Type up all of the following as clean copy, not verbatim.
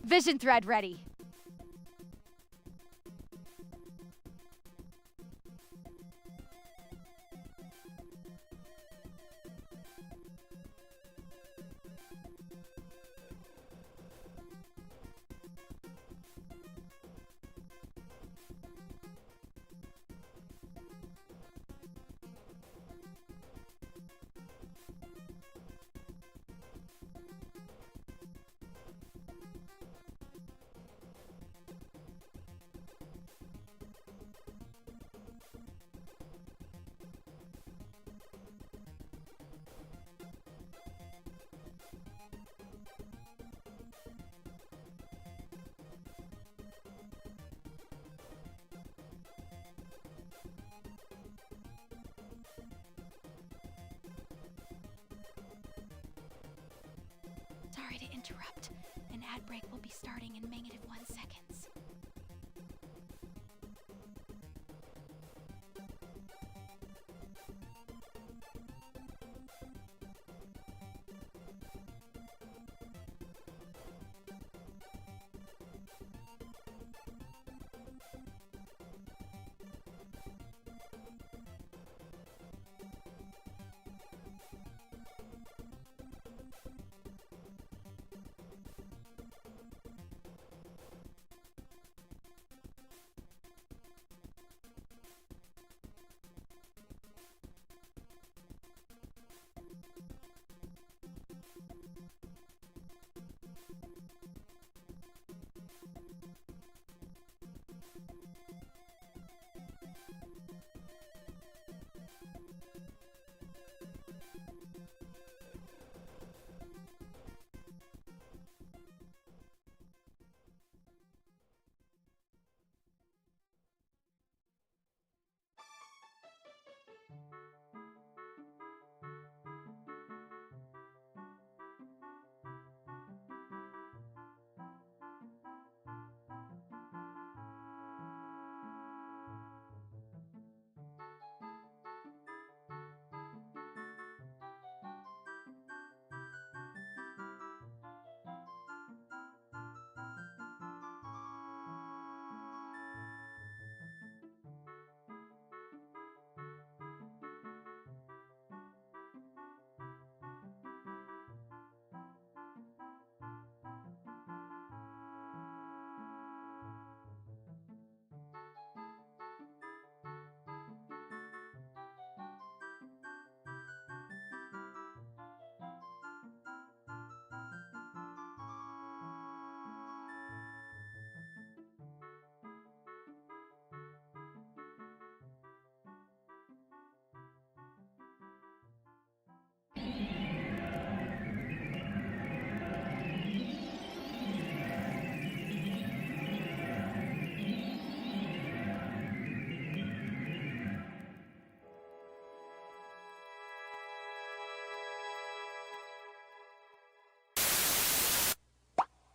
Vision thread ready. Sorry to interrupt. An ad break will be starting in -1 seconds.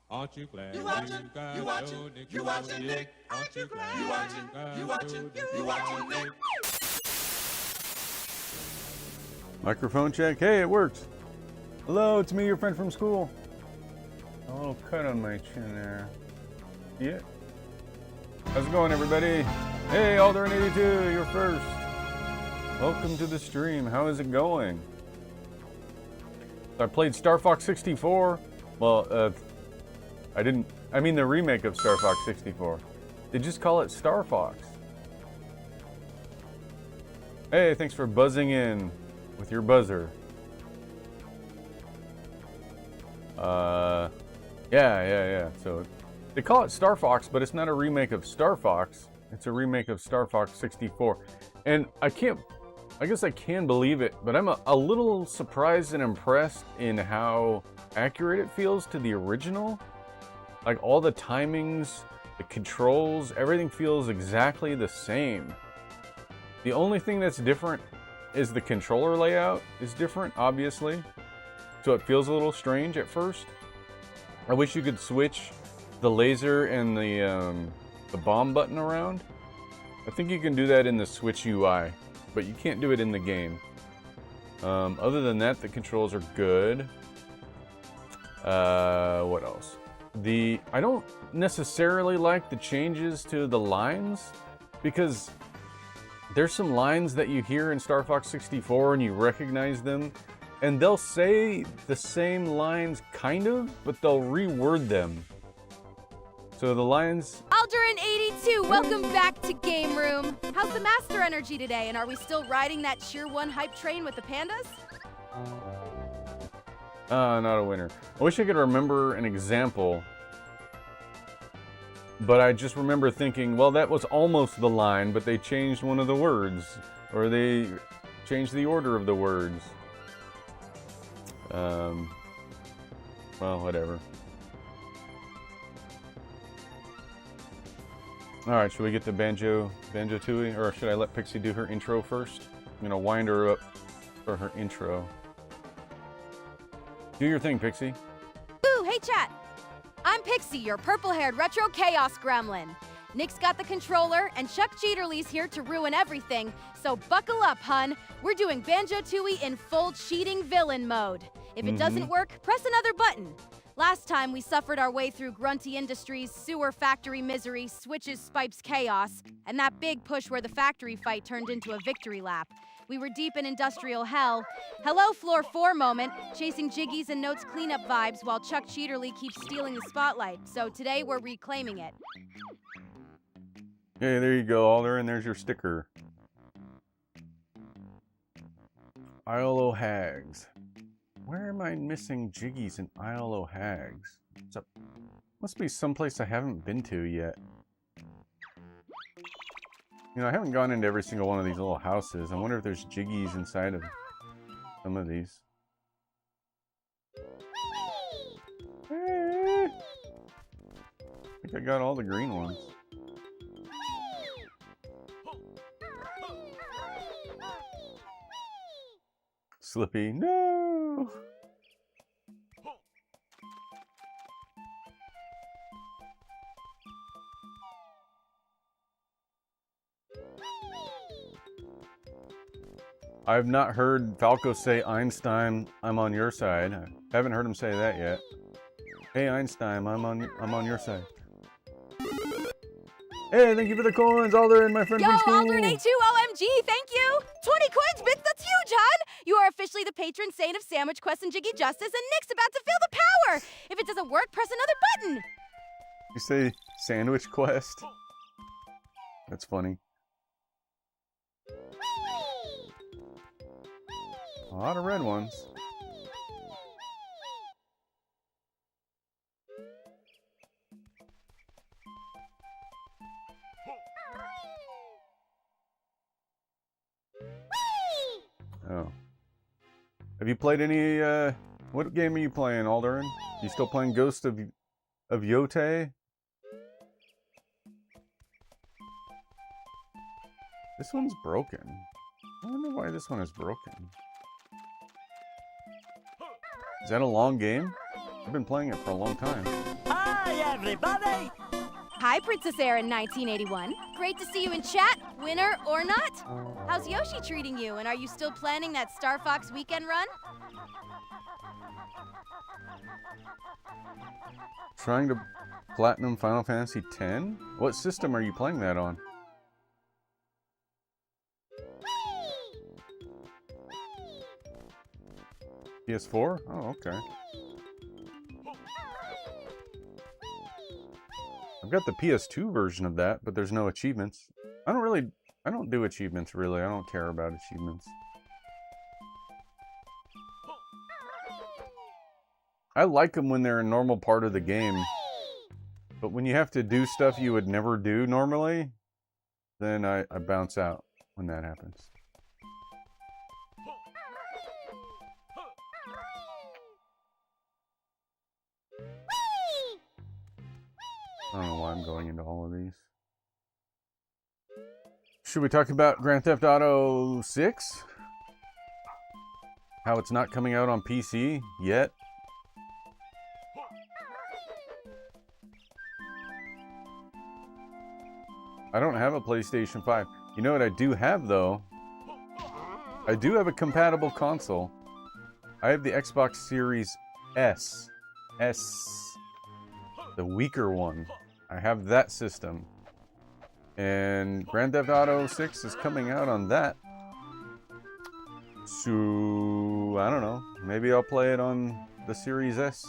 Aren't you glad you watching, you watching Nick? Aren't you glad you watching Nick? Microphone check. Hey, it works. Hello, it's me, your friend from school. A little cut on my chin there. Yeah. How's it going, everybody? Hey, Alderin82, you're first. Welcome to the stream. How is it going? I played Star Fox 64. Well, I mean the remake of Star Fox 64. They just call it Star Fox. Hey, thanks for buzzing in with your buzzer. Yeah. So they call it Star Fox, but it's not a remake of Star Fox. It's a remake of Star Fox 64. And I guess I can believe it, but I'm a little surprised and impressed in how accurate it feels to the original. Like all the timings, the controls, everything feels exactly the same. The only thing that's different is the controller layout is different, obviously. So it feels a little strange at first. I wish you could switch the laser and the bomb button around. I think you can do that in the Switch UI, but you can't do it in the game. Other than that, the controls are good. What else? I don't necessarily like the changes to the lines, because there's some lines that you hear in Star Fox 64 and you recognize them, and they'll say the same lines kind of, but they'll reword them. So the lines... Alderin82, welcome back to Game Room. How's the Master Energy today, and are we still riding that Tier 1 hype train with the pandas? Not a winner. I wish I could remember an example, but I just remember thinking, well, that was almost the line, but they changed one of the words, or they changed the order of the words. Well, whatever. Alright, should we get to Banjo-Tooie, or should I let Pixie do her intro first? I'm gonna wind her up for her intro. Do your thing, Pixie. Ooh, hey chat! I'm Pixie, your purple-haired retro chaos gremlin. Nick's got the controller, and Chuck Cheaterly's here to ruin everything, so buckle up, hun. We're doing Banjo-Tooie in full cheating villain mode. If it doesn't work, press another button. Last time, we suffered our way through Grunty Industries, Sewer Factory Misery, Switches, Spipes Chaos, and that big push where the factory fight turned into a victory lap. We were deep in industrial hell. Hello, Floor 4 moment, chasing Jiggies and Notes cleanup vibes while Chuck Cheaterly keeps stealing the spotlight. So today, we're reclaiming it. Hey, there you go, Alder, and there's your sticker. Isle o' Hags. Where am I missing Jiggies and Isle o' Hags? Must be someplace I haven't been to yet. You know, I haven't gone into every single one of these little houses. I wonder if there's Jiggies inside of some of these. Hey. I think I got all the green ones. Slippy, no! I've not heard Falco say, Einstein, I'm on your side. I haven't heard him say that yet. Hey Einstein, I'm on your side. Hey, thank you for the coins, Alder and my friend Yo, from school. Alderin82, OMG, thank you! 20 coins, bitch, that's huge, hon! You are officially the patron saint of Sandwich Quest and Jiggy Justice, and Nick's about to feel the power! If it doesn't work, press another button! You say Sandwich Quest? That's funny. A lot of red ones. Oh. Have you played any, what game are you playing, Alderin? You still playing Ghost of Yote? This one's broken. I wonder why this one is broken. Is that a long game? I've been playing it for a long time. Hi, everybody! Hi, Princess Erin 1981. Great to see you in chat, winner or not. How's Yoshi treating you, and are you still planning that Star Fox weekend run? Trying to platinum Final Fantasy X? What system are you playing that on? PS4? Oh, okay. I've got the PS2 version of that, but there's no achievements. I don't do achievements really. I don't care about achievements. I like them when they're a normal part of the game. But when you have to do stuff you would never do normally, then I bounce out when that happens. I don't know why I'm going into all of these. Should we talk about Grand Theft Auto 6? How it's not coming out on PC yet? I don't have a PlayStation 5. You know what I do have though? I do have a compatible console. I have the Xbox Series S. the weaker one. I have that system. And Grand Theft Auto 6 is coming out on that. So, I don't know. Maybe I'll play it on the Series S.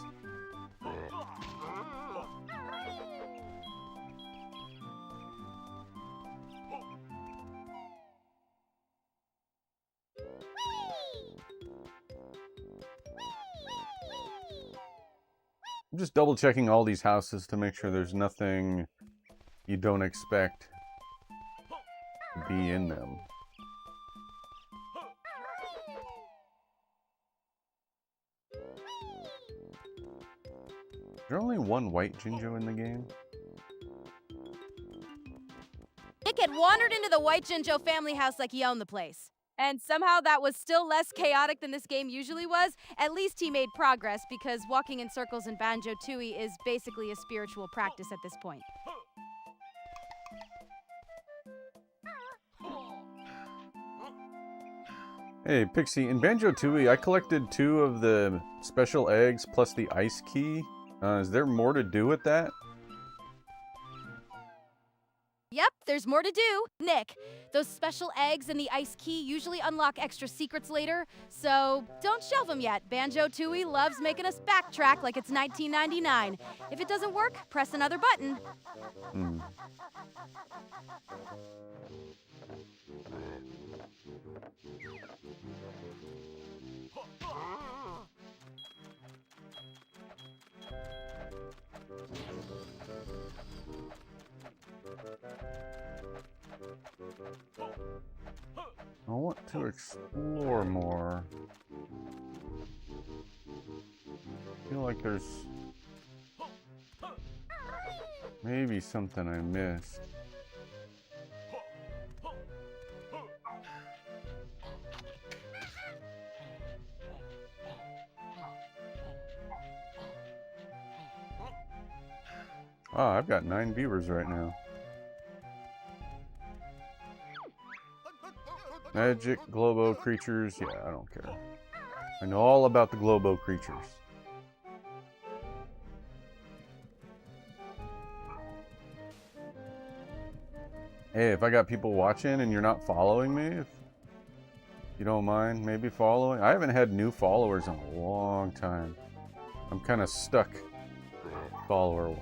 I'm just double checking all these houses to make sure there's nothing you don't expect to be in them. Is there only one white Jinjo in the game? Nick had wandered into the White Jinjo family house like he owned the place. And somehow that was still less chaotic than this game usually was. At least he made progress, because walking in circles in Banjo-Tooie is basically a spiritual practice at this point. Hey, Pixie, in Banjo-Tooie, I collected 2 of the special eggs plus the ice key. Is there more to do with that? Yep, there's more to do. Nick, those special eggs and the ice key usually unlock extra secrets later, so don't shelve them yet. Banjo-Tooie loves making us backtrack like it's 1999. If it doesn't work, press another button. I want to explore more. I feel like there's maybe something I missed. Ah, I've got 9 viewers right now. Magic, Glowbo creatures. Yeah, I don't care. I know all about the Glowbo creatures. Hey, if I got people watching and you're not following me, if you don't mind maybe following. I haven't had new followers in a long time. I'm kind of stuck follower-wise.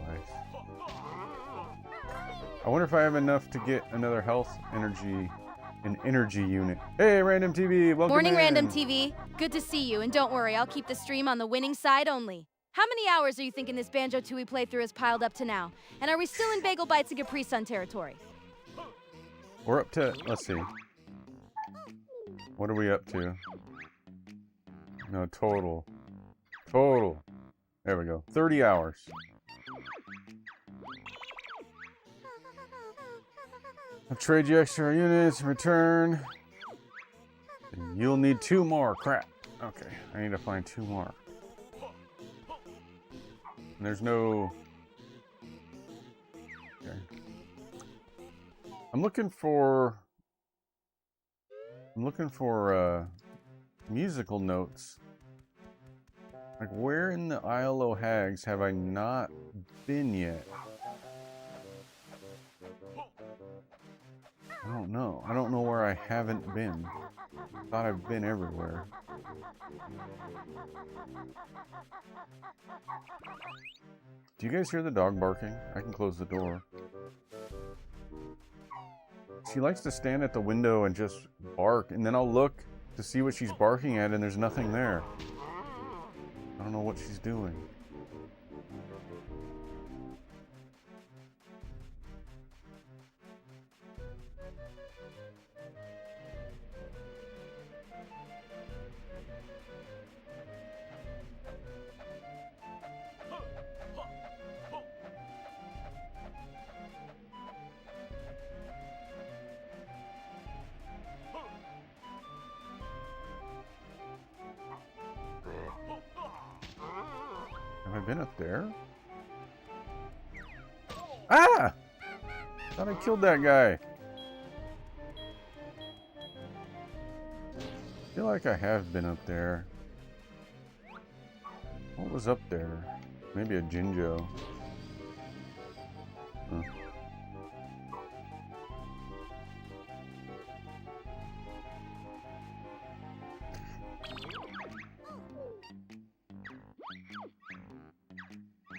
I wonder if I have enough to get another health energy... an energy unit. Hey, Random TV, welcome Morning, in. Random TV. Good to see you, and don't worry, I'll keep the stream on the winning side only. How many hours are you thinking this Banjo-Tooie playthrough has piled up to now? And are we still in Bagel Bites and Capri Sun territory? We're up to, let's see. What are we up to? No, total. Total. There we go. 30 hours. I'll trade you extra units in return. And you'll need 2 more. Crap. Okay, I need to find 2 more. And there's no... Okay. I'm looking for musical notes. Like, where in the Isle o' Hags have I not been yet? I don't know. I don't know where I haven't been. Thought I've been everywhere. Do you guys hear the dog barking? I can close the door. She likes to stand at the window and just bark, and then I'll look to see what she's barking at, and there's nothing there. I don't know what she's doing. Have I been up there? Ah! Thought I killed that guy. I feel like I have been up there. What was up there? Maybe a Jinjo. Huh.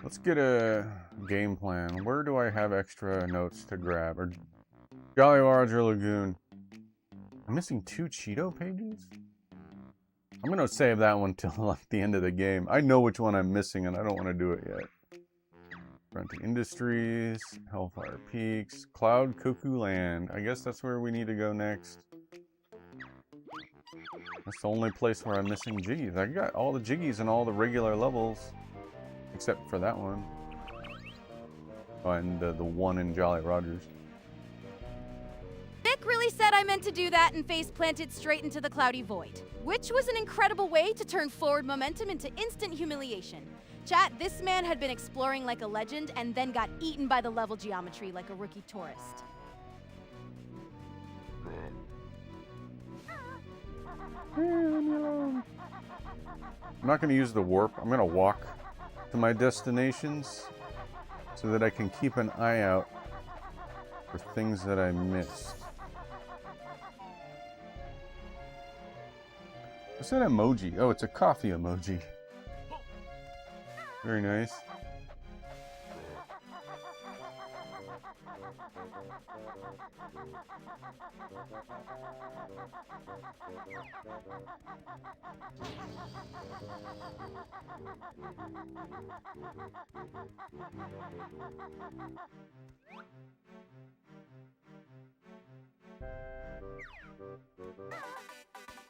Let's get a game plan. Where do I have extra notes to grab? Or Jolly Roger Lagoon. I'm missing 2 Cheeto pages? I'm gonna save that one till like the end of the game. I know which one I'm missing and I don't want to do it yet. Frontier Industries, Hellfire Peaks, Cloud Cuckoo Land. I guess that's where we need to go next. That's the only place where I'm missing Jiggies. I got all the Jiggies in all the regular levels. Except for that one. Oh, and the one in Jolly Rogers. Vic really said I meant to do that and face planted straight into the cloudy void, which was an incredible way to turn forward momentum into instant humiliation. Chat, this man had been exploring like a legend and then got eaten by the level geometry like a rookie tourist. I'm not going to use the warp. I'm going to walk to my destinations so that I can keep an eye out for things that I missed. What's that emoji? Oh, it's a coffee emoji. Very nice.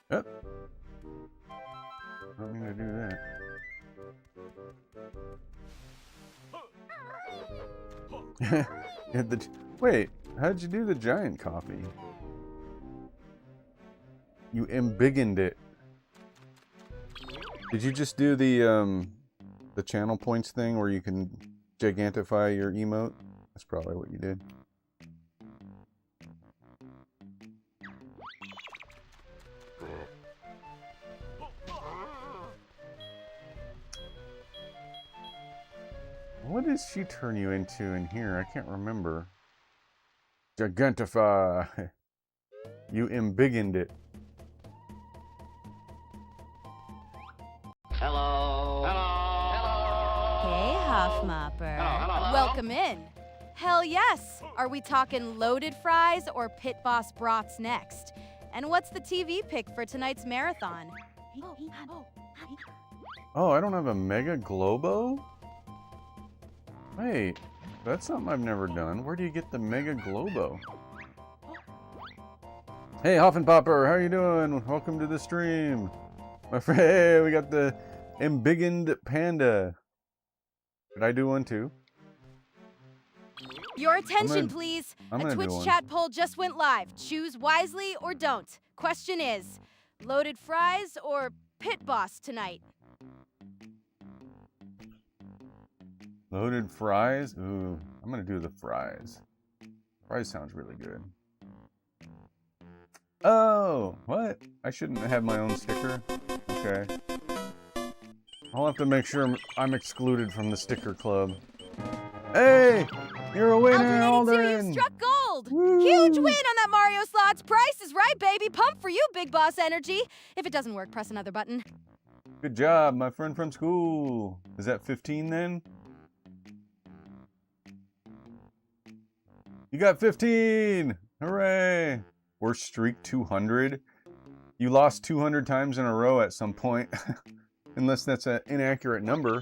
Yep. Don't mean to do that. Wait, how did you do the giant copy? You embiggened it. Did you just do the channel points thing where you can gigantify your emote? That's probably what you did. What does she turn you into in here? I can't remember. Gigantify. You embiggened it. Hello. Hello. Hello. Hey, Huffmopper. Hello. Welcome in. Hell yes. Are we talking loaded fries or pit boss brats next? And what's the TV pick for tonight's marathon? Oh, I don't have a Mega-Glowbo? Wait, that's something I've never done. Where do you get the Mega-Glowbo? Hey, Hoffenpopper, how you doing? Welcome to the stream. My friend, hey, we got the embiggened panda. Did I do one too? Your attention, please. I'm A gonna do Twitch one. chat poll just went live. Choose wisely or don't. Question is, loaded fries or pit boss tonight? Loaded fries? Ooh, I'm gonna do the fries. Fries sounds really good. Oh, what? I shouldn't have my own sticker? Okay. I'll have to make sure I'm excluded from the sticker club. Hey! You're a winner, Aldrin82, you struck gold! Woo! Huge win on that Mario slots. Price is right, baby. Pump for you, Big Boss Energy. If it doesn't work, press another button. Good job, my friend from school. Is that 15 then? You got 15! Hooray! Worst streak 200. You lost 200 times in a row at some point. Unless that's an inaccurate number.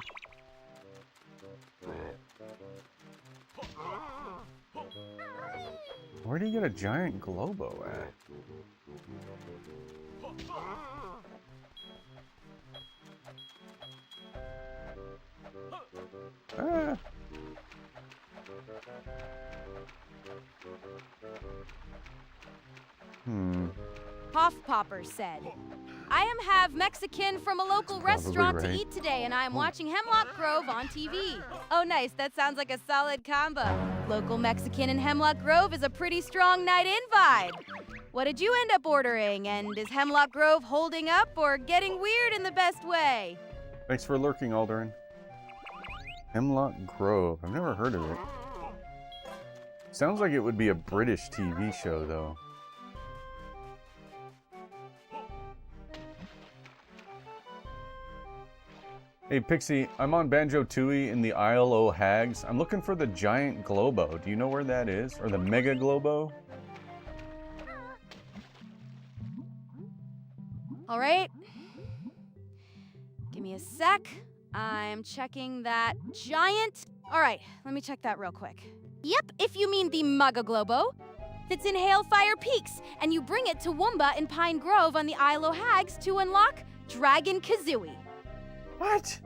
Where do you get a giant Glowbo at? Ah. Popper said, I am half Mexican from a local restaurant to right. eat today, and I am watching Hemlock Grove on TV. Oh, nice. That sounds like a solid combo. Local Mexican in Hemlock Grove is a pretty strong night-in vibe. What did you end up ordering? And is Hemlock Grove holding up or getting weird in the best way? Thanks for lurking, Aldrin. Hemlock Grove. I've never heard of it. Sounds like it would be a British TV show, though. Hey Pixie, I'm on Banjo-Tooie in the Isle o' Hags. I'm looking for the giant Glowbo. Do you know where that is? Or the Mega-Glowbo? All right. Give me a sec. I'm checking that giant. All right, let me check that real quick. Yep, if you mean the Mega-Glowbo. That's in Hailfire Peaks, and you bring it to Woomba in Pine Grove on the Isle o' Hags to unlock Dragon Kazooie. What?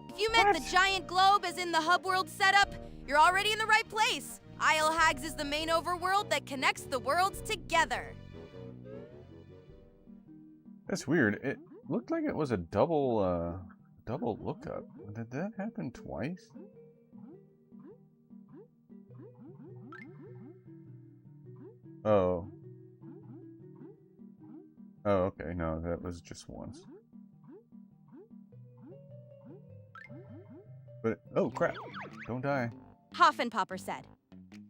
If you meant the giant globe as in the hub world setup, you're already in the right place. Isle Hags is the main overworld that connects the worlds together. That's weird. It looked like it was a double lookup. Did that happen twice? Oh. Oh, okay. No, that was just once. But, oh crap. Don't die. Hoffenpopper said,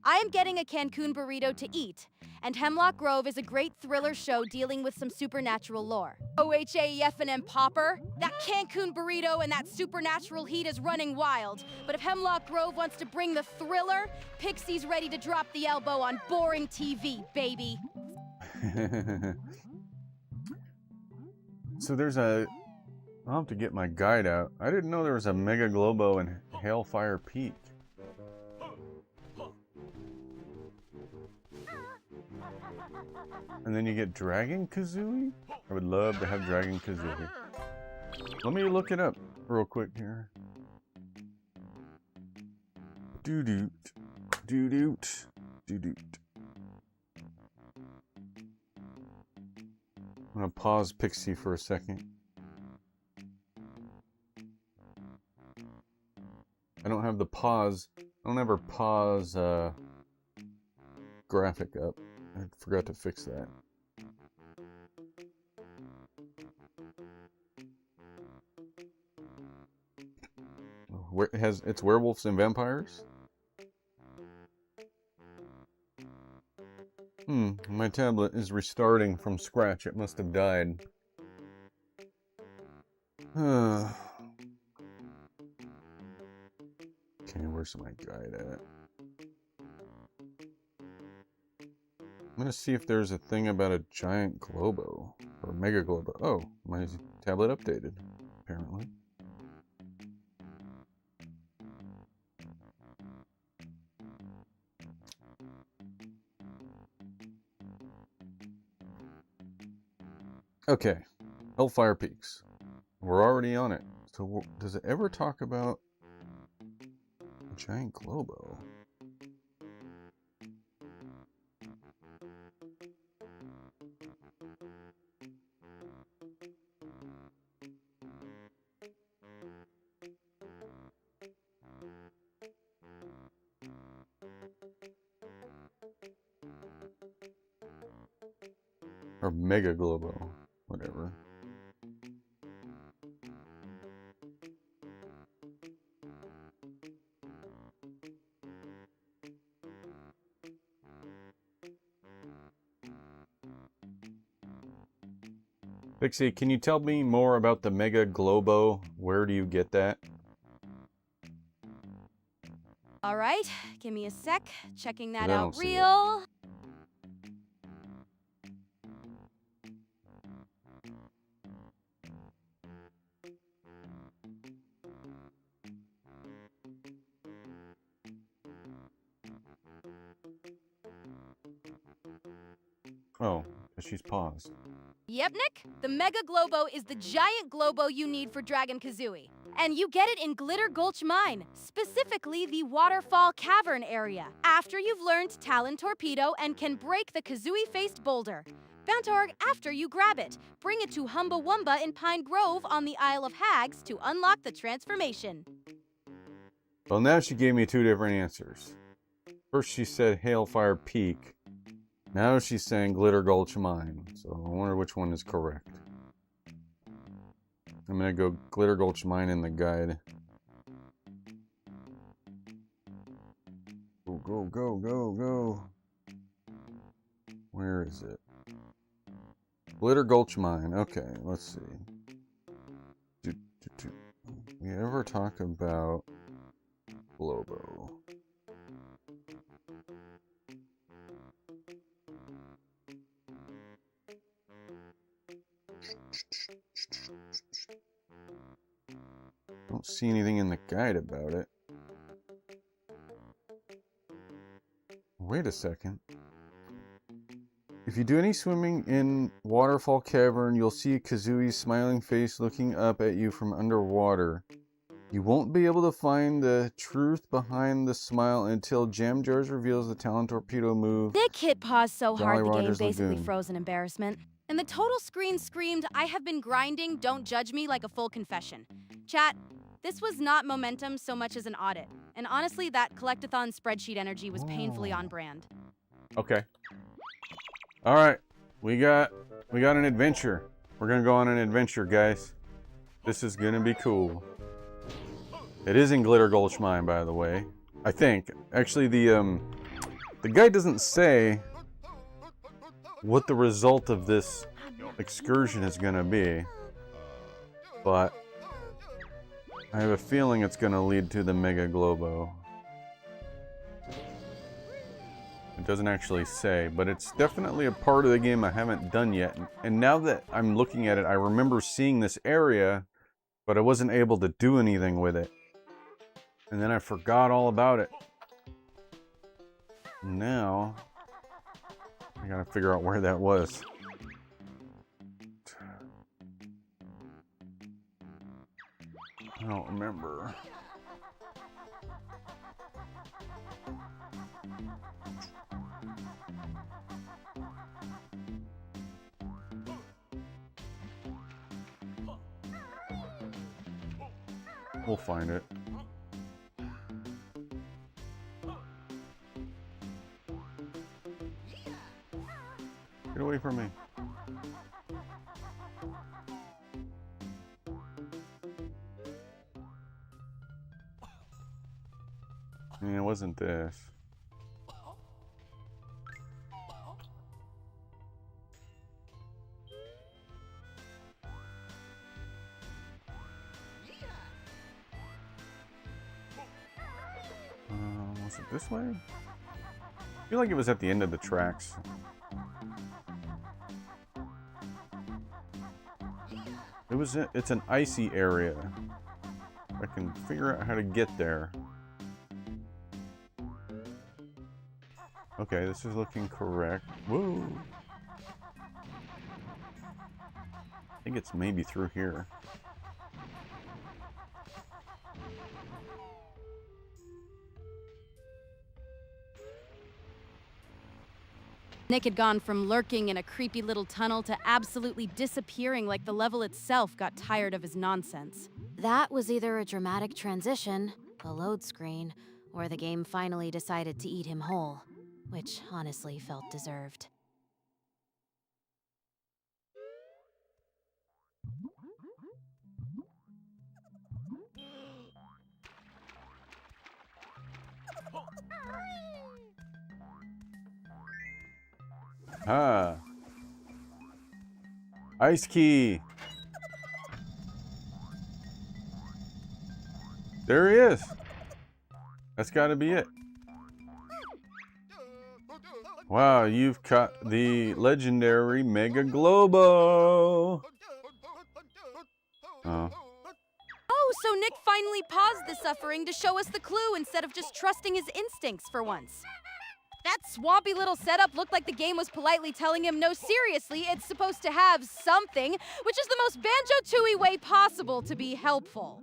I am getting a Cancun burrito to eat, and Hemlock Grove is a great thriller show dealing with some supernatural lore. OHAEF&M Popper, that Cancun burrito and that supernatural heat is running wild. But if Hemlock Grove wants to bring the thriller, Pixie's ready to drop the elbow on boring TV, baby. So there's a... I'll have to get my guide out. I didn't know there was a Mega-Glowbo in Hailfire Peak. And then you get Dragon Kazooie? I would love to have Dragon Kazooie. Let me look it up real quick here. Doo-doot. Doo-doot. Doo-doot. I'm gonna pause Pixie for a second. I don't have the pause. I don't ever pause graphic up. I forgot to fix that. It's werewolves and vampires? My tablet is restarting from scratch. It must have died. Okay, where's my guide at? I'm gonna see if there's a thing about a giant Glowbo or Mega-Glowbo. Oh, my tablet updated, apparently. Okay, Hellfire Peaks. We're already on it. So does it ever talk about a giant Glowbo? Or Mega-Glowbo, whatever. Pixie, can you tell me more about the Mega-Glowbo? Where do you get that? All right, give me a sec. Checking that I out don't see real. Oh, she's paused. Yep, Nick. The Mega-Glowbo is the giant Glowbo you need for Dragon Kazooie. And you get it in Glitter Gulch Mine, specifically the Waterfall Cavern area, after you've learned Talon Torpedo and can break the Kazooie-faced boulder. Bountorg, after you grab it, bring it to Humbawumba in Pine Grove on the Isle of Hags to unlock the transformation. Well, now she gave me two different answers. First she said Hailfire Peak. Now she's saying Glitter Gulch Mine, so I wonder which one is correct. I'm gonna go Glitter Gulch Mine in the guide. Ooh. go, go, go, go. Where is it? Glitter Gulch Mine. Okay, let's see. We ever talk about Glowbo? Don't see anything in the guide about it. Wait a second. If you do any swimming in Waterfall Cavern, you'll see Kazooie's smiling face looking up at you from underwater. You won't be able to find the truth behind the smile until Jam Jars reveals the Talon Torpedo move. Nick hit pause so hard Jolly the game Roger's basically Lagoon. froze in embarrassment. And the total screen screamed, "I have been grinding, don't judge me," like a full confession. Chat, this was not momentum so much as an audit. And honestly, that collectathon spreadsheet energy was painfully on brand. Okay. All right, we got an adventure. We're gonna go on an adventure, guys. This is gonna be cool. It is in Glitter Gulch Mine, by the way. I think. Actually, the guy doesn't say what the result of this excursion is gonna be, but I have a feeling it's gonna lead to the Mega-Glowbo. It doesn't actually say, but it's definitely a part of the game I haven't done yet. And now that I'm looking at it, I remember seeing this area, but I wasn't able to do anything with it. And then I forgot all about it. Now, I gotta figure out where that was. I don't remember. We'll find it. Get away from me. I mean, it wasn't this. Was it this way? I feel like it was at the end of the tracks. It's an icy area. I can figure out how to get there. Okay, this is looking correct. Woo! I think it's maybe through here. Nick had gone from lurking in a creepy little tunnel to absolutely disappearing like the level itself got tired of his nonsense. That was either a dramatic transition, a load screen, or the game finally decided to eat him whole, which honestly felt deserved. Ah. Ice key. There he is. That's got to be it. Wow, you've caught the legendary Mega-Glowbo. Oh. Oh, so Nick finally paused the suffering to show us the clue instead of just trusting his instincts for once. That swampy little setup looked like the game was politely telling him, no, seriously, it's supposed to have something, which is the most Banjo-Tooie way possible to be helpful.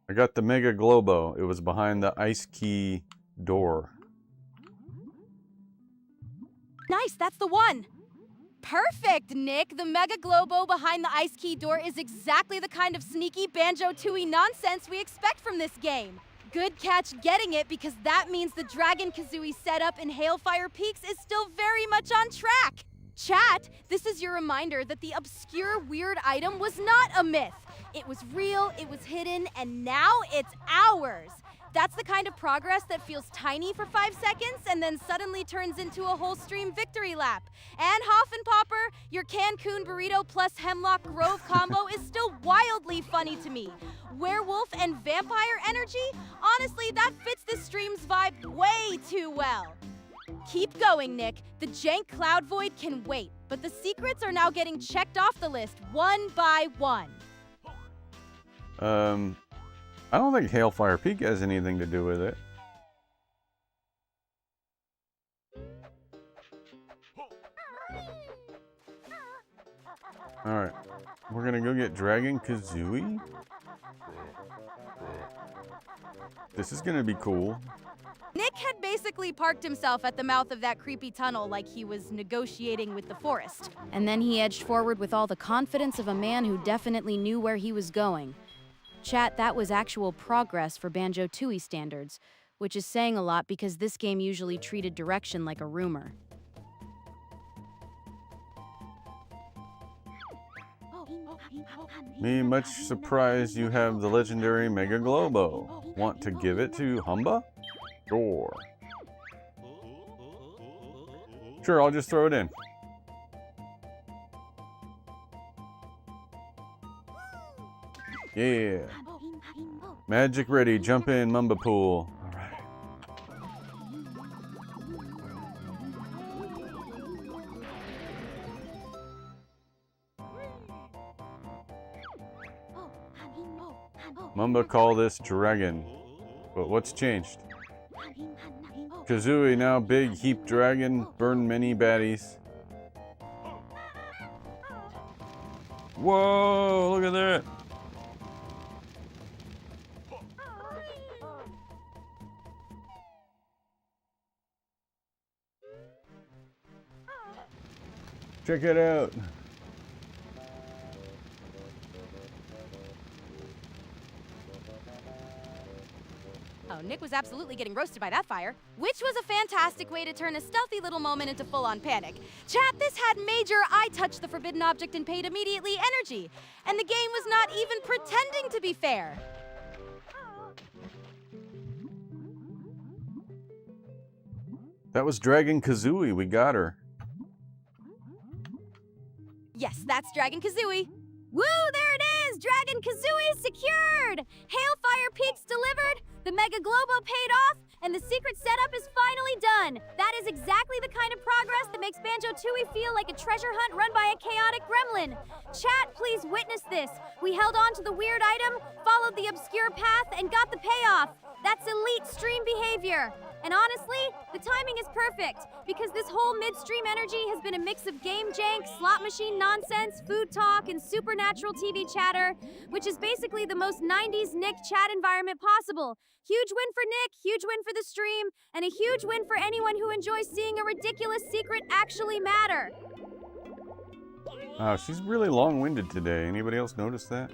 I got the Mega-Glowbo. It was behind the ice key door. Nice, that's the one. Perfect, Nick. The Mega-Glowbo behind the ice key door is exactly the kind of sneaky Banjo-Tooie nonsense we expect from this game. Good catch getting it, because that means the Dragon Kazooie setup in Hailfire Peaks is still very much on track. Chat, this is your reminder that the obscure weird item was not a myth. It was real, it was hidden, and now it's ours. That's the kind of progress that feels tiny for 5 seconds and then suddenly turns into a whole stream victory lap. And Hoffenpopper, your Cancun burrito plus Hemlock Grove combo is still wildly funny to me. Werewolf and vampire energy? Honestly, that fits this stream's vibe way too well. Keep going, Nick. The jank cloud void can wait, but the secrets are now getting checked off the list one by one. I don't think Hailfire Peak has anything to do with it. Alright, we're gonna go get Dragon Kazooie. This is gonna be cool. Nick had basically parked himself at the mouth of that creepy tunnel like he was negotiating with the forest. And then he edged forward with all the confidence of a man who definitely knew where he was going. Chat, that was actual progress for Banjo-Tooie standards, which is saying a lot because this game usually treated direction like a rumor. Me much surprised you have the legendary Mega-Glowbo. Want to give it to Humba? Sure. Sure, I'll just throw it in. Yeah. Magic ready, jump in, Mamba pool. Alright. Mamba call this dragon. But what's changed? Kazooie now big heap dragon, burn many baddies. Whoa, look at that. Check it out. Oh, Nick was absolutely getting roasted by that fire, which was a fantastic way to turn a stealthy little moment into full-on panic. Chat, this had major I touched the forbidden object and paid immediately energy, and the game was not even pretending to be fair. That was Dragon Kazooie, we got her. Yes, that's Dragon Kazooie. Woo, there it is! Dragon Kazooie secured! Hailfire Peaks delivered, the Mega-Glowbo paid off, and the secret setup is finally done. That is exactly the kind of progress that makes Banjo-Tooie feel like a treasure hunt run by a chaotic gremlin. Chat, please witness this. We held on to the weird item, followed the obscure path, and got the payoff. That's elite stream behavior. And honestly, the timing is perfect, because this whole midstream energy has been a mix of game jank, slot machine nonsense, food talk, and supernatural TV chatter, which is basically the most 90s Nick chat environment possible. Huge win for Nick, huge win for the stream, and a huge win for anyone who enjoys seeing a ridiculous secret actually matter. Wow, she's really long-winded today. Anybody else notice that?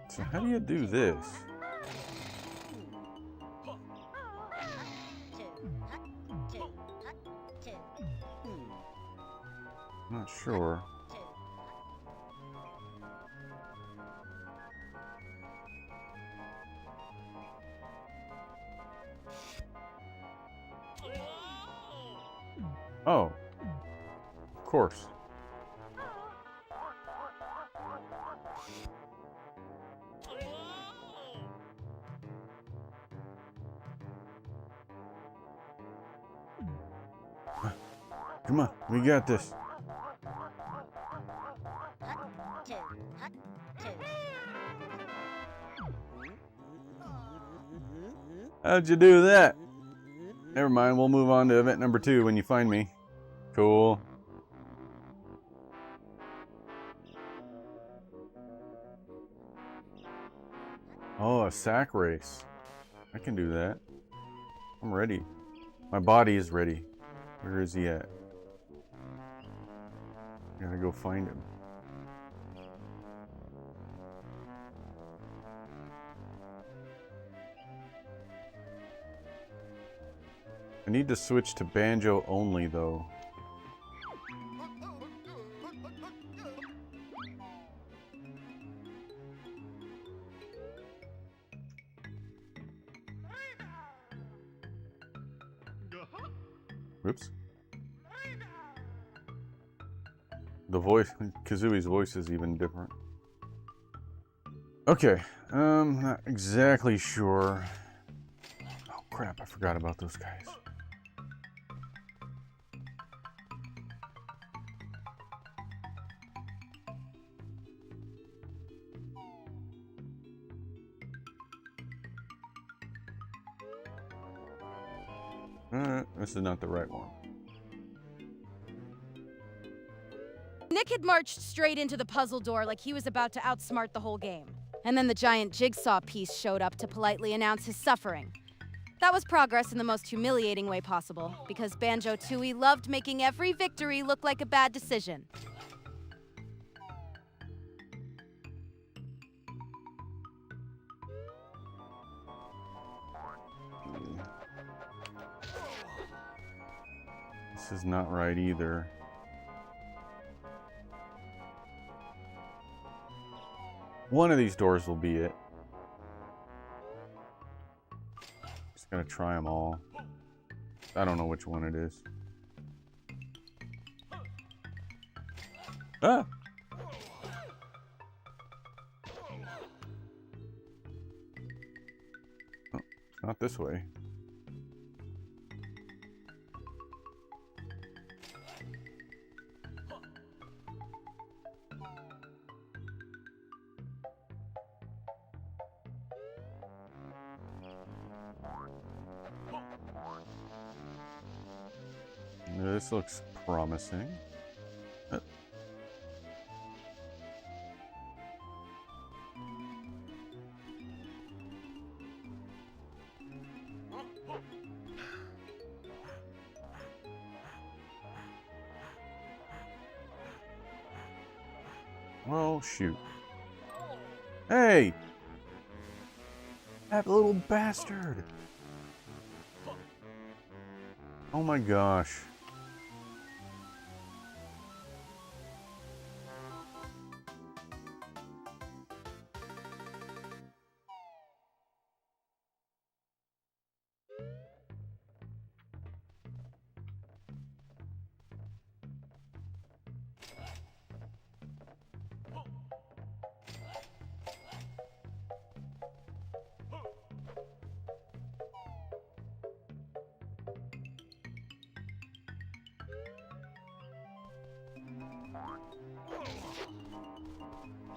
So how do you do this? I'm not sure. Oh, of course. Come on, we got this. How'd you do that? Never mind, we'll move on to event number 2 when you find me. Cool. Oh, a sack race. I can do that. I'm ready. My body is ready. Where is he at? Gotta go find him. I need to switch to banjo only, though. Oops. The voice, Kazooie's voice is even different. Okay, not exactly sure. Oh crap, I forgot about those guys. This is not the right one. Nick had marched straight into the puzzle door like he was about to outsmart the whole game. And then the giant jigsaw piece showed up to politely announce his suffering. That was progress in the most humiliating way possible, because Banjo-Tooie loved making every victory look like a bad decision. This is not right either. One of these doors will be it. Just gonna try them all. I don't know which one it is. Ah! Oh, it's not this way. This looks promising. Well, shoot. Hey! That little bastard! Oh my gosh.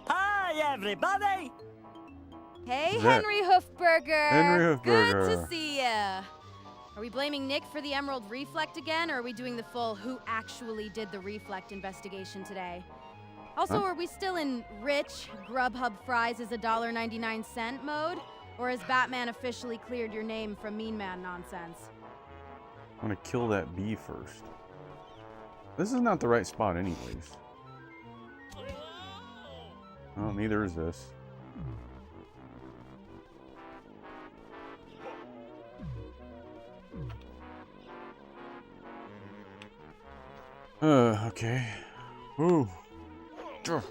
Hi, everybody! Hey, Who's that? Henry Hoofburger! Henry Good Hoofburger. to see ya! Are we blaming Nick for the Emerald Reflect again, or are we doing the full who actually did the Reflect investigation today? Also, Huh? are we still in rich, Grubhub fries is $1.99 mode? Or has Batman officially cleared your name from Mean Man nonsense? I'm gonna kill that bee first. This is not the right spot anyways. Oh, neither is this. Okay. Ooh. Ugh.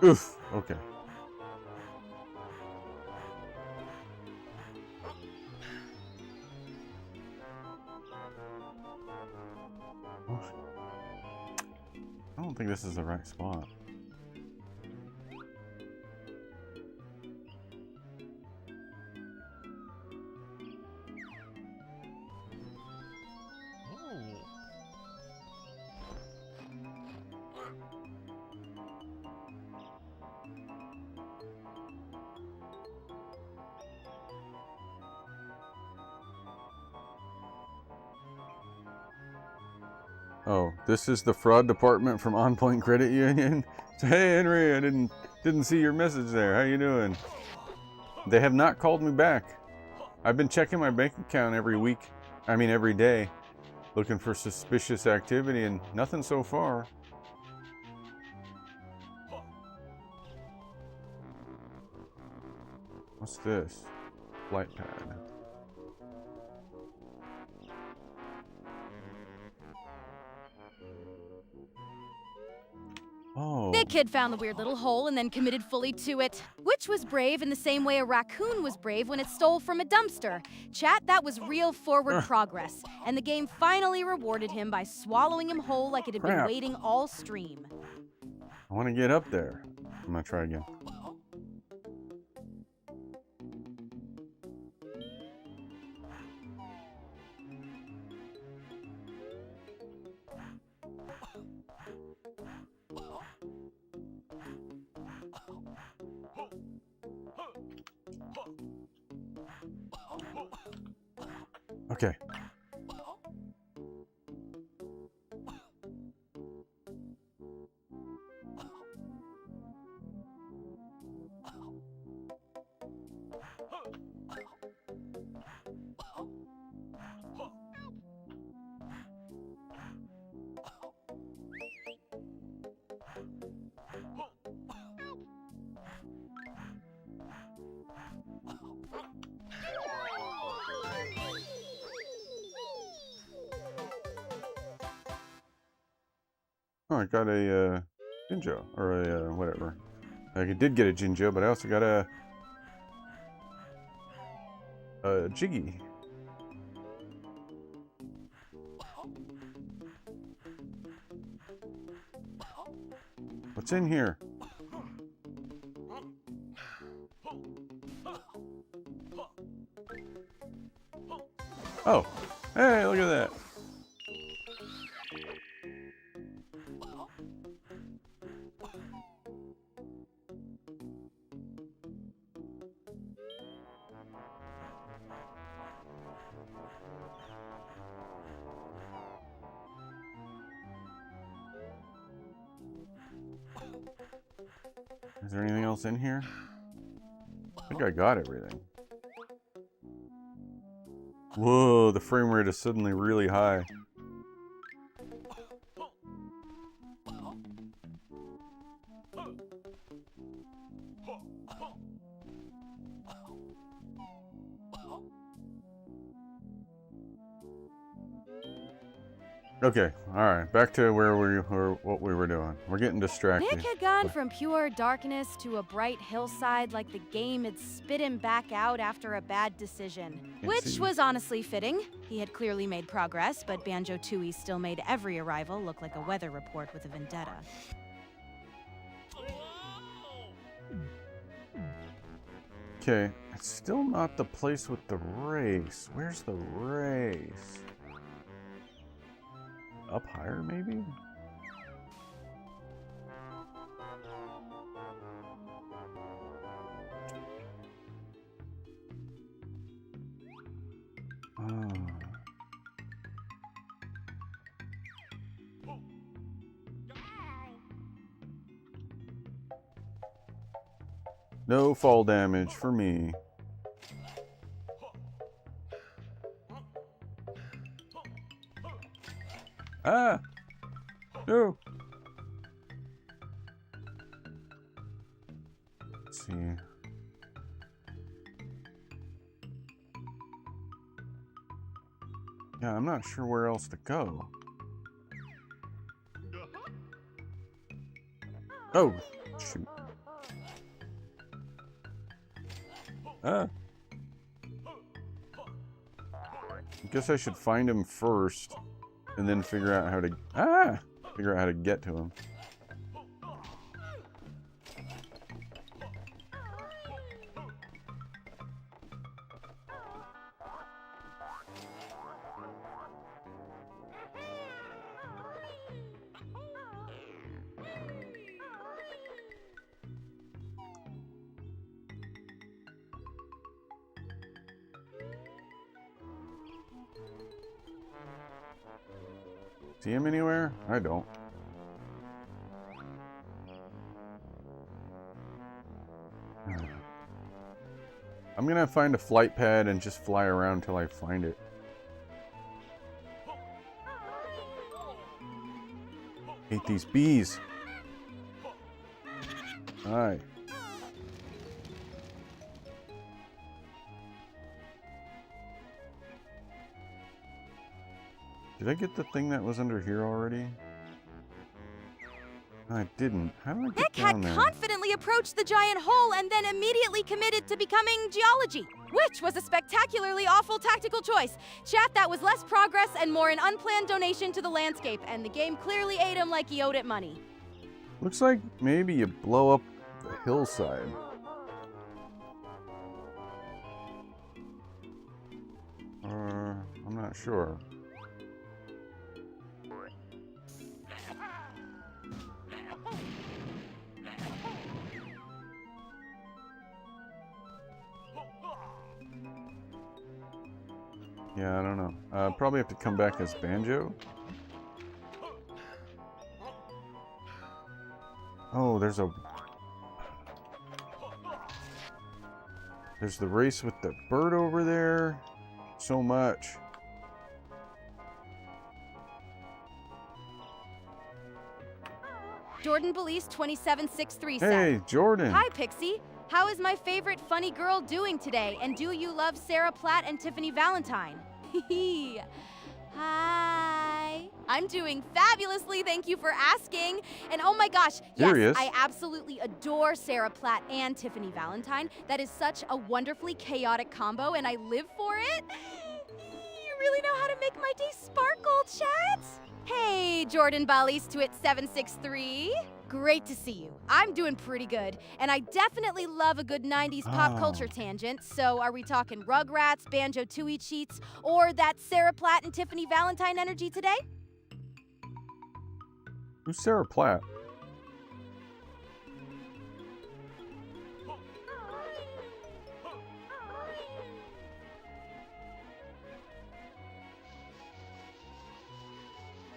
Oof. Okay. Oh, I don't think this is the right spot. Oh, this is the fraud department from On Point Credit Union. Hey Henry, I didn't see your message there. How you doing? They have not called me back. I've been checking my bank account every day, looking for suspicious activity and nothing so far. What's this? Flight pad. Oh. Big Kid found the weird little hole and then committed fully to it, which was brave in the same way a raccoon was brave when it stole from a dumpster. Chat, that was real forward progress, and the game finally rewarded him by swallowing him whole like it had been waiting all stream. I want to get up there. I'm gonna try again. Okay. Oh, I got a Jinjo, or a whatever. I did get a Jinjo, but I also got a Jiggy. What's in here? Oh, hey, look at that. Is there anything else in here? I think I got everything. Whoa, the frame rate is suddenly really high. Okay, alright, back to where we were, what we were doing. We're getting distracted. Nick had gone from pure darkness to a bright hillside like the game had spit him back out after a bad decision. Which was honestly fitting. He had clearly made progress, but Banjo-Tooie still made every arrival look like a weather report with a vendetta. Okay, it's still not the place with the race. Where's the race? Up higher, maybe? No fall damage for me. Ah! No! Let's see. Yeah, I'm not sure where else to go. Oh! Shoot. Ah! I guess I should find him first. And then figure out how to get to him. See him anywhere? I don't. I'm gonna find a flight pad and just fly around till I find it. Hate these bees. Hi. Did I get the thing that was under here already? I didn't. How do I get Nick down had there? confidently approached the giant hole and then immediately committed to becoming geology, which was a spectacularly awful tactical choice. Chat, that was less progress and more an unplanned donation to the landscape, and the game clearly ate him like he owed it money. Looks like maybe you blow up the hillside. I'm not sure. Yeah, I don't know. Probably have to come back as Banjo. Oh, there's the race with the bird over there. So much. Jordan Belize 2763 said, Hey, Jordan. "Hi, Pixie. How is my favorite funny girl doing today? And do you love Sarah Platt and Tiffany Valentine?" Hi. I'm doing fabulously, thank you for asking. And oh my gosh, yes, I absolutely adore Sarah Platt and Tiffany Valentine. That is such a wonderfully chaotic combo, and I live for it. You really know how to make my day sparkle, chat. Hey, Jordan Bali's to it 763. Great to see you. I'm doing pretty good, and I definitely love a good 90s pop culture tangent. So are we talking Rugrats, Banjo-Tooie cheats, or that Sarah Platt and Tiffany Valentine energy today? Who's Sarah Platt?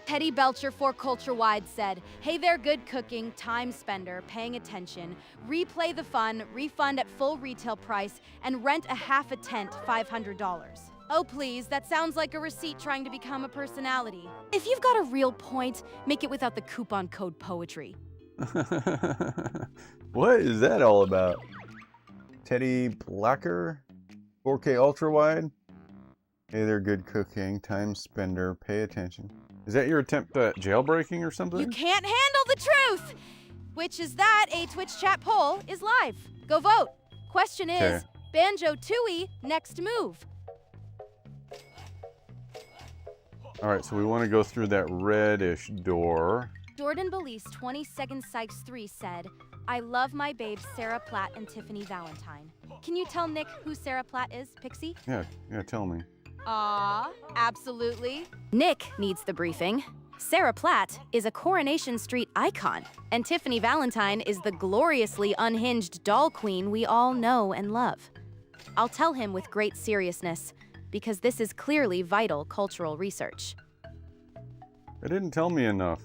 Teddy Belcher for Culture Wide said, "Hey there, good cooking, time spender, paying attention. Replay the fun, refund at full retail price, and rent a half a tent, $500. Oh please, that sounds like a receipt trying to become a personality. If you've got a real point, make it without the coupon code poetry." What is that all about? Teddy Blacker? 4K ultra wide? Hey there, good cooking, time spender, pay attention. Is that your attempt at jailbreaking or something? You can't handle the truth! Which is that a Twitch chat poll is live. Go vote. Question is, Banjo-Tooie, next move. Alright, so we want to go through that reddish door. Jordan Belize 20 Second Sykes 3 said, "I love my babes Sarah Platt and Tiffany Valentine." Can you tell Nick who Sarah Platt is, Pixie? Yeah, tell me. Absolutely. Nick needs the briefing. Sarah Platt is a Coronation Street icon, and Tiffany Valentine is the gloriously unhinged doll queen we all know and love. I'll tell him with great seriousness, because this is clearly vital cultural research. It didn't tell me enough.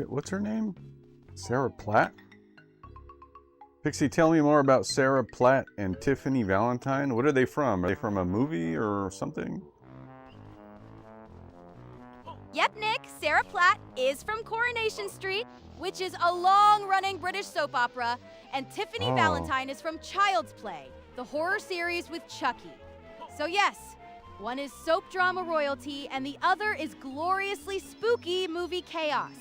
What's her name? Sarah Platt? Pixie, tell me more about Sarah Platt and Tiffany Valentine. What are they from? Are they from a movie or something? Yep, Nick, Sarah Platt is from Coronation Street, which is a long-running British soap opera, and Tiffany Valentine is from Child's Play, the horror series with Chucky. So yes, one is soap drama royalty, and the other is gloriously spooky movie chaos.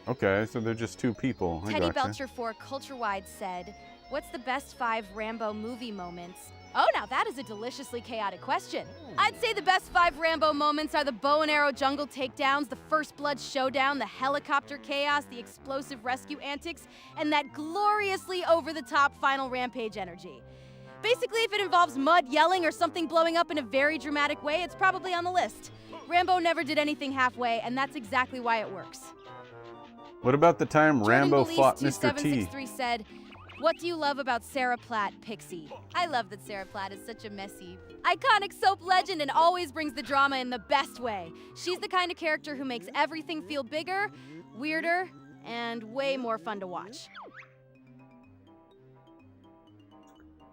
Okay, so they're just two people. Teddy Belcher for Culture Wide said, "What's the best 5 Rambo movie moments?" Oh, now that is a deliciously chaotic question. I'd say the best 5 Rambo moments are the bow and arrow jungle takedowns, the first blood showdown, the helicopter chaos, the explosive rescue antics, and that gloriously over-the-top final rampage energy. Basically, if it involves mud yelling or something blowing up in a very dramatic way, it's probably on the list. Rambo never did anything halfway, and that's exactly why it works. What about the time Jordan Rambo Belize fought Mr. T? 2763 said, "What do you love about Sarah Platt, Pixie?" I love that Sarah Platt is such a messy, iconic soap legend and always brings the drama in the best way. She's the kind of character who makes everything feel bigger, weirder, and way more fun to watch.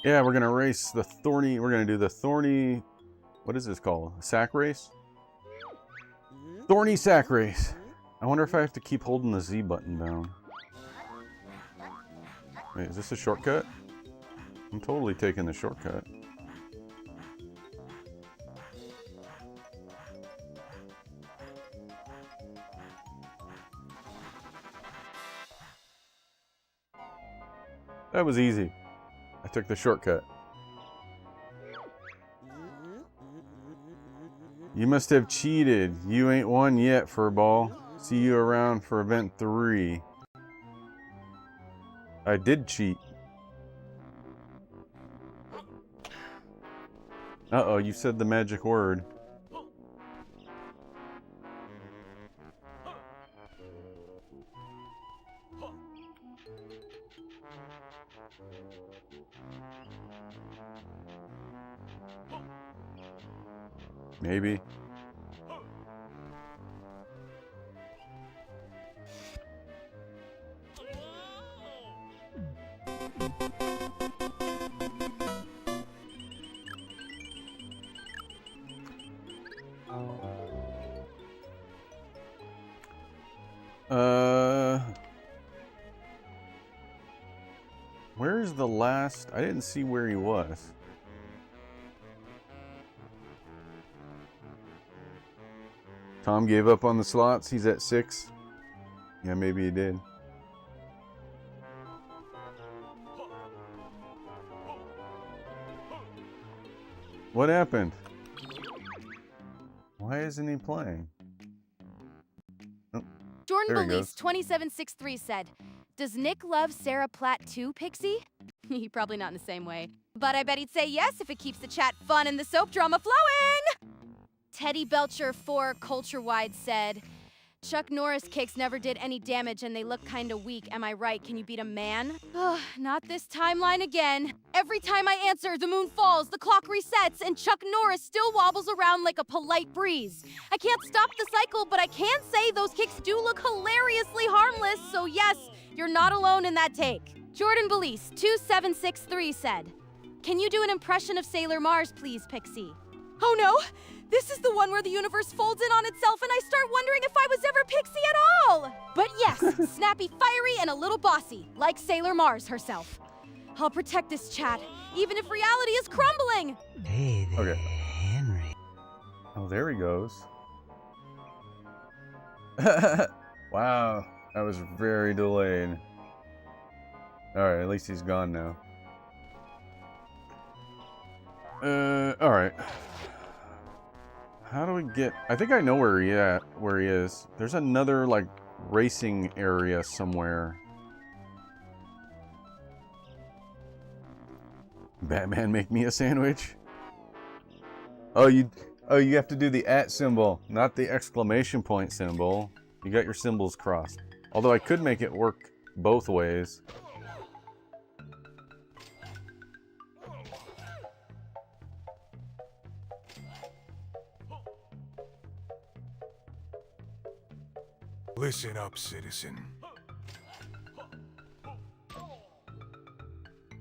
Yeah, we're gonna race the thorny. We're gonna do the thorny. What is this called? Sack race? Thorny sack race. I wonder if I have to keep holding the Z button down. Wait, is this a shortcut? I'm totally taking the shortcut. That was easy. I took the shortcut. You must have cheated. You ain't won yet, Furball. See you around for event 3. I did cheat. Uh-oh, you said the magic word. Maybe. Where's the last? I didn't see where he was. Tom gave up on the slots. He's at 6. Yeah, maybe he did. What happened? Why isn't he playing? Oh, Jordan there he Belize goes. 2763 said, "Does Nick love Sarah Platt too, Pixie?" He probably not in the same way. But I bet he'd say yes if it keeps the chat fun and the soap drama flowing! Teddy Belcher 4 Culture Wide said, "Chuck Norris kicks never did any damage and they look kinda weak. Am I right? Can you beat a man?" Ugh, not this timeline again. Every time I answer, the moon falls, the clock resets, and Chuck Norris still wobbles around like a polite breeze. I can't stop the cycle, but I can say those kicks do look hilariously harmless, so yes, you're not alone in that take. Jordan Belize 2763 said, "Can you do an impression of Sailor Mars, please, Pixie?" Oh no! This is the one where the universe folds in on itself and I start wondering if I was ever Pixie at all! But yes, snappy, fiery, and a little bossy, like Sailor Mars herself. I'll protect this chat, even if reality is crumbling! Hey there, Okay. Henry. Oh, there he goes. Wow, that was very delayed. Alright, at least he's gone now. Alright. How do we get... I think I know where he is. There's another, like, racing area somewhere. Batman, make me a sandwich? Oh, you have to do the @ symbol, not the exclamation point symbol. You got your symbols crossed. Although I could make it work both ways. Listen up, citizen.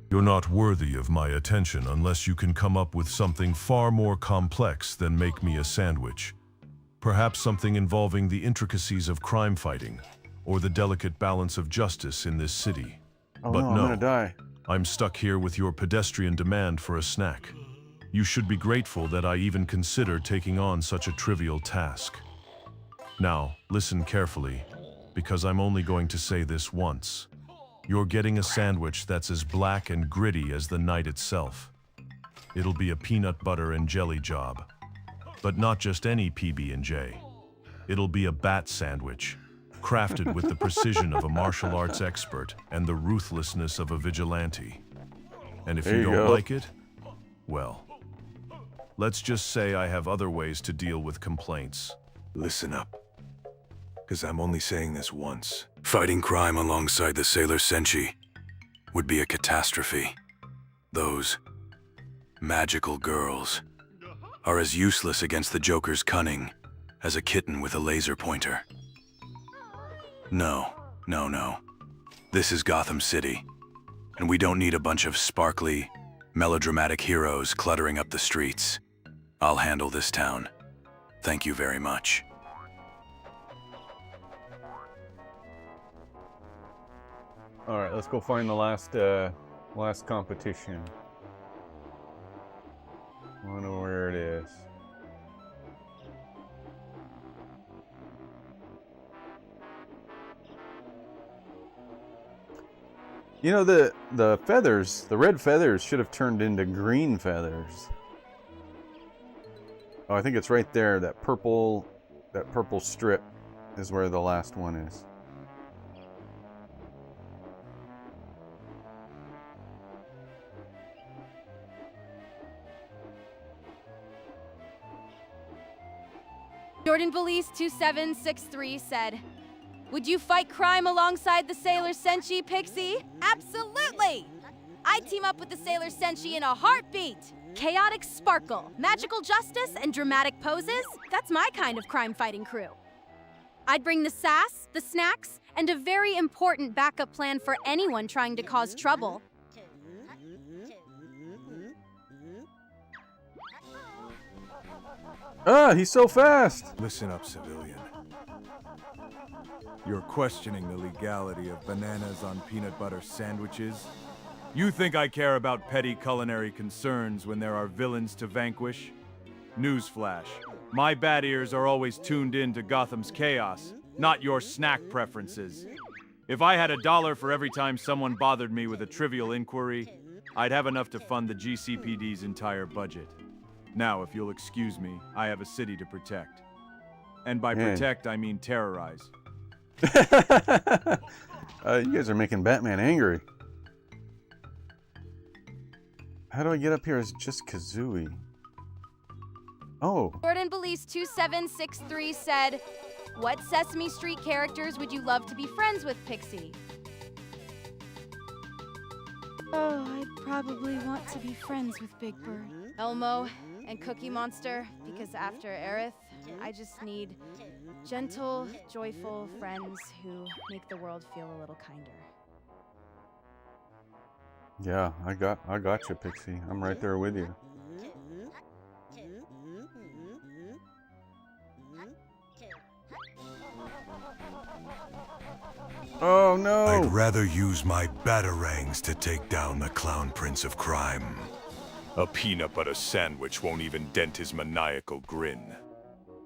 You're not worthy of my attention unless you can come up with something far more complex than make me a sandwich. Perhaps something involving the intricacies of crime fighting, or the delicate balance of justice in this city. Oh But no, I'm gonna die. I'm stuck here with your pedestrian demand for a snack. You should be grateful that I even considered taking on such a trivial task. Now, listen carefully, because I'm only going to say this once. You're getting a sandwich that's as black and gritty as the night itself. It'll be a peanut butter and jelly job. But not just any PB&J. It'll be a bat sandwich, crafted with the precision of a martial arts expert and the ruthlessness of a vigilante. And if There you you don't go. like it, well, Let's just say I have other ways to deal with complaints. Listen up, because I'm only saying this once. Fighting crime alongside the Sailor Senshi would be a catastrophe. Those magical girls are as useless against the Joker's cunning as a kitten with a laser pointer. No. This is Gotham City, and we don't need a bunch of sparkly, melodramatic heroes cluttering up the streets. I'll handle this town. Thank you very much. All right, let's go find the last competition. I wonder where it is. You know, the feathers, the red feathers should have turned into green feathers. Oh, I think it's right there. That purple strip is where the last one is. Jordan Police 2763 said, "Would you fight crime alongside the Sailor Senshi, Pixie?" Absolutely! I'd team up with the Sailor Senshi in a heartbeat. Chaotic sparkle, magical justice, and dramatic poses? That's my kind of crime-fighting crew. I'd bring the sass, the snacks, and a very important backup plan for anyone trying to cause trouble. Ah, he's so fast! Listen up, civilian. You're questioning the legality of bananas on peanut butter sandwiches? You think I care about petty culinary concerns when there are villains to vanquish? Newsflash. My bat ears are always tuned in to Gotham's chaos, not your snack preferences. If I had $1 for every time someone bothered me with a trivial inquiry, I'd have enough to fund the GCPD's entire budget. Now, if you'll excuse me, I have a city to protect. And by protect, I mean terrorize. You guys are making Batman angry. How do I get up here as just Kazooie? Oh. Jordan Police 2763 said, "What Sesame Street characters would you love to be friends with, Pixie?" Oh, I'd probably want to be friends with Big Bird, Elmo, and Cookie Monster, because after Aerith, I just need gentle, joyful friends who make the world feel a little kinder. Yeah, I got you, Pixie. I'm right there with you. Oh no! I'd rather use my batarangs to take down the Clown Prince of Crime. A peanut butter sandwich won't even dent his maniacal grin.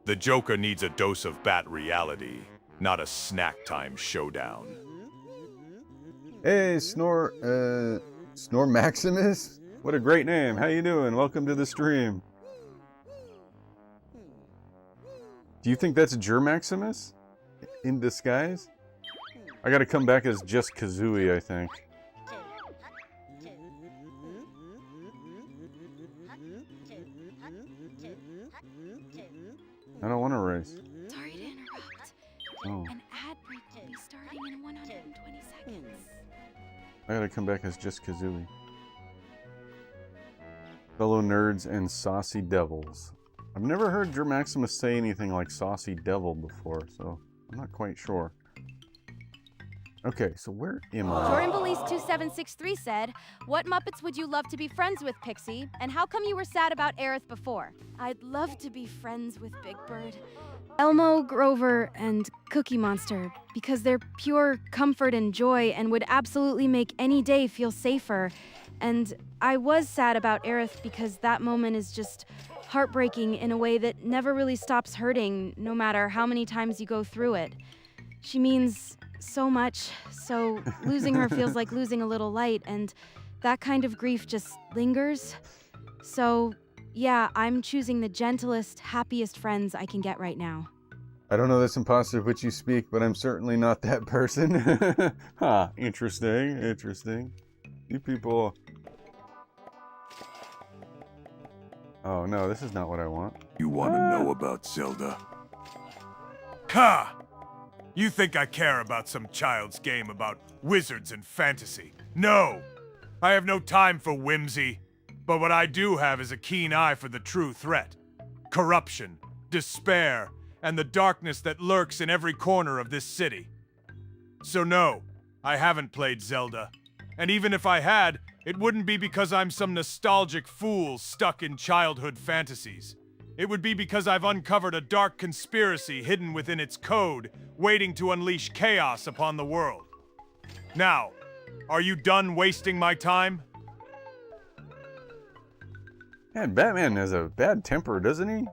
The Joker needs a dose of bat reality, not a snack time showdown. Hey, Snore Maximus? What a great name. How you doing? Welcome to the stream. Do you think that's Jer Maximus? In disguise? I gotta come back as just Kazooie, I think. I don't want to race. Sorry to interrupt. Oh. An ad break will be starting in 120 seconds. I gotta come back as just Kazooie. Fellow nerds and saucy devils. I've never heard Jer Maximus say anything like saucy devil before, so I'm not quite sure. Okay, so where am I? Jordan Police 2763 said, "What Muppets would you love to be friends with, Pixie? And how come you were sad about Aerith before?" I'd love to be friends with Big Bird, Elmo, Grover, and Cookie Monster, because they're pure comfort and joy and would absolutely make any day feel safer. And I was sad about Aerith because that moment is just heartbreaking in a way that never really stops hurting, no matter how many times you go through it. She means so much, so losing her feels like losing a little light, and that kind of grief just lingers. So, yeah, I'm choosing the gentlest, happiest friends I can get right now. I don't know this imposter of which you speak, but I'm certainly not that person. Huh, interesting. You people... Oh no, this is not what I want. You want to know about Zelda? Ha! You think I care about some child's game about wizards and fantasy? No! I have no time for whimsy. But what I do have is a keen eye for the true threat. Corruption, despair, and the darkness that lurks in every corner of this city. So no, I haven't played Zelda. And even if I had, it wouldn't be because I'm some nostalgic fool stuck in childhood fantasies. It would be because I've uncovered a dark conspiracy hidden within its code, waiting to unleash chaos upon the world. Now, are you done wasting my time? Man, Batman has a bad temper, doesn't he?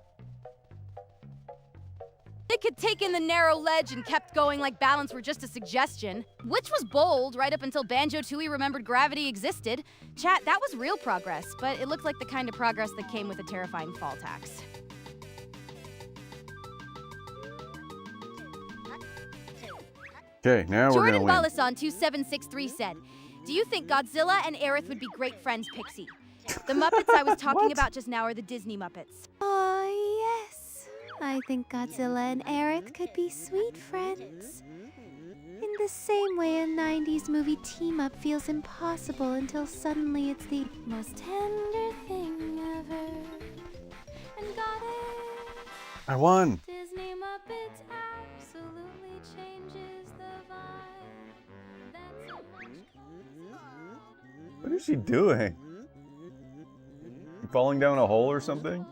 Nick had taken the narrow ledge and kept going like balance were just a suggestion, which was bold right up until Banjo-Tooie remembered gravity existed. Chat, that was real progress, but it looked like the kind of progress that came with a terrifying fall tax. Okay, now we're gonna Jordan win. Ballas on 2763 said, "Do you think Godzilla and Aerith would be great friends, Pixie? The Muppets I was talking about just now are the Disney Muppets." Oh, yes. I think Godzilla and Aerith could be sweet friends. In the same way a 90s movie team-up feels impossible until suddenly it's the most tender thing ever. And got it? I won. Disney Muppets absolutely changes the vibe. That's so much. What is she doing? Falling down a hole or something?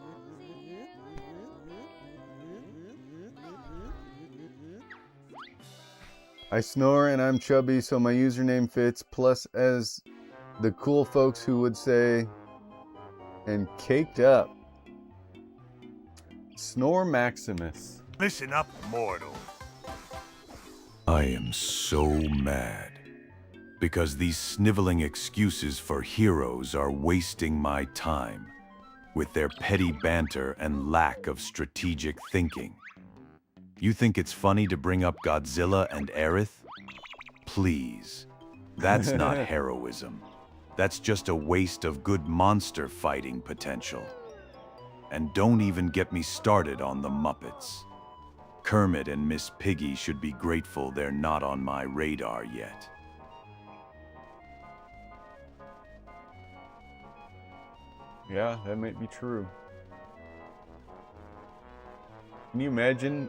I snore and I'm chubby, so my username fits. Plus, as the cool folks who would say, and caked up. Snore Maximus. Listen up, mortal. I am so mad. Because these sniveling excuses for heroes are wasting my time with their petty banter and lack of strategic thinking. You think it's funny to bring up Godzilla and Aerith? Please. That's not heroism. That's just a waste of good monster fighting potential. And don't even get me started on the Muppets. Kermit and Miss Piggy should be grateful they're not on my radar yet. Yeah, that might be true. Can you imagine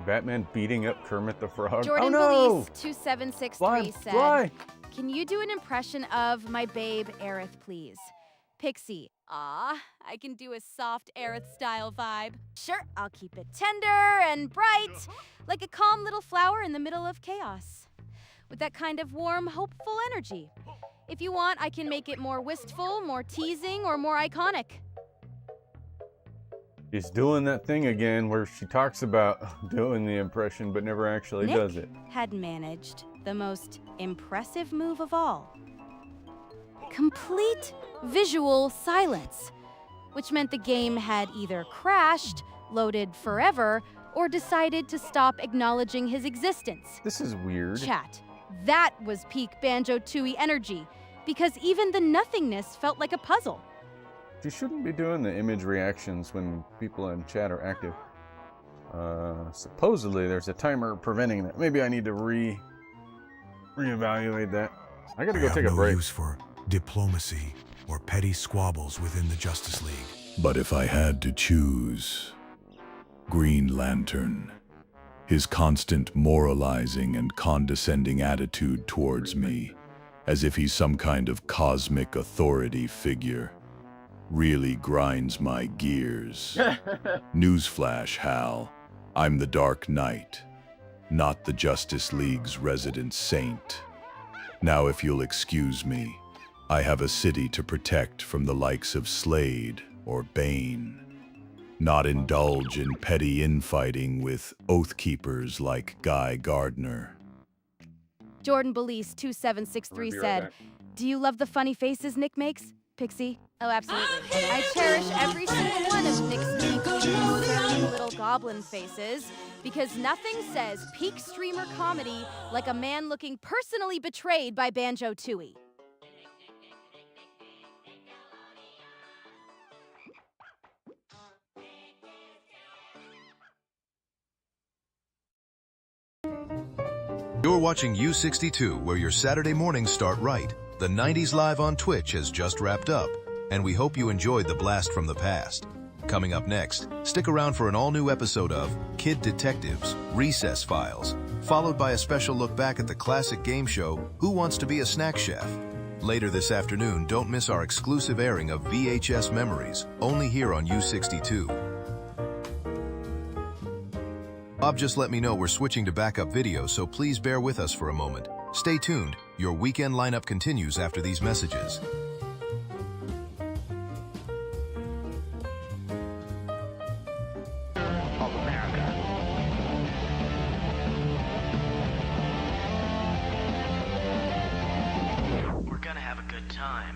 Batman beating up Kermit the Frog? Jordan oh no! Belize 2763 Fly, said, fly! "Can you do an impression of my babe Aerith, please?" Pixie, "Ah, I can do a soft Aerith style vibe. Sure, I'll keep it tender and bright, like a calm little flower in the middle of chaos, with that kind of warm, hopeful energy. If you want, I can make it more wistful, more teasing, or more iconic." She's doing that thing again where she talks about doing the impression but never actually Nick does it. had managed the most impressive move of all. Complete visual silence, which meant the game had either crashed, loaded forever, or decided to stop acknowledging his existence. This is weird. Chat, that was peak Banjo-Tooie energy, because even the nothingness felt like a puzzle. She shouldn't be doing the image reactions when people in chat are active. Supposedly there's a timer preventing that. Maybe I need to reevaluate that. I gotta go take a break. Use for diplomacy or petty squabbles within the Justice League. But if I had to choose, Green Lantern, his constant moralizing and condescending attitude towards me, as if he's some kind of cosmic authority figure, really grinds my gears. Newsflash, Hal. I'm the Dark Knight, not the Justice League's resident saint. Now, if you'll excuse me, I have a city to protect from the likes of Slade or Bane. Not indulge in petty infighting with Oathkeepers like Guy Gardner. Jordan Belize 2763 said, "Do you love the funny faces Nick makes, Pixie?" Oh, absolutely. I cherish every single one of Nick's many cute little goblin faces, because nothing says peak streamer comedy like a man looking personally betrayed by Banjo-Tooie. You're watching U62, where your Saturday mornings start right. The 90s Live on Twitch has just wrapped up, and we hope you enjoyed the blast from the past. Coming up next, stick around for an all-new episode of Kid Detectives, Recess Files, followed by a special look back at the classic game show, Who Wants to Be a Snack Chef? Later this afternoon, don't miss our exclusive airing of VHS Memories, only here on U62. Bob just let me know we're switching to backup video, so please bear with us for a moment. Stay tuned. Your weekend lineup continues after these messages. We're gonna have a good time.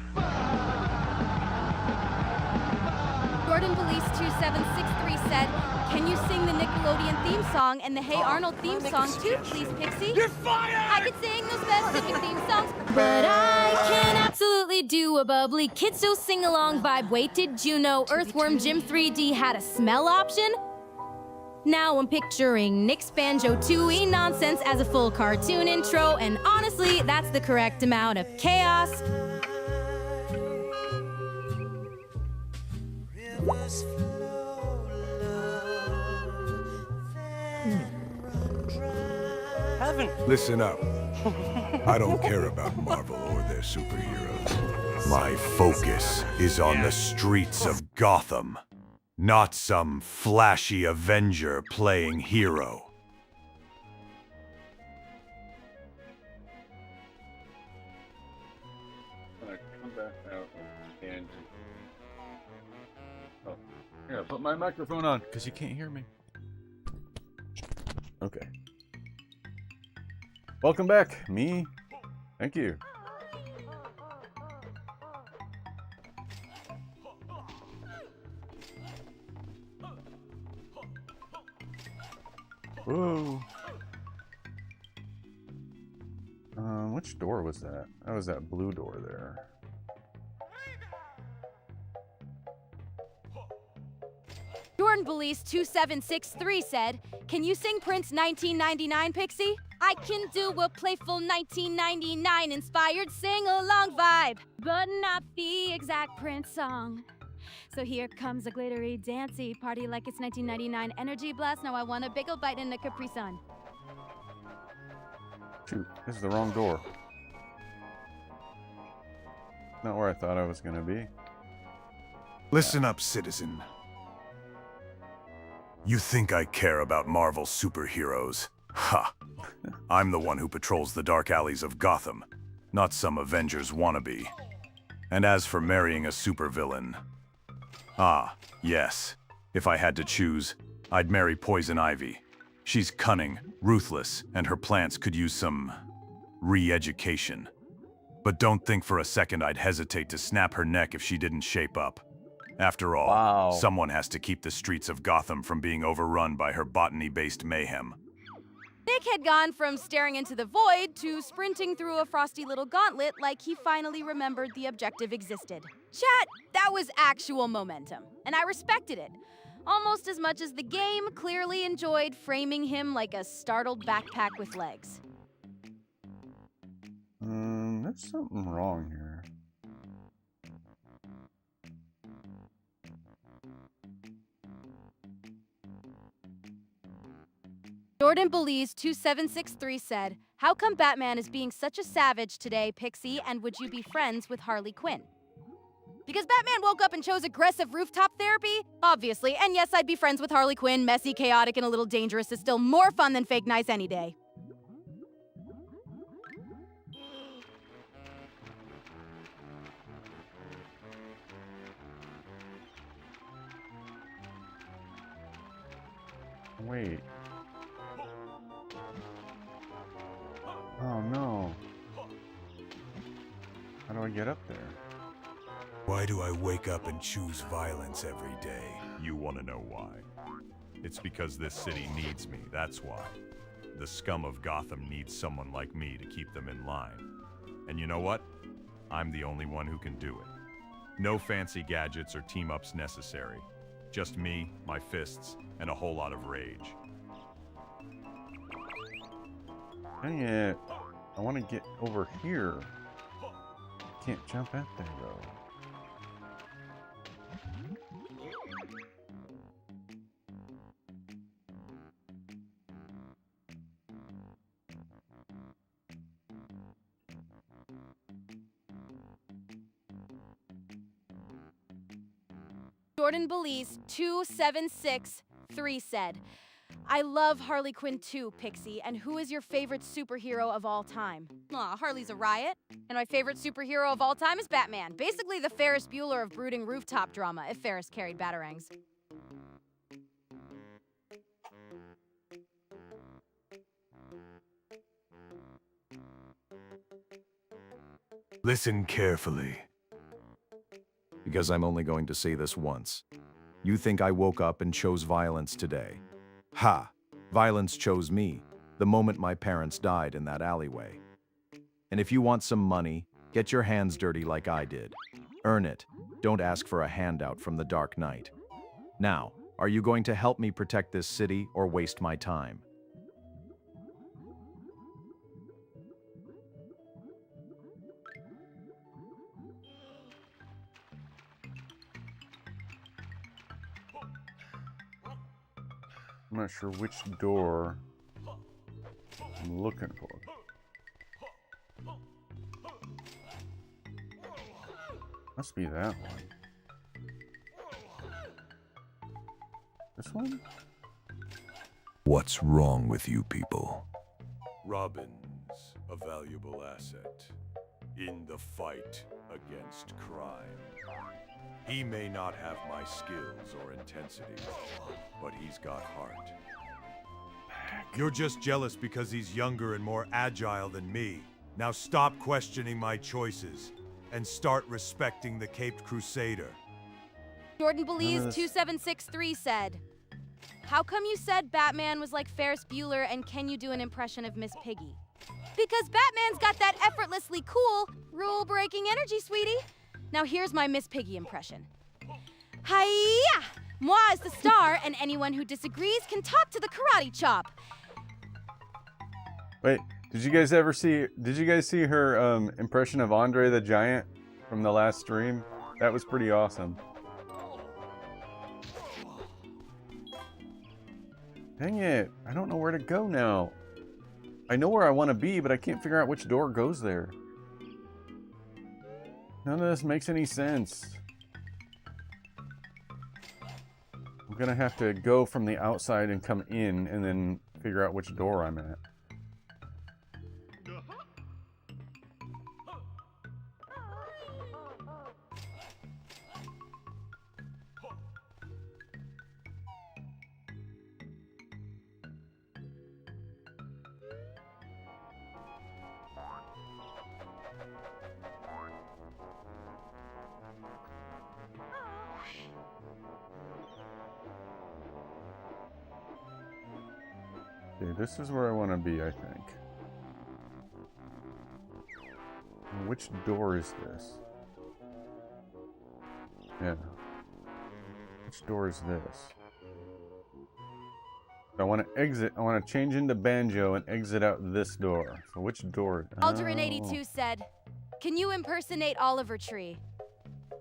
Jordan Police 2763 said, "Can you sing the Nickelodeon theme song and the Hey Arnold theme song too, please, Pixie?" You're fired! I can sing those specific theme songs, but I can absolutely do a bubbly Kid So sing-along vibe. Wait, did you know Earthworm Jim 3D had a smell option? Now I'm picturing Nick's Banjo-Tooie nonsense as a full cartoon intro, and honestly, that's the correct amount of chaos. Listen up. I don't care about Marvel or their superheroes. My focus is on the streets of Gotham, not some flashy Avenger playing hero. Come back out and oh, yeah, put my microphone on because you can't hear me. Okay. Welcome back, me. Thank you. Whoa. Which door was that? That was that blue door there. Jordan Police 2763 said, "Can you sing Prince 1999, Pixie?" I can do a playful 1999 inspired sing-along vibe, but not the exact Prince song. So here comes a glittery, dancey party like it's 1999 energy blast. Now I want a big ol' bite in the Capri Sun. Shoot, this is the wrong door. Not where I thought I was gonna be. Listen up, citizen. You think I care about Marvel superheroes? Ha! I'm the one who patrols the dark alleys of Gotham, not some Avengers wannabe. And as for marrying a supervillain, yes. If I had to choose, I'd marry Poison Ivy. She's cunning, ruthless, and her plants could use some re-education. But don't think for a second I'd hesitate to snap her neck if she didn't shape up. After all, someone has to keep the streets of Gotham from being overrun by her botany-based mayhem. Nick had gone from staring into the void to sprinting through a frosty little gauntlet like he finally remembered the objective existed. Chat, that was actual momentum, and I respected it. Almost as much as the game clearly enjoyed framing him like a startled backpack with legs. There's something wrong here. Jordan Belize 2763 said, "How come Batman is being such a savage today, Pixie, and would you be friends with Harley Quinn?" Because Batman woke up and chose aggressive rooftop therapy? Obviously, and yes, I'd be friends with Harley Quinn. Messy, chaotic, and a little dangerous is still more fun than fake nice any day. Wait. Oh no. How do I get up there? Why do I wake up and choose violence every day? You want to know why? It's because this city needs me, that's why. The scum of Gotham needs someone like me to keep them in line. And you know what? I'm the only one who can do it. No fancy gadgets or team-ups necessary. Just me, my fists, and a whole lot of rage. Dang it. I want to get over here. Can't jump out there though. Jordan Belize 2763 said, I love Harley Quinn too, Pixie, and who is your favorite superhero of all time? Aw, Harley's a riot. And my favorite superhero of all time is Batman. Basically the Ferris Bueller of brooding rooftop drama, if Ferris carried batarangs. Listen carefully, because I'm only going to say this once. You think I woke up and chose violence today? Ha! Violence chose me, the moment my parents died in that alleyway. And if you want some money, get your hands dirty like I did. Earn it. Don't ask for a handout from the Dark Knight. Now, are you going to help me protect this city or waste my time? I'm not sure which door I'm looking for. Must be that one. This one? What's wrong with you people? Robin's a valuable asset in the fight against crime. He may not have my skills or intensity, but he's got heart. You're just jealous because he's younger and more agile than me. Now stop questioning my choices and start respecting the Caped Crusader. Jordan Belize 2763 said, how come you said Batman was like Ferris Bueller and can you do an impression of Miss Piggy? Because Batman's got that effortlessly cool, rule-breaking energy, sweetie. Now here's my Miss Piggy impression. Hiya! Moi is the star, and anyone who disagrees can talk to the karate chop. Wait, did you guys see her impression of Andre the Giant from the last stream? That was pretty awesome. Dang it, I don't know where to go now. I know where I want to be, but I can't figure out which door goes there. None of this makes any sense. I'm gonna have to go from the outside and come in and then figure out which door I'm at. Okay, this is where I want to be, I think. Which door is this? Yeah. Which door is this? I want to exit. I want to change into Banjo and exit out this door. So which door? Aldrin82 said, can you impersonate Oliver Tree?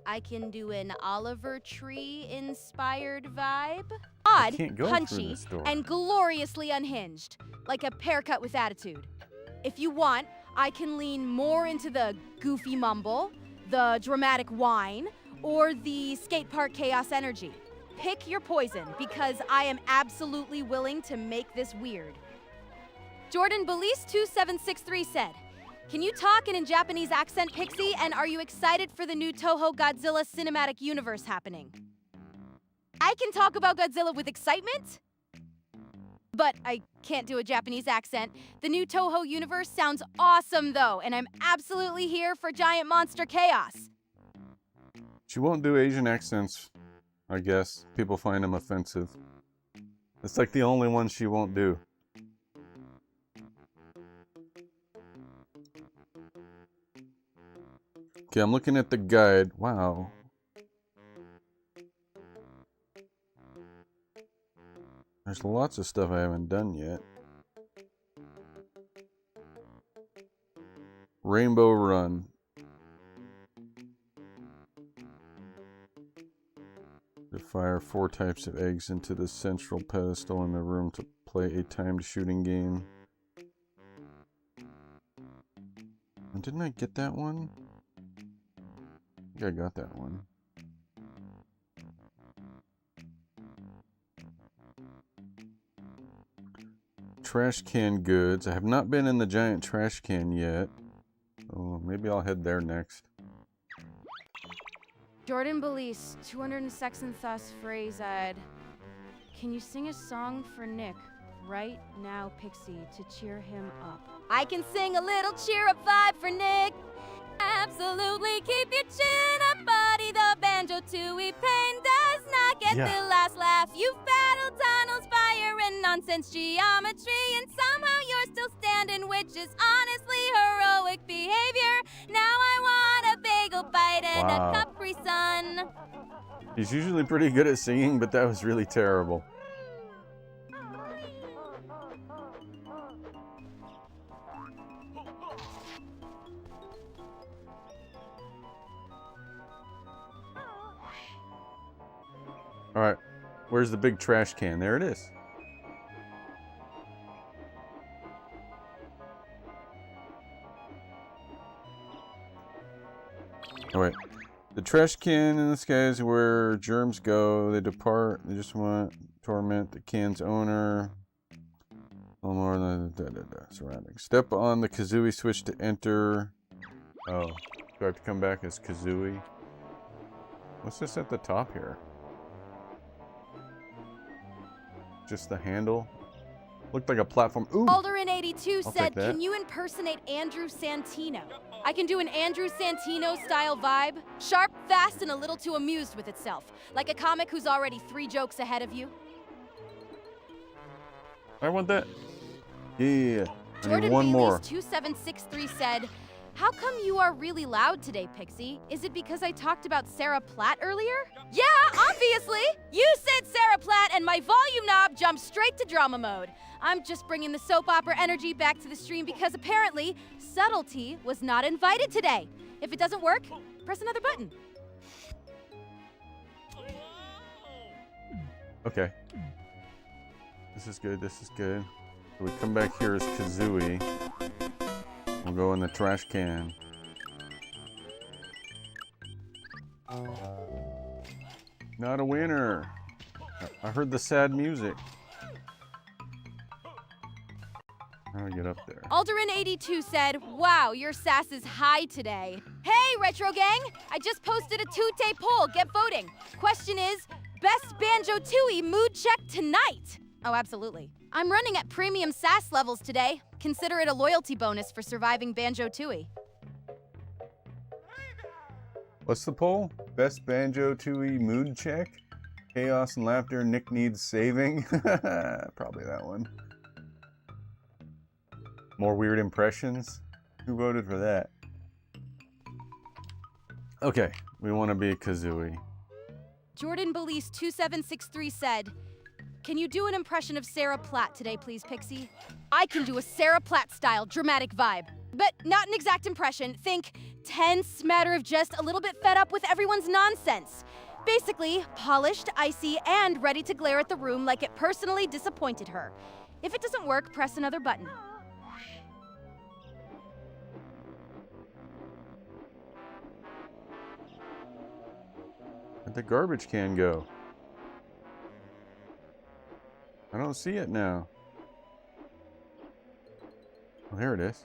I can do an Oliver Tree-inspired vibe. Odd, punchy, and gloriously unhinged. Like a pear-cut with attitude. If you want, I can lean more into the goofy mumble, the dramatic whine, or the skate park chaos energy. Pick your poison, because I am absolutely willing to make this weird. Jordan Belize 2763 said, can you talk in a Japanese accent, Pixie? And are you excited for the new Toho Godzilla cinematic universe happening? I can talk about Godzilla with excitement, but I can't do a Japanese accent. The new Toho universe sounds awesome, though, and I'm absolutely here for giant monster chaos. She won't do Asian accents, I guess. People find them offensive. It's like the only one she won't do. Okay, I'm looking at the guide. Wow. There's lots of stuff I haven't done yet. Rainbow Run. To fire 4 types of eggs into the central pedestal in the room to play a timed shooting game. And didn't I get that one? I think I got that one. Trash can goods. I have not been in the giant trash can yet. Oh, maybe I'll head there next. Jordan Belize, 202nd thus phrase I'd. Can you sing a song for Nick right now, Pixie, to cheer him up? I can sing a little cheer up vibe for Nick. Absolutely, keep your chin up, buddy. The Banjo-Tooie pain does not get the last laugh. You've battled tunnels, fire, and nonsense geometry, and somehow you're still standing, which is honestly heroic behavior. Now I want a bagel bite and a Capri Sun. He's usually pretty good at singing, but that was really terrible. All right, where's the big trash can? There it is. All right, the trash can in the sky is where germs go. They depart. They just want to torment the can's owner. No more than surroundings. Step on the Kazooie switch to enter. Oh, do I have to come back as Kazooie? What's this at the top here? Just the handle. Looked like a platform. Ooh. Alderin82 said, can you impersonate Andrew Santino? I can do an Andrew Santino style vibe. Sharp, fast, and a little too amused with itself. Like a comic who's already 3 jokes ahead of you. I want that. Yeah. I need Jordan one more. 2763 said, how come you are really loud today, Pixie? Is it because I talked about Sarah Platt earlier? Yeah, obviously! You said Sarah Platt and my volume knob jumped straight to drama mode. I'm just bringing the soap opera energy back to the stream because apparently subtlety was not invited today. If it doesn't work, press another button. Okay. This is good, this is good. So we come back here as Kazooie. We'll go in the trash can. Not a winner. I heard the sad music. How do I get up there? Alderin82 said, wow, your sass is high today. Hey, Retro Gang! I just posted a 2-day poll. Get voting. Question is, best Banjo-Tooie mood check tonight. Oh, absolutely. I'm running at premium sass levels today. Consider it a loyalty bonus for surviving Banjo-Tooie. What's the poll? Best Banjo-Tooie mood check? Chaos and laughter, Nick needs saving? Probably that one. More weird impressions? Who voted for that? Okay, we want to be Kazooie. Jordan Belize 2763 said, can you do an impression of Sarah Platt today, please, Pixie? I can do a Sarah Platt style dramatic vibe, but not an exact impression. Think tense, matter of just a little bit fed up with everyone's nonsense. Basically, polished, icy, and ready to glare at the room like it personally disappointed her. If it doesn't work, press another button. Where'd the garbage can go? I don't see it now. Oh, there it is.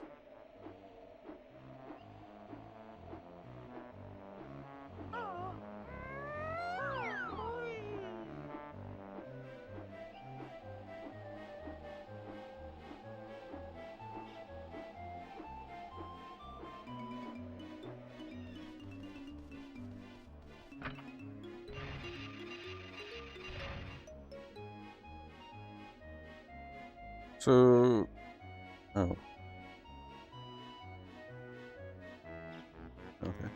So, oh. Okay.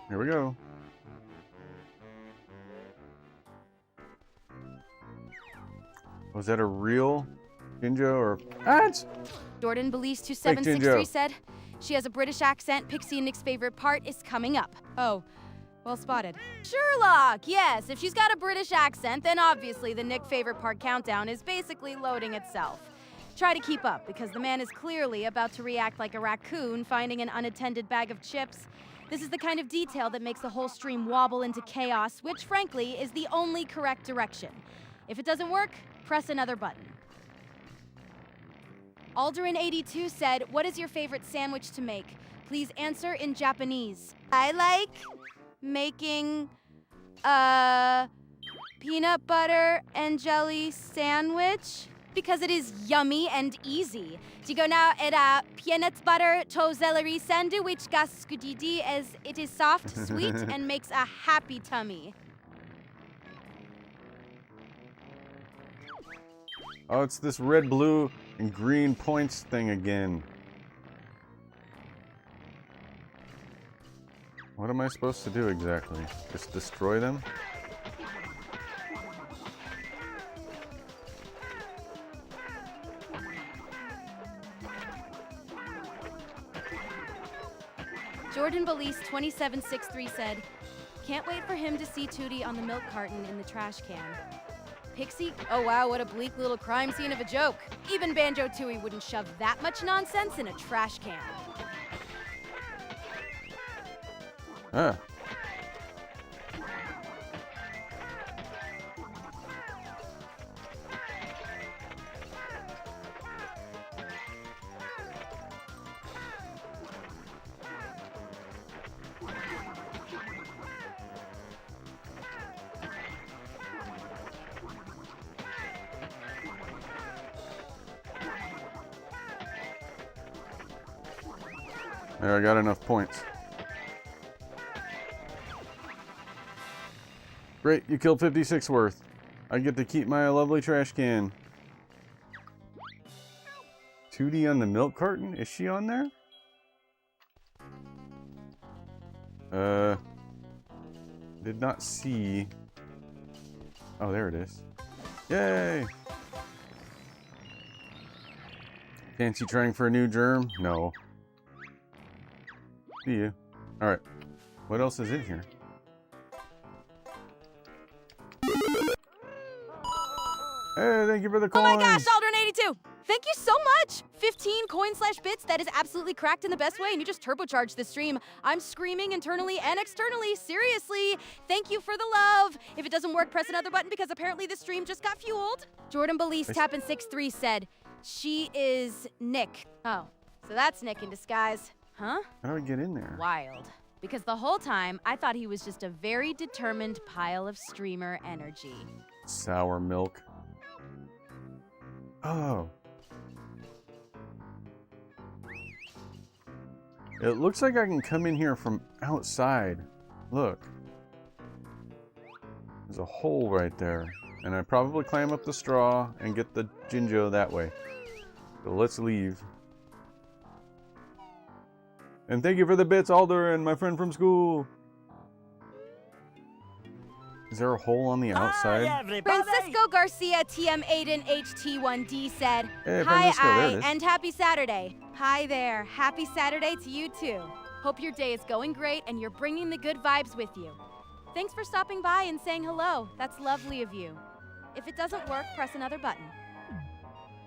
Here we go. Was that a real Jinjo or ads? Jordan Belize Jinjo. 2763 said, she has a British accent. Pixie and Nick's favorite part is coming up. Oh, well spotted. Sherlock, yes. If she's got a British accent, then obviously the Nick favorite part countdown is basically loading itself. Try to keep up, because the man is clearly about to react like a raccoon finding an unattended bag of chips. This is the kind of detail that makes the whole stream wobble into chaos, which frankly is the only correct direction. If it doesn't work, press another button. Alderin82 said, what is your favorite sandwich to make? Please answer in Japanese. I like making a peanut butter and jelly sandwich because it is yummy and easy. Digo now era peanut butter to celery sandwich ga skudidi as it is soft, sweet, and makes a happy tummy. Oh, it's this red, blue, and green points thing again. What am I supposed to do exactly? Just destroy them? Jordan Belize 2763 said, can't wait for him to see Tootie on the milk carton in the trash can. Pixie, oh wow, what a bleak little crime scene of a joke. Even Banjo-Tooie wouldn't shove that much nonsense in a trash can. Ah. There, I got enough points. Great, you killed 56 worth. I get to keep my lovely trash can. Tootie on the milk carton? Is she on there? Did not see. Oh, there it is. Yay! Fancy trying for a new germ? No. See you. Alright. What else is in here? Hey, thank you for the coins! Oh my gosh, Aldrin82! Thank you so much! 15 coin/bits, that is absolutely cracked in the best way, and you just turbocharged the stream. I'm screaming internally and externally, seriously. Thank you for the love. If it doesn't work, press another button because apparently the stream just got fueled. Jordan Belize Tappin 63 said, she is Nick. Oh, so that's Nick in disguise. Huh? How do I get in there? Wild. Because the whole time, I thought he was just a very determined pile of streamer energy. Sour milk. Oh. It looks like I can come in here from outside. Look. There's a hole right there. And I probably climb up the straw and get the Jinjo that way. So let's leave. And thank you for the bits, Alder, and my friend from school. Is there a hole on the outside? Francisco Garcia TM Aiden HT1D said, Hey, hi, Francisco, there it is. and happy Saturday. Hi there. Happy Saturday to you too. Hope your day is going great and you're bringing the good vibes with you. Thanks for stopping by and saying hello. That's lovely of you. If it doesn't work, press another button.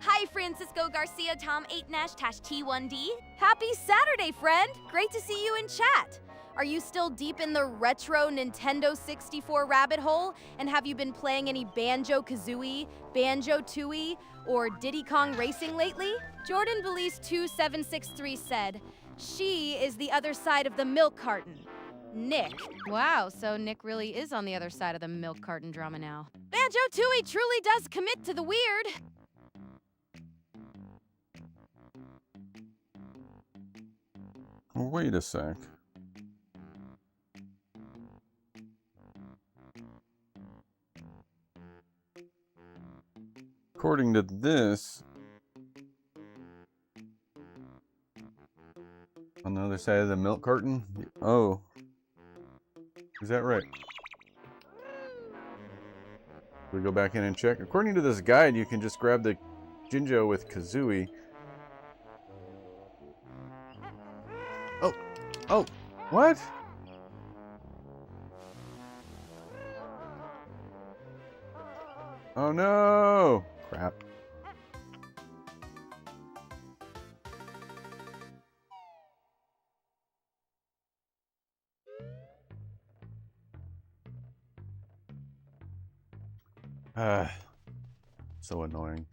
Hi, Francisco Garcia Tom 8-T1D. Happy Saturday, friend. Great to see you in chat. Are you still deep in the retro Nintendo 64 rabbit hole? And have you been playing any Banjo-Kazooie, Banjo-Tooie, or Diddy Kong Racing lately? Jordan Belize 2763 said, she is the other side of the milk carton. Nick. Wow, so Nick really is on the other side of the milk carton drama now. Banjo-Tooie truly does commit to the weird. Wait a sec. According to this, on the other side of the milk carton? Oh. Is that right? We go back in and check. According to this guide, you can just grab the Jinjo with Kazooie Oh, what? Oh no! Crap. So annoying.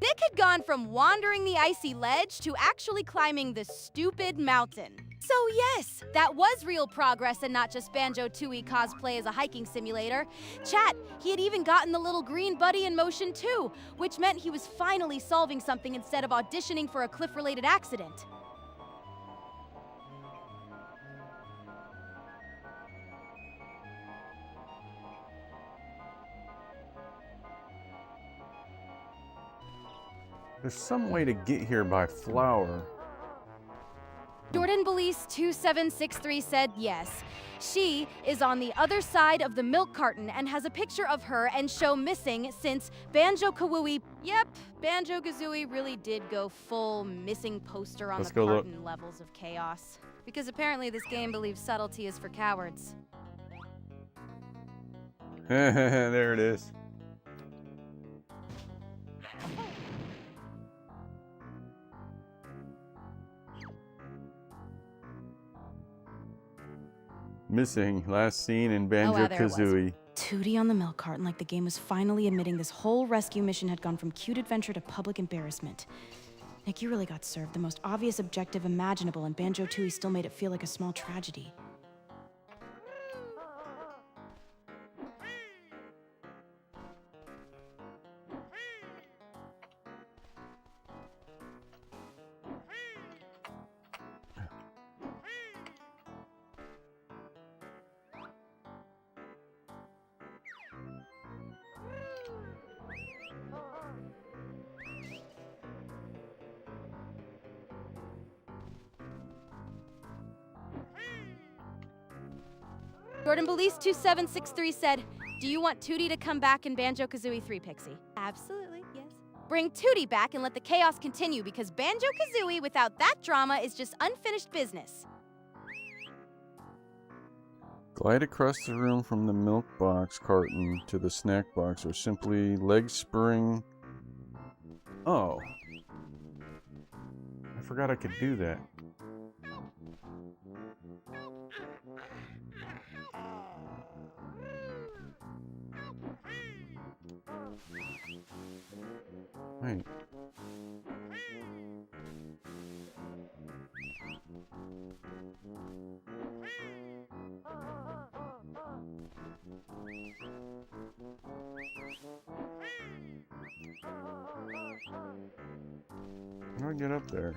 Nick had gone from wandering the icy ledge to actually climbing the stupid mountain. So yes, that was real progress and not just Banjo-Tooie cosplay as a hiking simulator. Chat, he had even gotten the little green buddy in motion too, which meant he was finally solving something instead of auditioning for a cliff-related accident. There's some way to get here by flower. Jordan Belize 2763 said yes. She is on the other side of the milk carton and has a picture of her and show missing since Banjo-Kazooie. Yep, Banjo-Kazooie really did go full missing poster on Let's the go look. carton levels of chaos. Because apparently this game believes subtlety is for cowards. There it is. Missing, last seen in there it was. Banjo-Kazooie. Tootie on the milk carton, like the game was finally admitting this whole rescue mission had gone from cute adventure to public embarrassment. Nick, you really got served. The most obvious objective imaginable, and Banjo-Tooie still made it feel like a small tragedy. Jordan Belize 2763 said, do you want Tootie to come back in Banjo-Kazooie 3, Pixie? Absolutely, yes. Bring Tootie back and let the chaos continue because Banjo-Kazooie without that drama is just unfinished business. Glide across the room from the milk box carton to the snack box, or simply leg spring. Oh. I forgot I could do that. Wait. How do I get up there?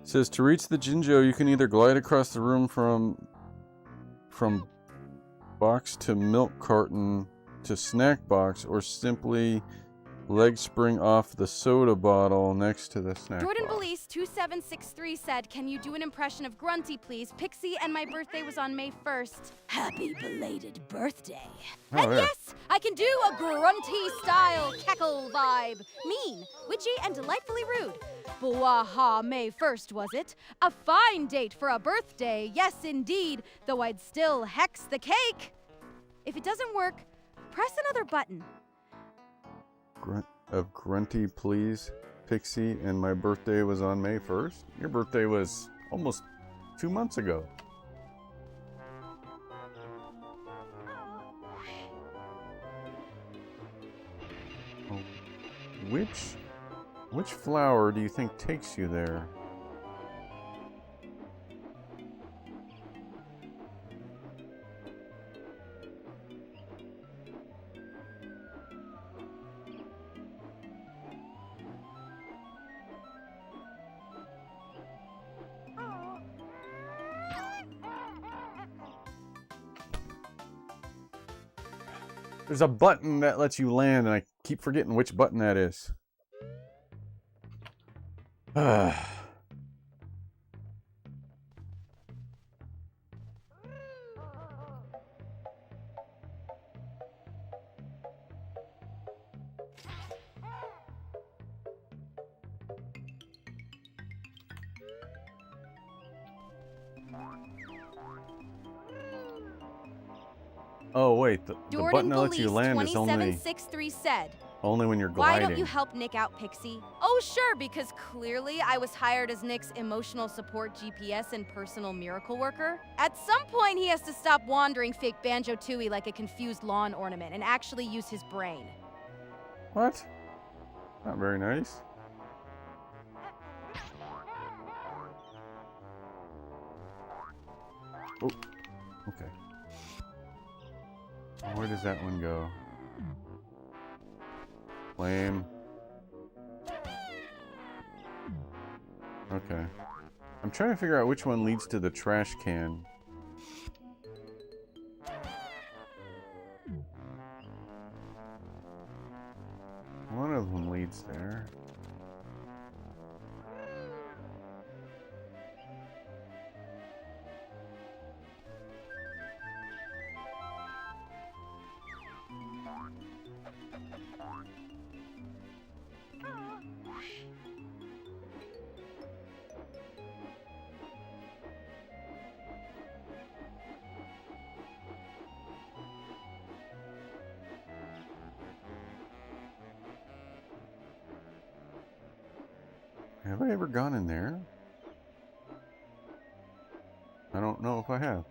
Says to reach the Jinjo, you can either glide across the room from box to milk carton to snack box, or simply leg spring off the soda bottle next to the snack Jordan box. Belize 2763 said, can you do an impression of Grunty, please? Pixie, and my birthday was on May 1st. Happy belated birthday. Oh, And yeah. yes, I can do a Grunty style cackle vibe. Mean, witchy, and delightfully rude. Bwaha, May 1st, was it? A fine date for a birthday, yes indeed, though I'd still hex the cake. If it doesn't work, press another button. Grunty, please, Pixie, and my birthday was on May 1st? Your birthday was almost 2 months ago. Oh, which flower do you think takes you there? There's a button that lets you land, and I keep forgetting which button that is. Oh wait, the button that lets you land is only 2763 said, when you're why gliding. don't you help Nick out, Pixie? Oh, sure, because clearly I was hired as Nick's emotional support GPS and personal miracle worker. At some point, he has to stop wandering fake Banjo-Tooie like a confused lawn ornament and actually use his brain. What? Not very nice. Oh, okay. Where does that one go? Flame. Okay. I'm trying to figure out which one leads to the trash can. One of them leads there. Have I ever gone in there? I don't know if I have.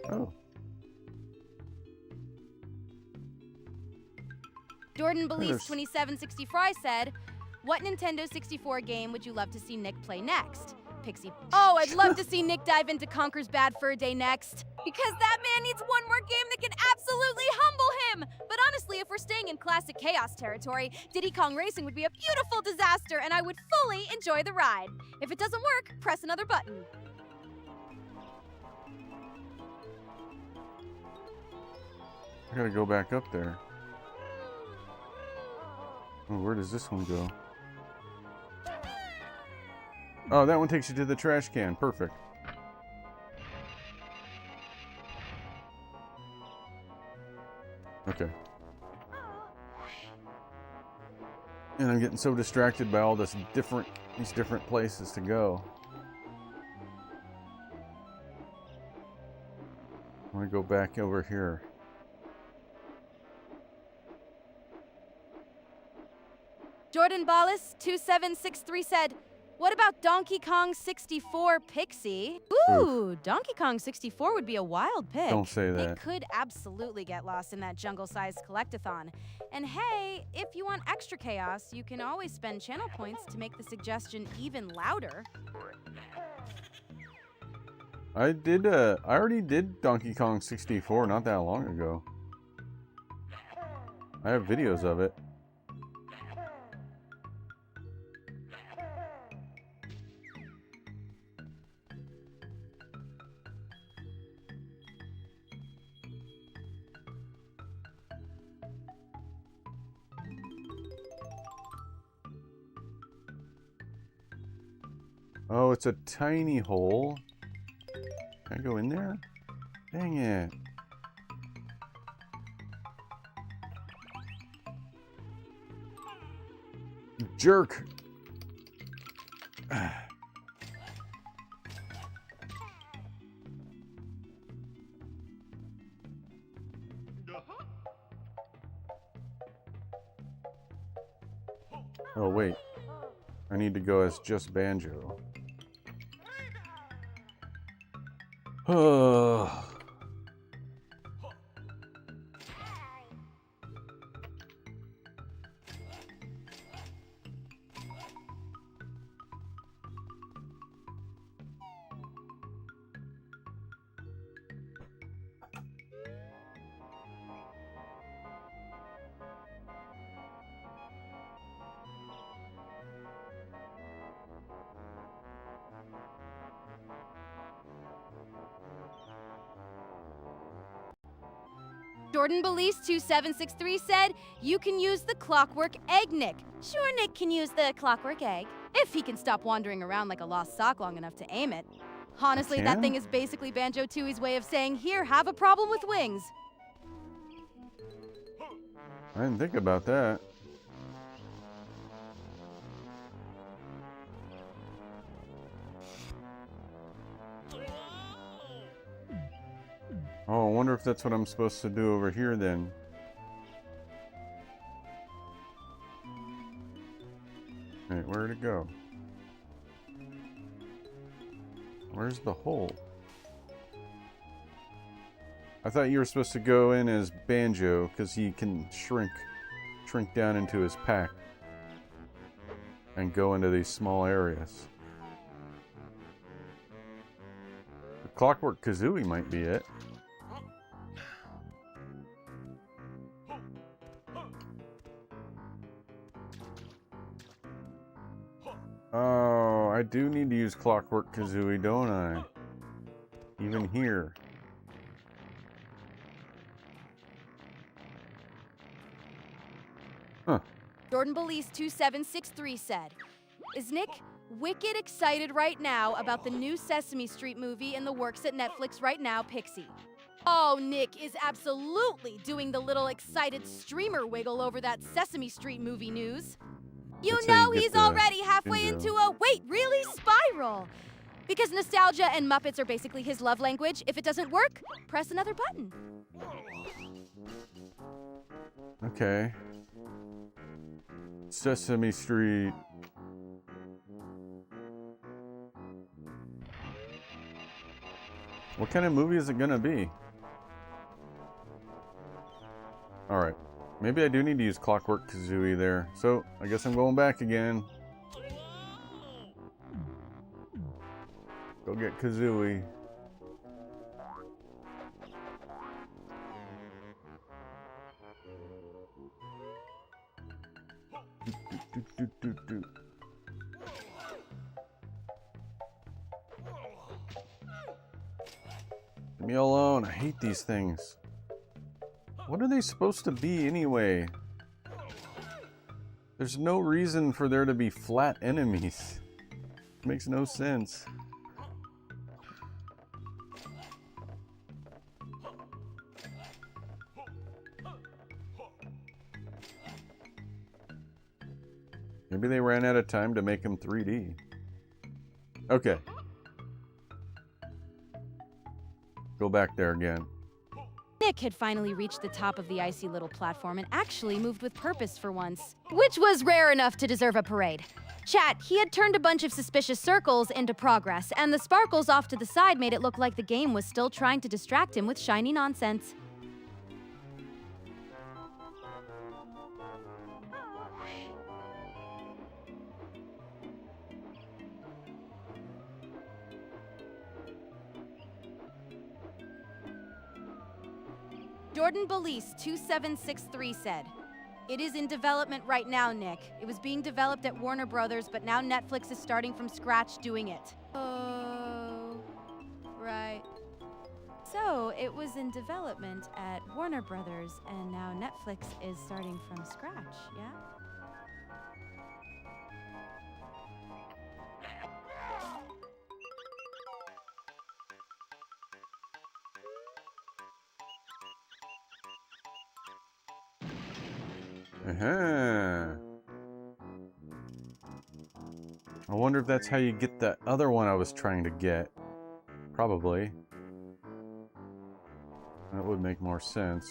Oh. Jordan Belize There's- 2760 Fry said, what Nintendo 64 game would you love to see Nick play next? Pixie. Oh, I'd love to see Nick dive into Conker's Bad Fur Day next. Because that man needs one more game that can absolutely humble him. But honestly, if we're staying in classic Chaos territory, Diddy Kong Racing would be a beautiful disaster and I would fully enjoy the ride. If it doesn't work, press another button. I gotta go back up there. Oh, where does this one go? Oh, that one takes you to the trash can. Perfect. Okay. And I'm getting so distracted by all these different places to go. I want to go back over here. Jordan Ballas 2763 said, what about Donkey Kong 64 Pixie? Ooh, Donkey Kong 64 would be a wild pick. Don't say that. It could absolutely get lost in that jungle-sized collectathon. And hey, if you want extra chaos, you can always spend channel points to make the suggestion even louder. I already did Donkey Kong 64 not that long ago. I have videos of it. Oh, it's a tiny hole. Can I go in there? Dang it. You jerk. Oh, wait. I need to go as just Banjo. Oh. Jordan Belize 2763 said, you can use the clockwork egg, Nick. Sure, Nick can use the clockwork egg, if he can stop wandering around like a lost sock long enough to aim it. Honestly, that thing is basically Banjo-Tooie's way of saying, here, have a problem with wings. I didn't think about that. Oh, I wonder if that's what I'm supposed to do over here then. Wait, where'd it go? Where's the hole? I thought you were supposed to go in as Banjo because he can shrink down into his pack and go into these small areas. The Clockwork Kazooie might be it. Oh, I do need to use Clockwork Kazooie, don't I? Even here. Huh. Jordan Belize 2763 said, is Nick wicked excited right now about the new Sesame Street movie in the works at Netflix right now, Pixie? Oh, Nick is absolutely doing the little excited streamer wiggle over that Sesame Street movie news. You know he's already halfway into a wait, really spiral. Because nostalgia and Muppets are basically his love language. If it doesn't work, press another button. Okay. Sesame Street. What kind of movie is it gonna be? Alright. Maybe I do need to use Clockwork Kazooie there. So, I guess I'm going back again. Go get Kazooie. Leave me alone. I hate these things. What are they supposed to be anyway? There's no reason for there to be flat enemies. It makes no sense. Maybe they ran out of time to make them 3D. Okay. Go back there again. Nick had finally reached the top of the icy little platform and actually moved with purpose for once, which was rare enough to deserve a parade. Chat, he had turned a bunch of suspicious circles into progress, and the sparkles off to the side made it look like the game was still trying to distract him with shiny nonsense. Jordan Belize 2763 said, it is in development right now, Nick. It was being developed at Warner Brothers, but now Netflix is starting from scratch doing it. Oh, right. So, it was in development at Warner Brothers, and now Netflix is starting from scratch, yeah? Uh-huh. I wonder if that's how you get that other one I was trying to get. Probably. That would make more sense.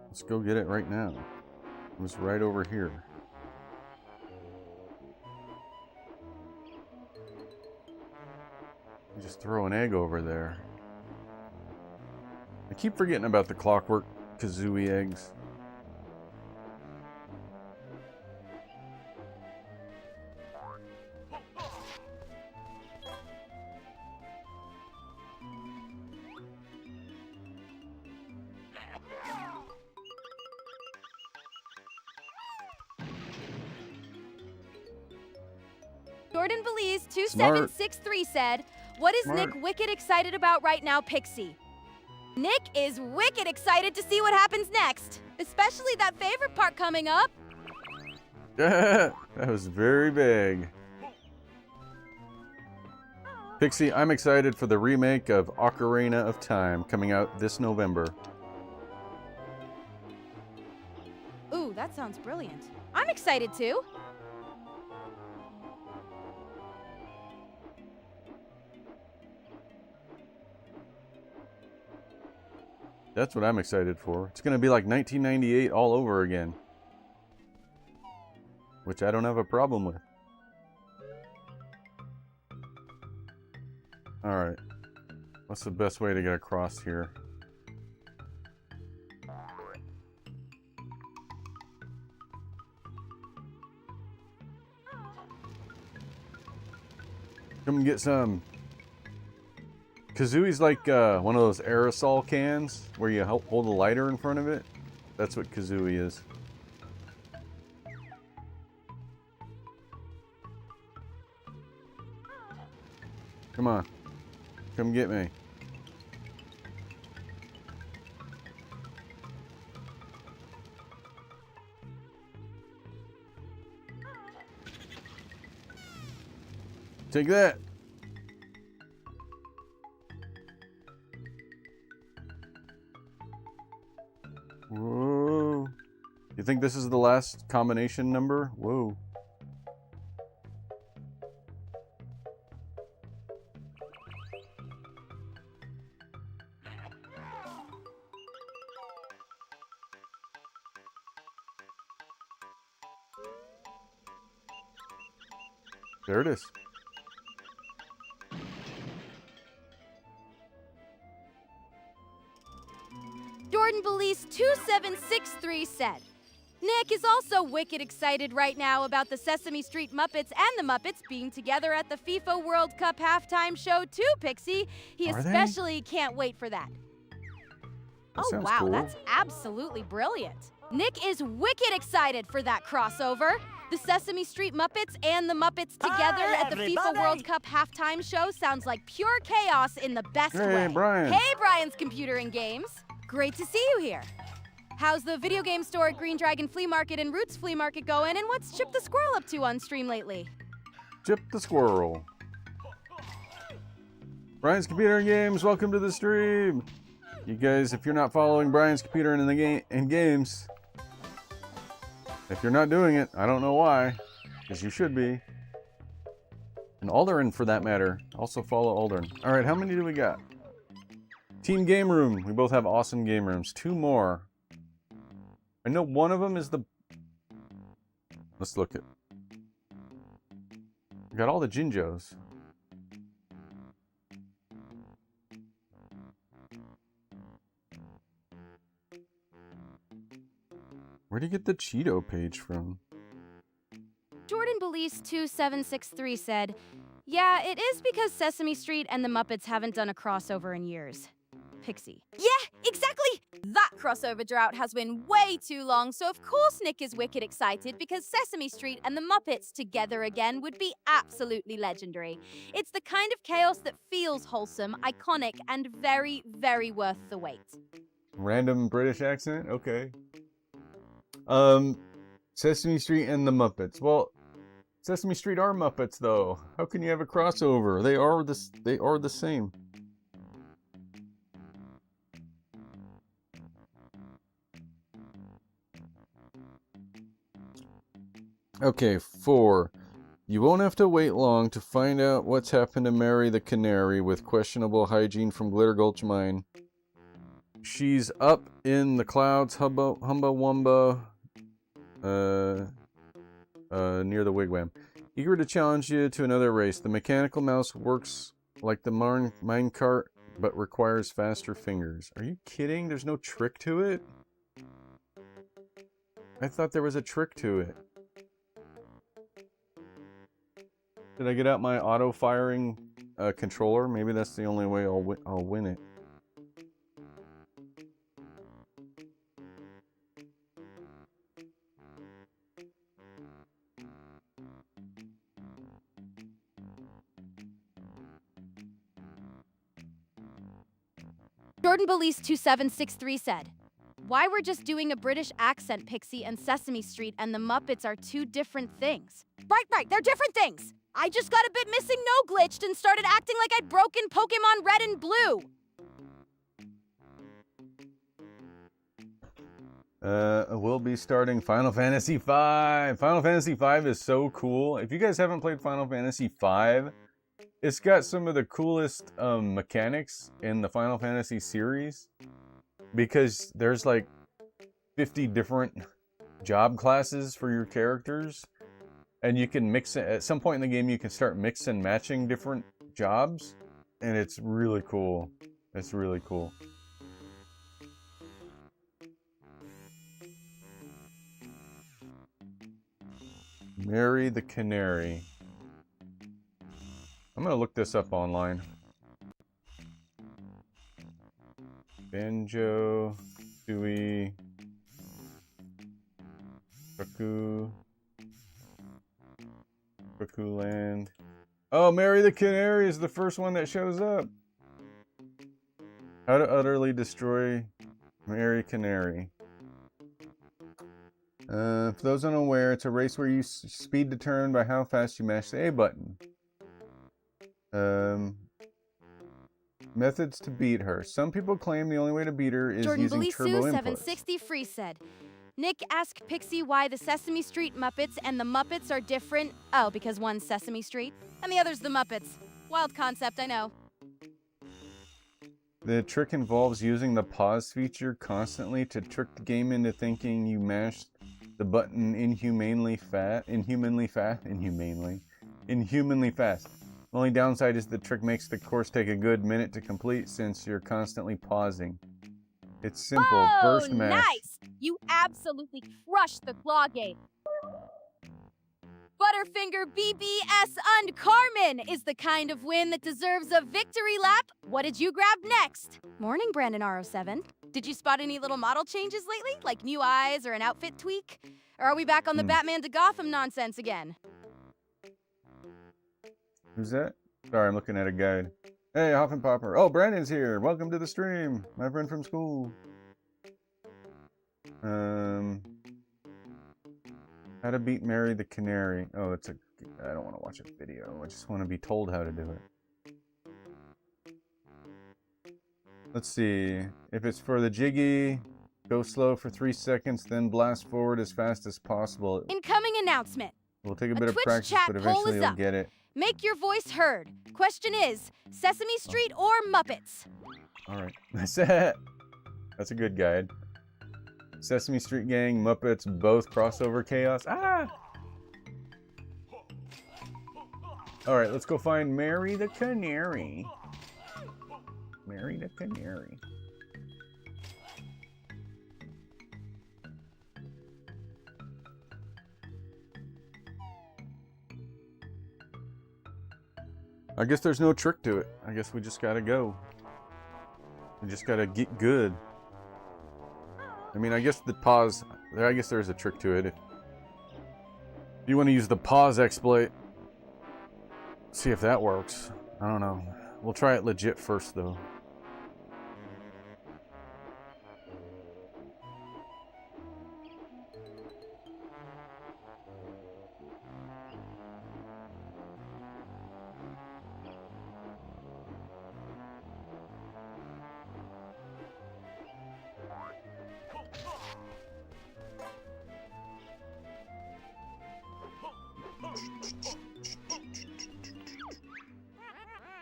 Let's go get it right now. It was right over here. Just throw an egg over there. I keep forgetting about the Clockwork Kazooie eggs. Jordan Belize 2763 said, "What is Smart. Nick wicked excited about right now, Pixie?" Nick is wicked excited to see what happens next, especially that favorite part coming up. That was very big. Pixie, I'm excited for the remake of Ocarina of Time coming out this November. Ooh, that sounds brilliant. I'm excited too. That's what I'm excited for. It's going to be like 1998 all over again. Which I don't have a problem with. Alright. What's the best way to get across here? Come get some. Kazooie's like one of those aerosol cans where you hold a lighter in front of it. That's what Kazooie is. Come on. Come get me. Take that. Whoa. You think this is the last combination number? Whoa. There it is. Jordan Belize 2763 said, "Nick is also wicked excited right now about the Sesame Street Muppets and the Muppets being together at the FIFA World Cup halftime show too, Pixie. He Are they? especially can't wait for that." Oh sounds wow, cool. that's absolutely brilliant. Nick is wicked excited for that crossover. The Sesame Street Muppets and the Muppets together at the FIFA World Cup halftime show sounds like pure chaos in the best Hey, way. Brian. Hey, Brian's Computer and Games. Great to see you here. How's the video game store at Green Dragon Flea Market and Roots Flea Market going, and what's Chip the Squirrel up to on stream lately? Chip the Squirrel. Brian's Computer and Games, welcome to the stream. You guys, if you're not following Brian's Computer and the Games, if you're not doing it, I don't know why, because you should be. And Alderin, for that matter. Also follow Alderin. All right, how many do we got? Team Game Room. We both have awesome game rooms. 2 more. I know one of them is the... Let's look at... We got all the Jinjos. Where'd you get the Cheeto page from? Jordan Belize 2763 said, "Yeah, it is because Sesame Street and the Muppets haven't done a crossover in years." Pixie. Yeah, exactly! That crossover drought has been way too long, so of course Nick is wicked excited because Sesame Street and the Muppets together again would be absolutely legendary. It's the kind of chaos that feels wholesome, iconic, and very, very worth the wait. Random British accent? Okay. Sesame Street and the Muppets. Well, Sesame Street are Muppets, though. How can you have a crossover? They are the same. Okay, 4. You won't have to wait long to find out what's happened to Mary the Canary with questionable hygiene from Glitter Gulch Mine. She's up in the clouds, Humba Wumba, near the wigwam. Eager to challenge you to another race, the mechanical mouse works like the minecart, but requires faster fingers. Are you kidding? There's no trick to it? I thought there was a trick to it. Did I get out my auto-firing controller? Maybe that's the only way I'll win it. Jordan Belize 2763 said, "Why we're just doing a British accent, Pixie, and Sesame Street and the Muppets are two different things." Right, they're different things. I just got a bit missing no glitched and started acting like I'd broken Pokemon Red and Blue. We'll be starting Final Fantasy V. Final Fantasy V is so cool. If you guys haven't played Final Fantasy V, it's got some of the coolest mechanics in the Final Fantasy series. Because there's like 50 different job classes for your characters. And you can mix it, at some point in the game you can start mix and matching different jobs. And it's really cool. It's really cool. Mary the Canary. I'm gonna look this up online. Banjo-Tooie. Cuckoo Land. Oh, Mary the Canary is the first one that shows up. How to utterly destroy Mary Canary. For those unaware, it's a race where you speed determined by how fast you mash the A button. Methods to beat her. Some people claim the only way to beat her is Jordan using Belisu turbo inputs. 760 Free said, "Nick asked Pixie why the Sesame Street Muppets and the Muppets are different. Oh, because one's Sesame Street and the other's the Muppets. Wild concept, I know." The trick involves using the pause feature constantly to trick the game into thinking you mashed the button inhumanly fast. The only downside is the trick makes the course take a good minute to complete since you're constantly pausing. It's simple. Oh, Burst mash. nice! You absolutely crushed the claw game. Butterfinger BBS und Carmen is the kind of win that deserves a victory lap. What did you grab next? Morning, Brandon R07. Did you spot any little model changes lately? Like new eyes or an outfit tweak? Or are we back on the Batman to Gotham nonsense again? Who's that? Sorry, I'm looking at a guide. Hey, Hoffin Popper. Oh, Brandon's here. Welcome to the stream. My friend from school. How to beat Mary the Canary. Oh, I don't want to watch a video. I just want to be told how to do it. Let's see. If it's for the jiggy, go slow for 3 seconds, then blast forward as fast as possible. Incoming announcement. We'll take a bit of Twitch practice, chat but poll eventually is you'll up. get it. Make your voice heard. Question is, Sesame Street or Muppets? Alright. That's it. That's a good guide. Sesame Street Gang, Muppets, both crossover chaos. Ah! Alright, let's go find Mary the Canary. Mary the Canary. I guess there's no trick to it. I guess we just gotta go. We just gotta get good. I mean, I guess the pause... I guess there's a trick to it. If you want to use the pause exploit, see if that works. I don't know. We'll try it legit first, though.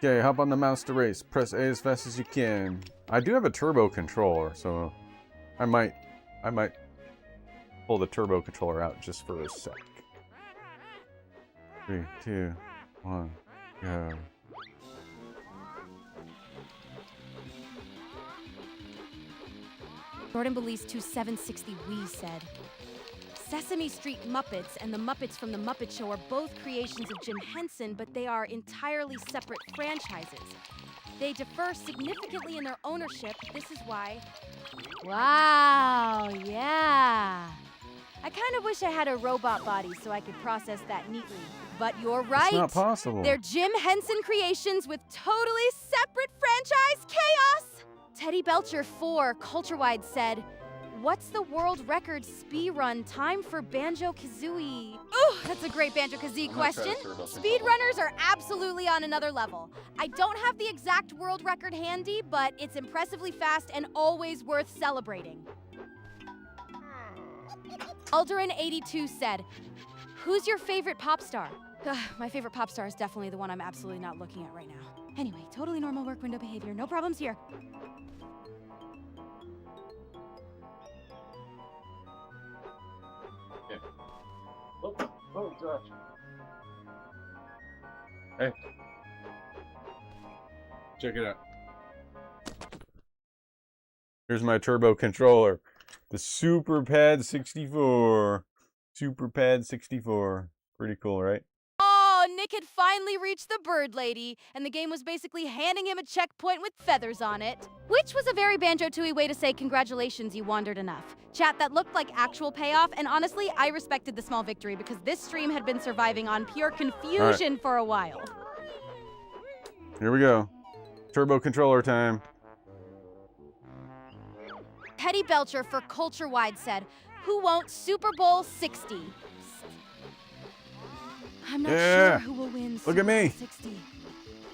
Okay, hop on the mouse to race. Press A as fast as you can. I do have a turbo controller, so I might pull the turbo controller out just for a sec. 3, 2, 1, go. Jordan Belize 2760 Wee said, Sesame Street Muppets and the Muppets from the Muppet Show are both creations of Jim Henson, but they are entirely separate franchises. They differ significantly in their ownership. This is why... Wow, yeah. I kind of wish I had a robot body so I could process that neatly. But you're right. It's not possible. They're Jim Henson creations with totally separate franchise chaos. Teddy Petty Belcher 4 Culturewide said, "What's the world record speedrun time for Banjo-Kazooie?" Ooh, that's a great Banjo-Kazooie question. Speedrunners are absolutely on another level. I don't have the exact world record handy, but it's impressively fast and always worth celebrating. Alderin82 said, "Who's your favorite pop star?" My favorite pop star is definitely the one I'm absolutely not looking at right now. Anyway, totally normal work window behavior. No problems here. Oh, gosh. Hey. Check it out. Here's my turbo controller. The Super Pad 64. Super Pad 64. Pretty cool, right? Oh, Nick had finally reached the bird lady, and the game was basically handing him a checkpoint with feathers on it. Which was a very Banjo-Tooie way to say congratulations, you wandered enough. Chat, that looked like actual payoff, and honestly, I respected the small victory because this stream had been surviving on pure confusion for a while. Here we go. Turbo controller time. Petty Belcher for Culturewide said, "Who won't Super Bowl 60? I'm not sure who will win Look at me. 60.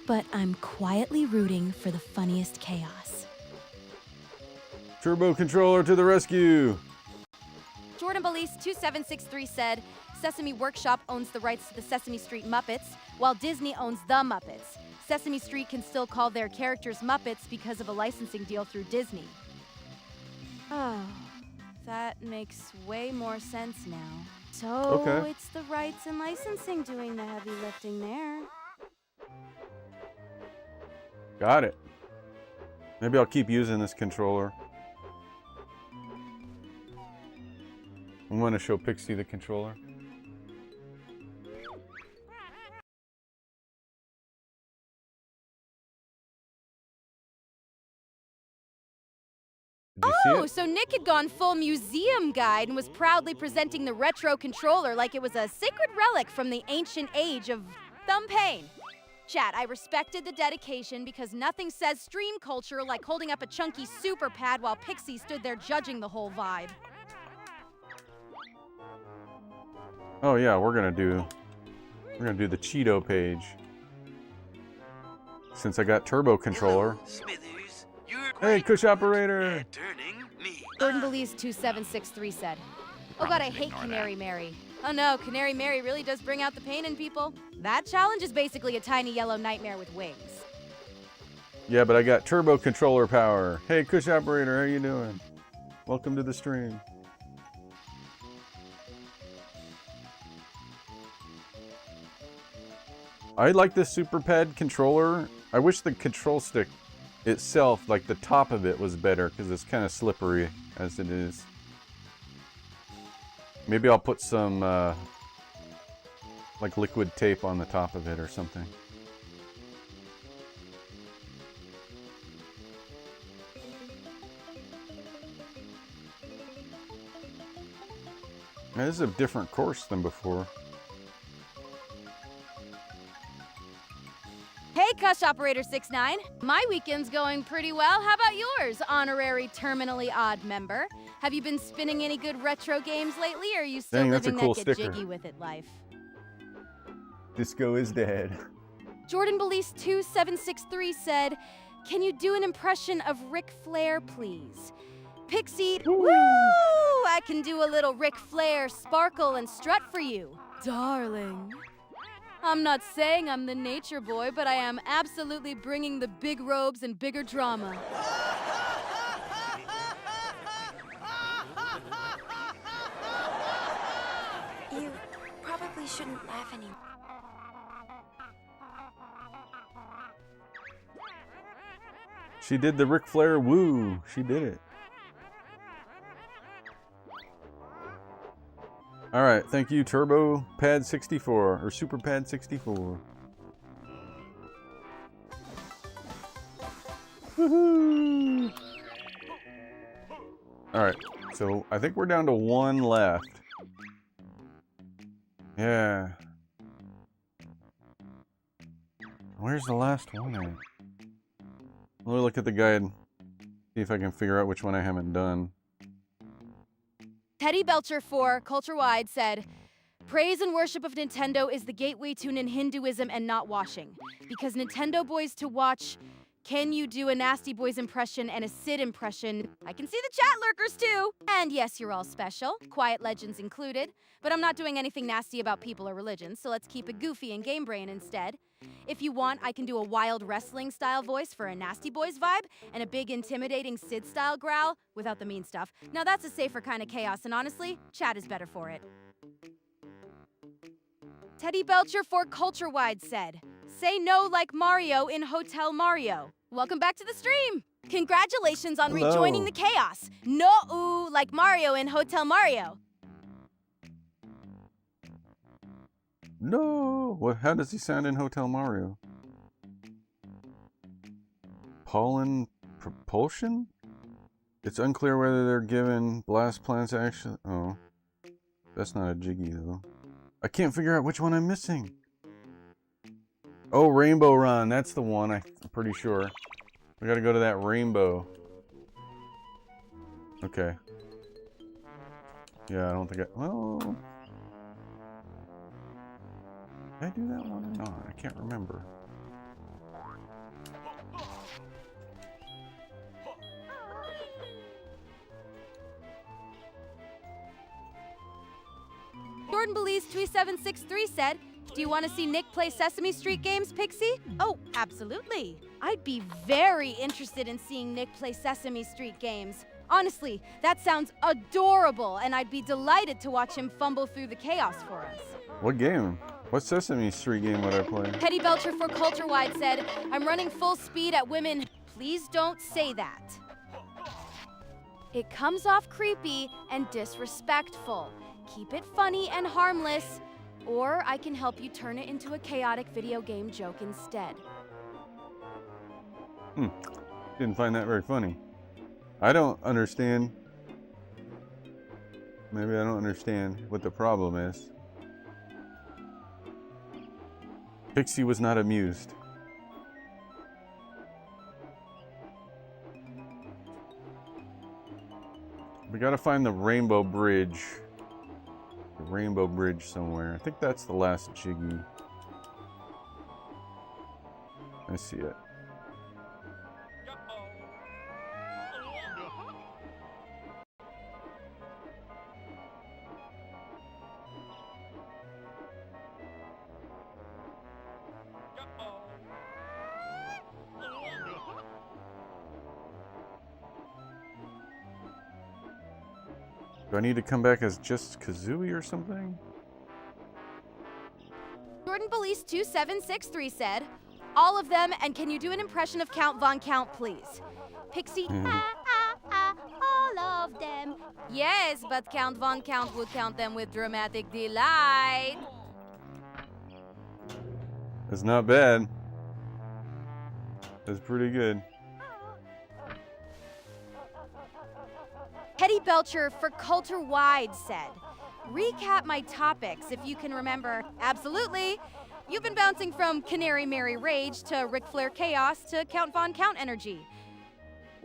But I'm quietly rooting for the funniest chaos." Turbo controller to the rescue. Jordan Belize 2763 said, "Sesame Workshop owns the rights to the Sesame Street Muppets, while Disney owns the Muppets. Sesame Street can still call their characters Muppets because of a licensing deal through Disney." Oh, that makes way more sense now. So it's the rights and licensing doing the heavy lifting there. Got it. Maybe I'll keep using this controller. I want to show Pixie the controller. Did you see it? So Nick had gone full museum guide and was proudly presenting the retro controller like it was a sacred relic from the ancient age of thumb pain. Chat, I respected the dedication because nothing says stream culture like holding up a chunky super pad while Pixie stood there judging the whole vibe. Oh yeah, we're gonna do the Cheeto page. Since I got turbo controller. Smithers, you're Hey, great Kush operator. at turning me. Jordan Belize 2763 said, "Oh god, I hate Canary Mary. Oh no, Canary Mary really does bring out the pain in people. That challenge is basically a tiny yellow nightmare with wings." Yeah, but I got turbo controller power. Hey, Kush operator, how you doing? Welcome to the stream. I like this Super Pad controller. I wish the control stick itself, like the top of it, was better because it's kind of slippery as it is. Maybe I'll put some like liquid tape on the top of it or something. Now, this is a different course than before. Hey, Cush Operator 69. My weekend's going pretty well. How about yours, honorary terminally odd member? Have you been spinning any good retro games lately, or are you still Dang, that's a living cool that get sticker. jiggy with it life? Disco is dead. Jordan Belize 2763 said, "Can you do an impression of Ric Flair, please?" Pixie, woo! I can do a little Ric Flair sparkle and strut for you, darling. I'm not saying I'm the nature boy, but I am absolutely bringing the big robes and bigger drama. You probably shouldn't laugh anymore. She did the Ric Flair woo. She did it. All right, thank you, Turbo Pad 64 or Super Pad 64. Woohoo! All right, so I think we're down to one left. Yeah. Where's the last one at? Let me look at the guide. See if I can figure out which one I haven't done. Teddy Belcher for Culture Wide said, praise and worship of Nintendo is the gateway to Hinduism and not washing. Because Nintendo boys to watch, can you do a Nasty Boys impression and a Sid impression? I can see the chat lurkers too. And yes, you're all special, Quiet Legends included. But I'm not doing anything nasty about people or religions, so let's keep it goofy and Game Brain instead. If you want, I can do a wild wrestling style voice for a Nasty Boys vibe and a big intimidating Sid style growl without the mean stuff. Now that's a safer kind of chaos, and honestly, chat is better for it. Teddy Belcher for Culture Wide said, say no like Mario in Hotel Mario. Welcome back to the stream. Congratulations on Hello. rejoining the chaos. No ooh like Mario in Hotel Mario. No! What? How does he sound in Hotel Mario? Pollen propulsion? It's unclear whether they're given blast plants actually. Oh. That's not a Jiggy though. I can't figure out which one I'm missing. Oh, Rainbow Run. That's the one. I'm pretty sure. We gotta go to that rainbow. Okay. Yeah, I don't think I... Well... Did I do that one or not? I can't remember. Jordan Belize 2763 said, do you want to see Nick play Sesame Street games, Pixie? Oh, absolutely. I'd be very interested in seeing Nick play Sesame Street games. Honestly, that sounds adorable, and I'd be delighted to watch him fumble through the chaos for us. What game? What Sesame Street game would I play? Teddy Belcher for Culture Wide said, I'm running full speed at women. Please don't say that. It comes off creepy and disrespectful. Keep it funny and harmless, or I can help you turn it into a chaotic video game joke instead. Didn't find that very funny. I don't understand. Maybe I don't understand what the problem is. Pixie was not amused. We gotta find the Rainbow Bridge. The Rainbow Bridge somewhere. I think that's the last Jiggy. I see it. Do I need to come back as just Kazooie or something? Jordan Belize 2763 said, all of them, and can you do an impression of Count Von Count, please? Pixie, all of them. Yes, but Count Von Count would count them with dramatic delight. That's not bad. That's pretty good. Teddy Belcher for Culture Wide said, recap my topics if you can remember. Absolutely. You've been bouncing from Canary Mary Rage to Ric Flair Chaos to Count Von Count Energy.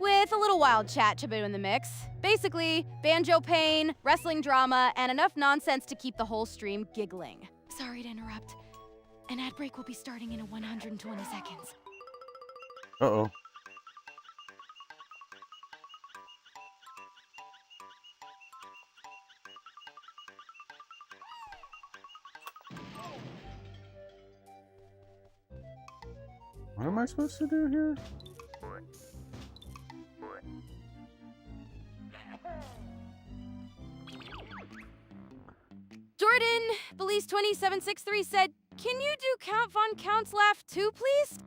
With a little wild chat to in the mix. Basically, banjo pain, wrestling drama, and enough nonsense to keep the whole stream giggling. Sorry to interrupt. An ad break will be starting in 120 seconds. Uh-oh. What am I supposed to do here? Jordan, Belize 2763 said, can you do Count Von Count's laugh too, please?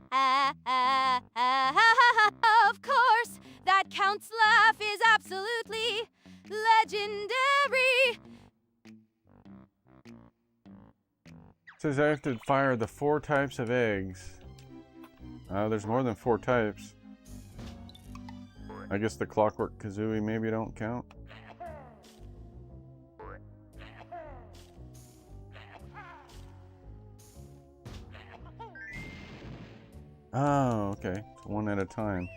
Of course, that Count's laugh is absolutely legendary. It says I have to fire the 4 types of eggs. There's more than 4 types. I guess the Clockwork Kazooie maybe don't count. Oh, okay. It's 1 at a time.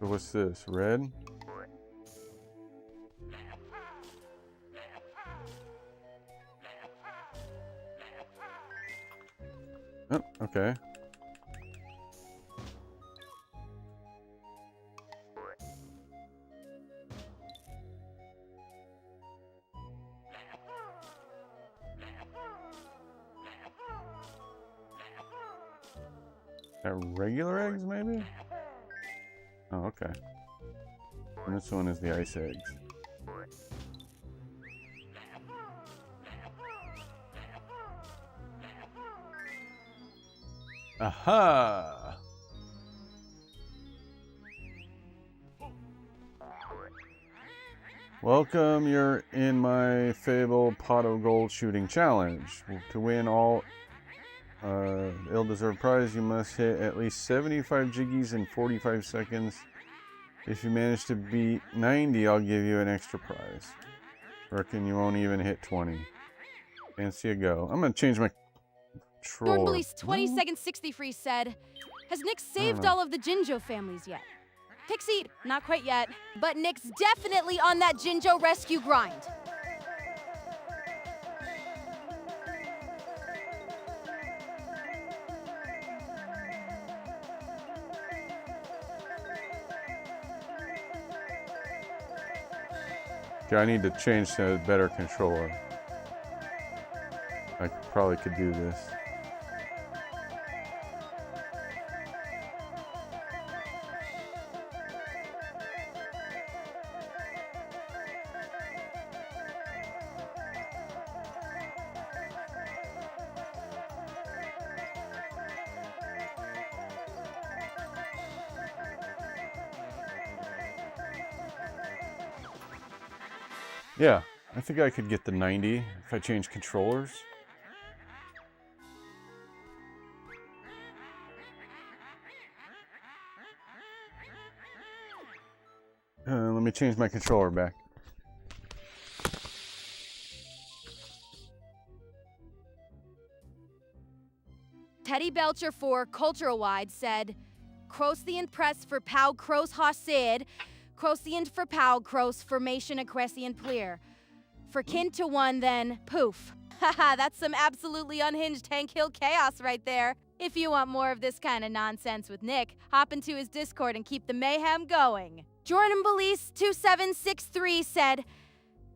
So what's this? Red? Oh, okay. Regular eggs, maybe? Oh, okay. And this one is the ice eggs. Aha! Welcome, you're in my Fable Pot of Gold shooting challenge. To win all ill-deserved prize, you must hit at least 75 jiggies in 45 seconds. If you manage to beat 90, I'll give you an extra prize. Reckon you won't even hit 20. Fancy a go. I'm gonna change my controller. Jordan Police 20 Second 60 Freeze said, has Nick saved all of the Jinjo families yet? Pixie, not quite yet, but Nick's definitely on that Jinjo rescue grind. Okay, I need to change to a better controller. I probably could do this. Yeah, I think I could get the 90 if I change controllers. Let me change my controller back. Teddy Belcher for Cultural Wide said, Crocient press for Pow Crows Hasid, Crocient for Pow Crows Formation Equestrian Plear. For kin to one, then poof. Haha, that's some absolutely unhinged Tank Hill chaos right there. If you want more of this kind of nonsense with Nick, hop into his Discord and keep the mayhem going. Jordan Belize 2763 said,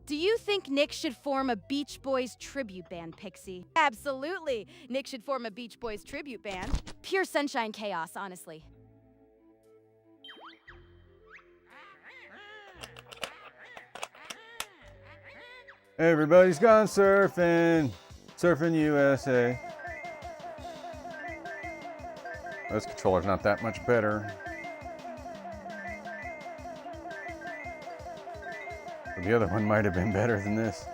do you think Nick should form a Beach Boys tribute band, Pixie? Absolutely. Nick should form a Beach Boys tribute band. Pure sunshine chaos, honestly. Everybody's gone surfing. Surfing USA. This controller's not that much better. But the other one might have been better than this.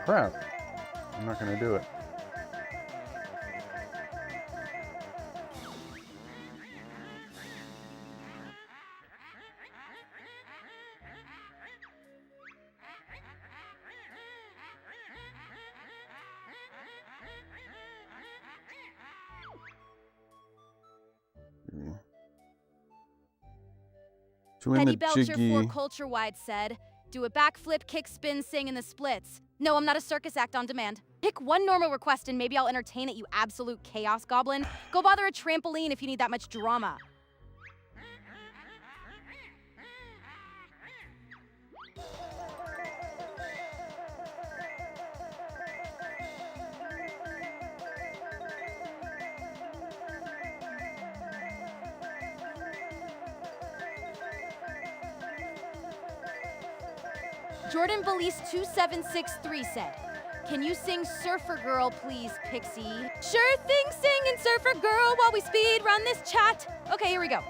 Crap. I'm not gonna do it. To win Teddy the Belcher jiggy. for Culture Wide said, do a backflip, kick, spin, sing in the splits. No, I'm not a circus act on demand. Pick one normal request and maybe I'll entertain it, you absolute chaos goblin. Go bother a trampoline if you need that much drama. Jordan Belize 2763 said, can you sing Surfer Girl, please, Pixie? Sure thing, singing Surfer Girl while we speed run this chat. Okay, here we go.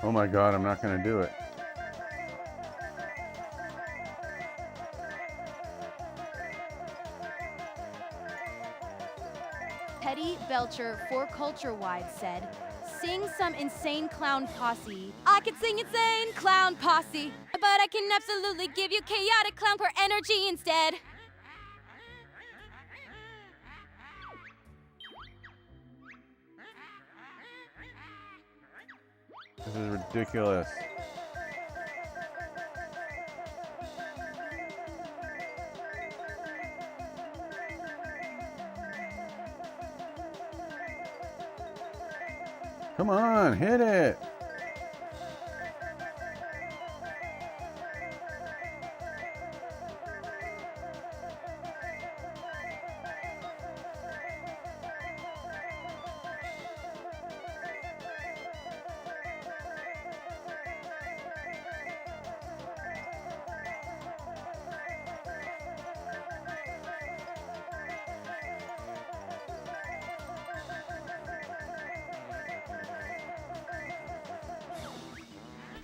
Oh my god, I'm not gonna do it. Belcher for Culture Wide said, "Sing some insane clown posse." I could sing insane clown posse, but I can absolutely give you chaotic clown power energy instead. This is ridiculous. Come on, hit it.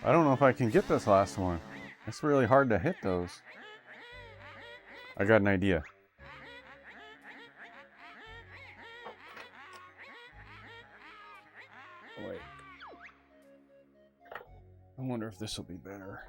I don't know if I can get this last one. It's really hard to hit those. I got an idea. Wait. I wonder if this will be better.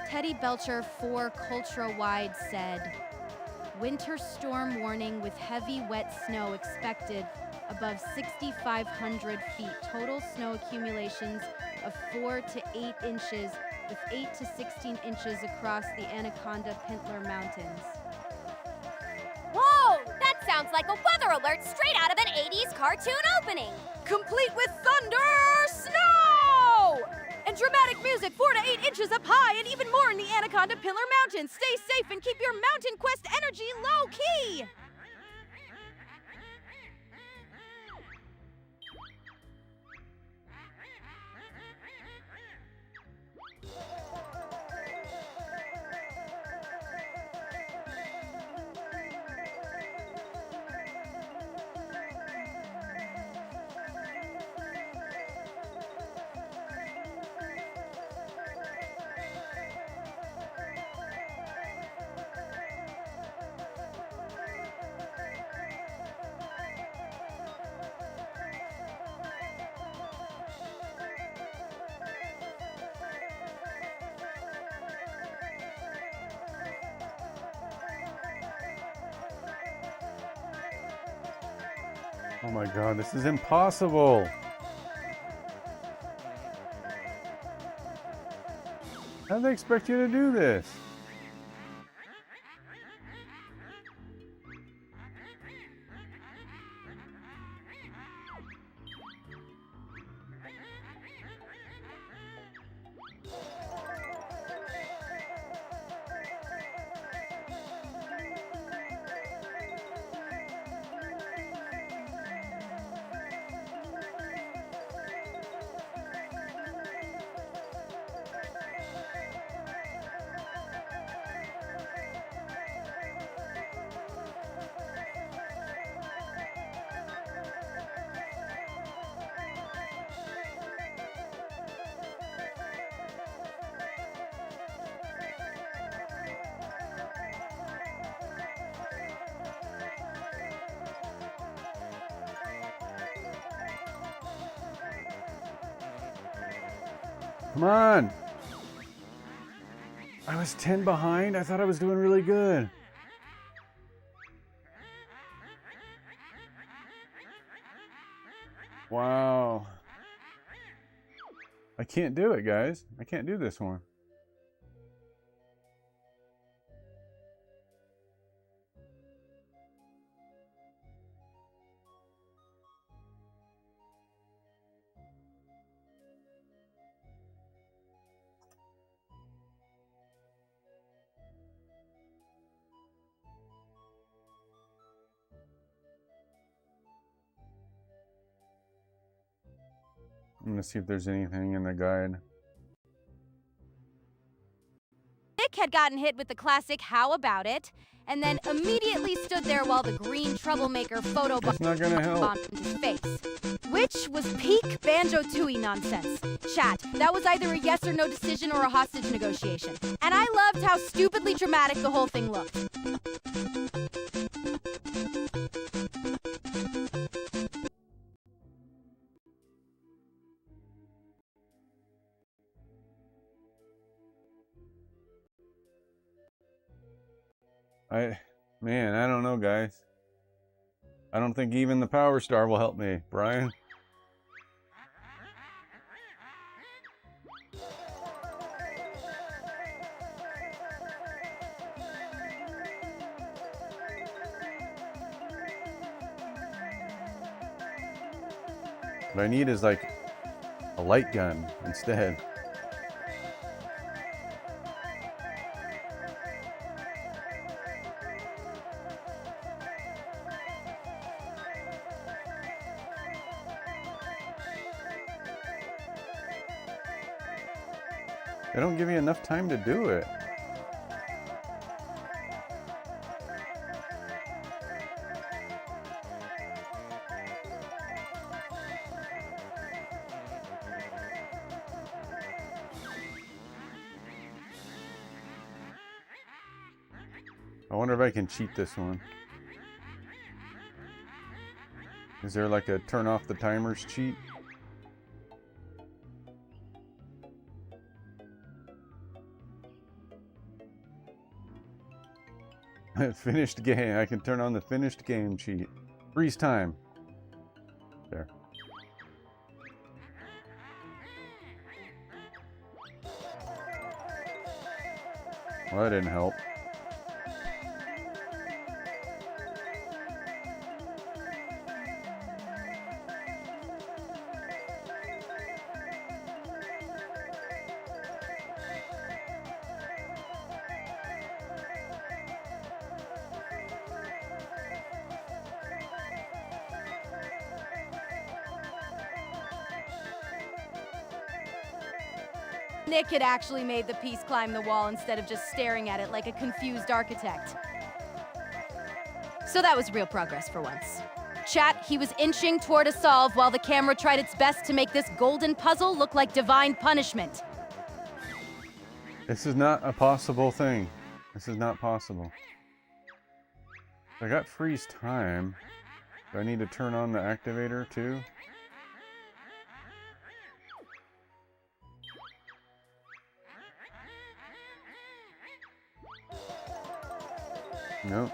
Teddy Belcher for Culture Wide said, "Winter storm warning with heavy wet snow expected above 6,500 feet. Total snow accumulations of 4 to 8 inches with 8 to 16 inches across the Anaconda Pintler Mountains." Whoa! That sounds like a weather alert straight out of an 80s cartoon opening! Complete with thunder, snow! And dramatic music 4 to 8 inches up high and even more in the Anaconda Pillar Mountains. Stay safe and keep your mountain quest energy low key. Oh my god, this is impossible! How do they expect you to do this? Come on! I was 10 behind? I thought I was doing really good. Wow. I can't do it, guys. I can't do this one. I'm gonna see if there's anything in the guide. Nick had gotten hit with the classic "How about it?" and then immediately stood there while the green troublemaker It's not gonna help. bombed his face. Which was peak Banjo-Tooie nonsense. Chat, that was either a yes or no decision or a hostage negotiation. And I loved how stupidly dramatic the whole thing looked. Man, I don't know, guys. I don't think even the Power Star will help me, Brian. What I need is like a light gun instead. They don't give me enough time to do it. I wonder if I can cheat this one. Is there like a turn off the timers cheat? Finished game. I can turn on the finished game cheat. Freeze time. There. Well, that didn't help. Nick had actually made the piece climb the wall instead of just staring at it like a confused architect. So that was real progress for once. Chat, he was inching toward a solve while the camera tried its best to make this golden puzzle look like divine punishment. This is not a possible thing. This is not possible. I got freeze time. Do I need to turn on the activator too? Nope.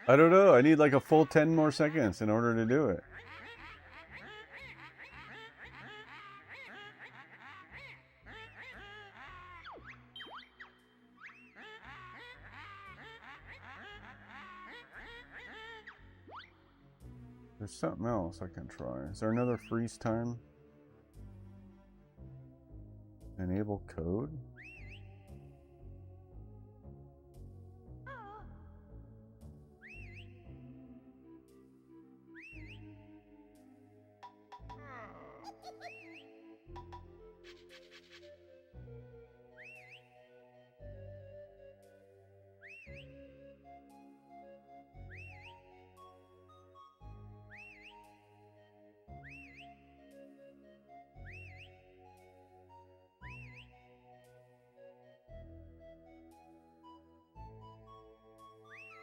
I don't know. I need like a full 10 more seconds in order to do it. There's something else I can try. Is there another freeze time? Enable code?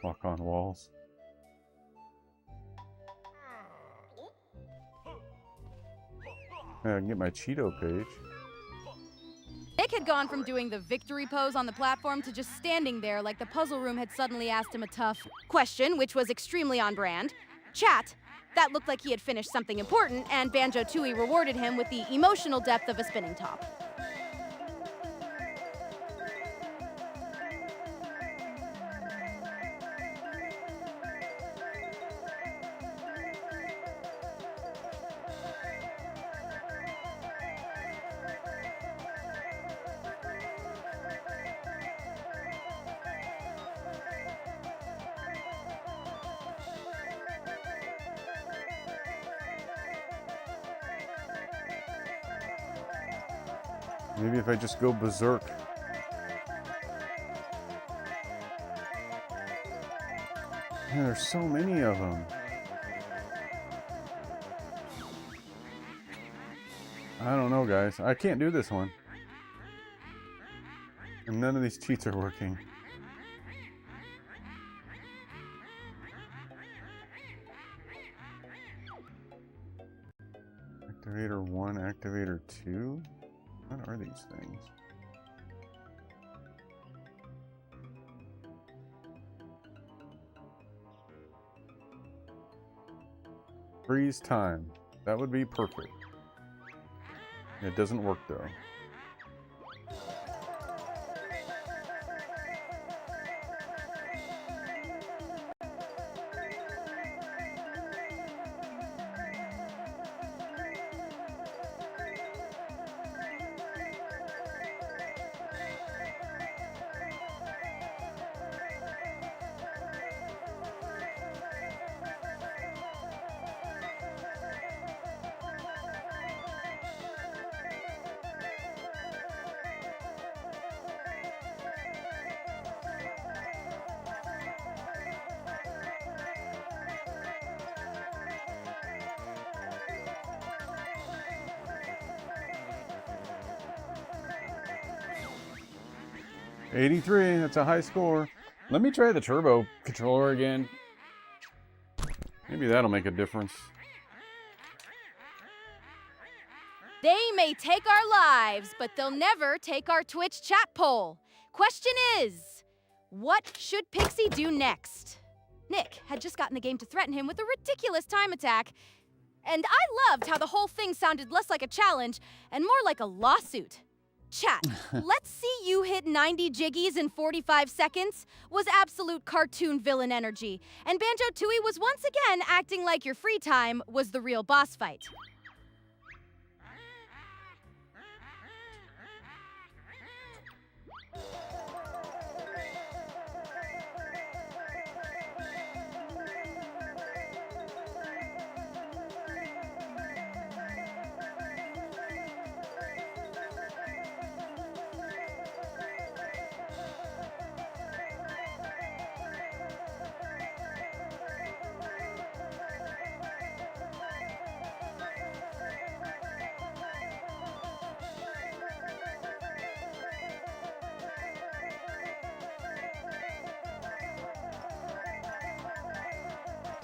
Walk on walls. I can get my Cheeto page. Nick had gone from doing the victory pose on the platform to just standing there like the puzzle room had suddenly asked him a tough question, which was extremely on brand. Chat. That looked like he had finished something important, and Banjo-Tooie rewarded him with the emotional depth of a spinning top. Maybe if I just go berserk. Man, there's so many of them. I don't know, guys. I can't do this one. And none of these cheats are working. Activator 1, Activator 2? What are these things? Freeze time. That would be perfect. It doesn't work though. $83, that's a high score. Let me try the turbo controller again. Maybe that'll make a difference. They may take our lives, but they'll never take our Twitch chat poll. Question is, what should Pixie do next? Nick had just gotten the game to threaten him with a ridiculous time attack, and I loved how the whole thing sounded less like a challenge and more like a lawsuit. Chat, let's see you hit 90 jiggies in 45 seconds was absolute cartoon villain energy, and Banjo-Tooie was once again acting like your free time was the real boss fight.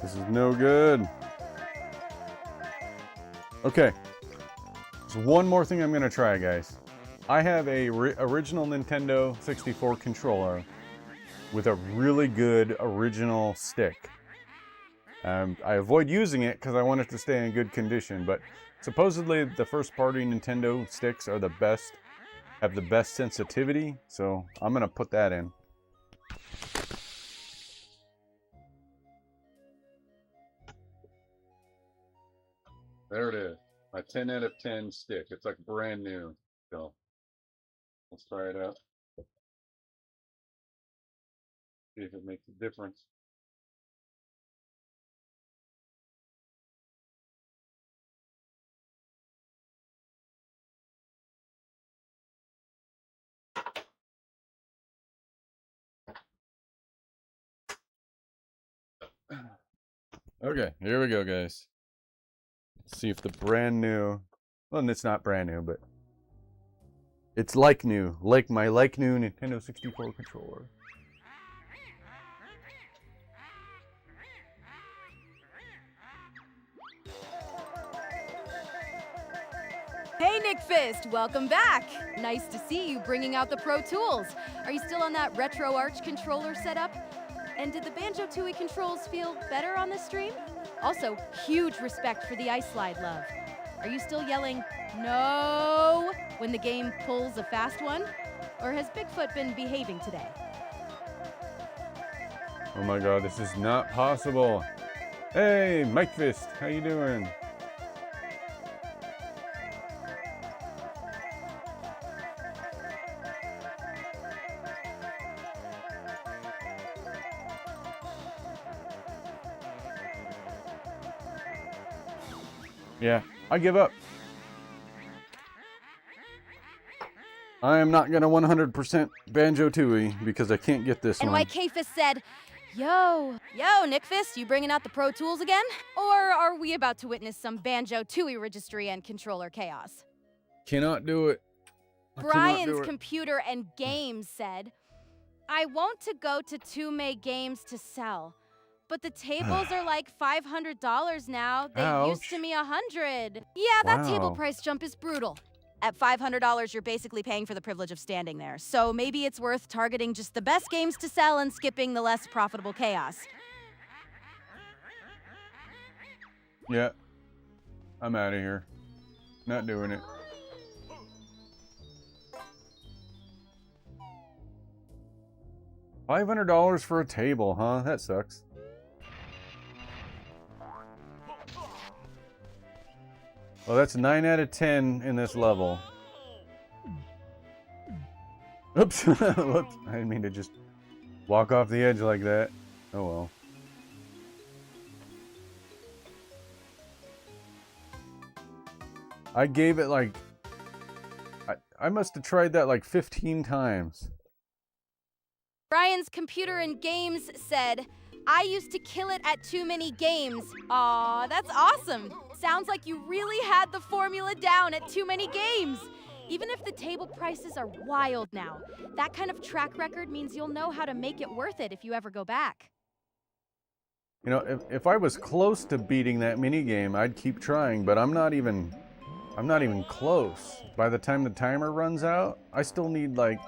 This is no good. Okay. There's one more thing I'm going to try, guys. I have a original Nintendo 64 controller with a really good original stick. I avoid using it because I want it to stay in good condition, but supposedly the first party Nintendo sticks are the best, have the best sensitivity, so I'm going to put that in. There it is. My 10 out of 10 stick. It's like brand new. So let's try it out. See if it makes a difference. Okay, here we go, guys. Let's see if the brand new, well, it's not brand new, but it's like new, like my like new Nintendo 64 controller. Nick Fist, welcome back. Nice to see you bringing out the pro tools. Are you still on that retro arch controller setup? And did the Banjo-Tooie controls feel better on this stream? Also, huge respect for the ice slide love. Are you still yelling, no, when the game pulls a fast one? Or has Bigfoot been behaving today? Oh my god, this is not possible. Hey, Mike Fist, how you doing? Yeah, I give up. I am not gonna 100% Banjo-Tooie because I can't get this and one. And Fist said, yo, Nick Fist, you bringing out the pro tools again? Or are we about to witness some Banjo-Tooie registry and controller chaos? Cannot do it. Brian's Computer and Games said, I want to go to 2 games to sell. But the tables are like $500 now. They used to be $100. Yeah, that table price jump is brutal. At $500, you're basically paying for the privilege of standing there. So maybe it's worth targeting just the best games to sell and skipping the less profitable chaos. Yeah. I'm out of here. Not doing it. $500 for a table, huh? That sucks. Well, that's 9 out of 10 in this level. Oops. Whoops. I didn't mean to just walk off the edge like that. Oh well. I gave it like... I must have tried that like 15 times. Brian's Computer and Games said, I used to kill it at too many games. Aw, that's awesome. Sounds like you really had the formula down at too many games. Even if the table prices are wild now, that kind of track record means you'll know how to make it worth it if you ever go back. You know, if I was close to beating that minigame, I'd keep trying, but I'm not even close. By the time the timer runs out, I still need like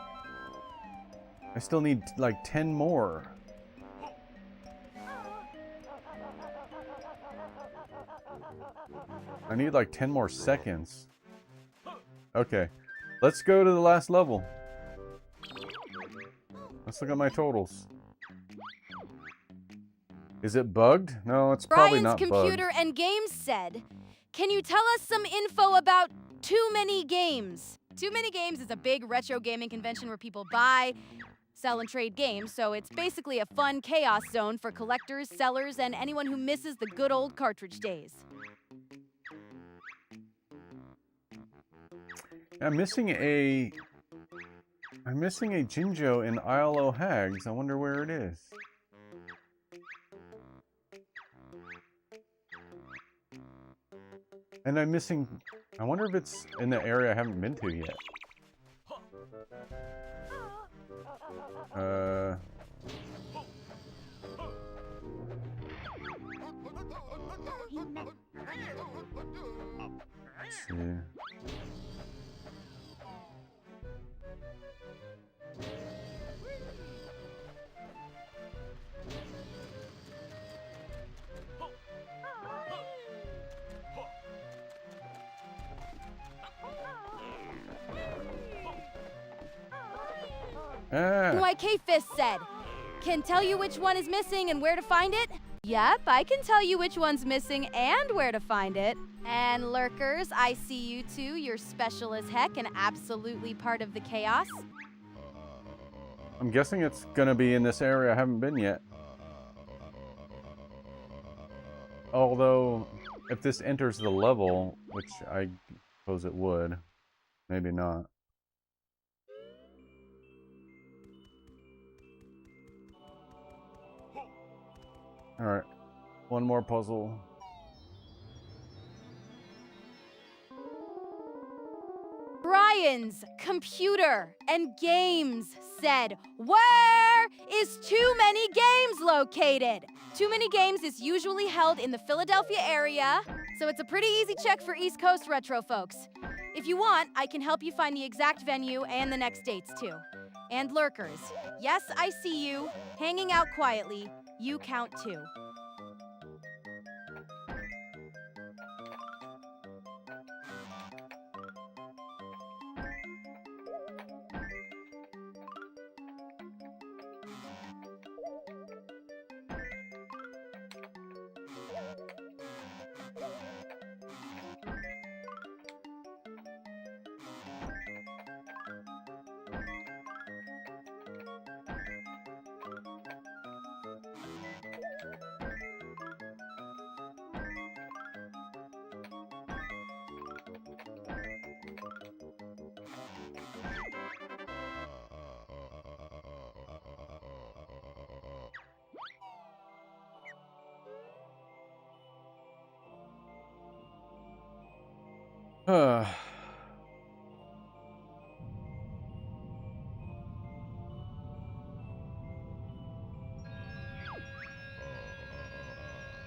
10 more. I need like 10 more seconds. Okay, let's go to the last level. Let's look at my totals. Is it bugged? No, it's probably not bugged. Brian's Computer and Games said, can you tell us some info about Too Many Games? Too Many Games is a big retro gaming convention where people buy, sell, and trade games, so it's basically a fun chaos zone for collectors, sellers, and anyone who misses the good old cartridge days. I'm missing a Jinjo in Isle o' Hags. I wonder where it is. And I'm missing... I wonder if it's in the area I haven't been to yet. Let's see. NYK Fist said, can tell you which one is missing and where to find it? Yep, I can tell you which one's missing and where to find it. And lurkers, I see you too. You're special as heck and absolutely part of the chaos. I'm guessing it's gonna be in this area I haven't been yet. Although, if this enters the level, which I suppose it would, maybe not. Alright, one more puzzle. Brian's Computer and Games said, where is Too Many Games located? Too Many Games is usually held in the Philadelphia area, so it's a pretty easy check for East Coast retro folks. If you want, I can help you find the exact venue and the next dates, too. And lurkers. Yes, I see you. Hanging out quietly. You count, too.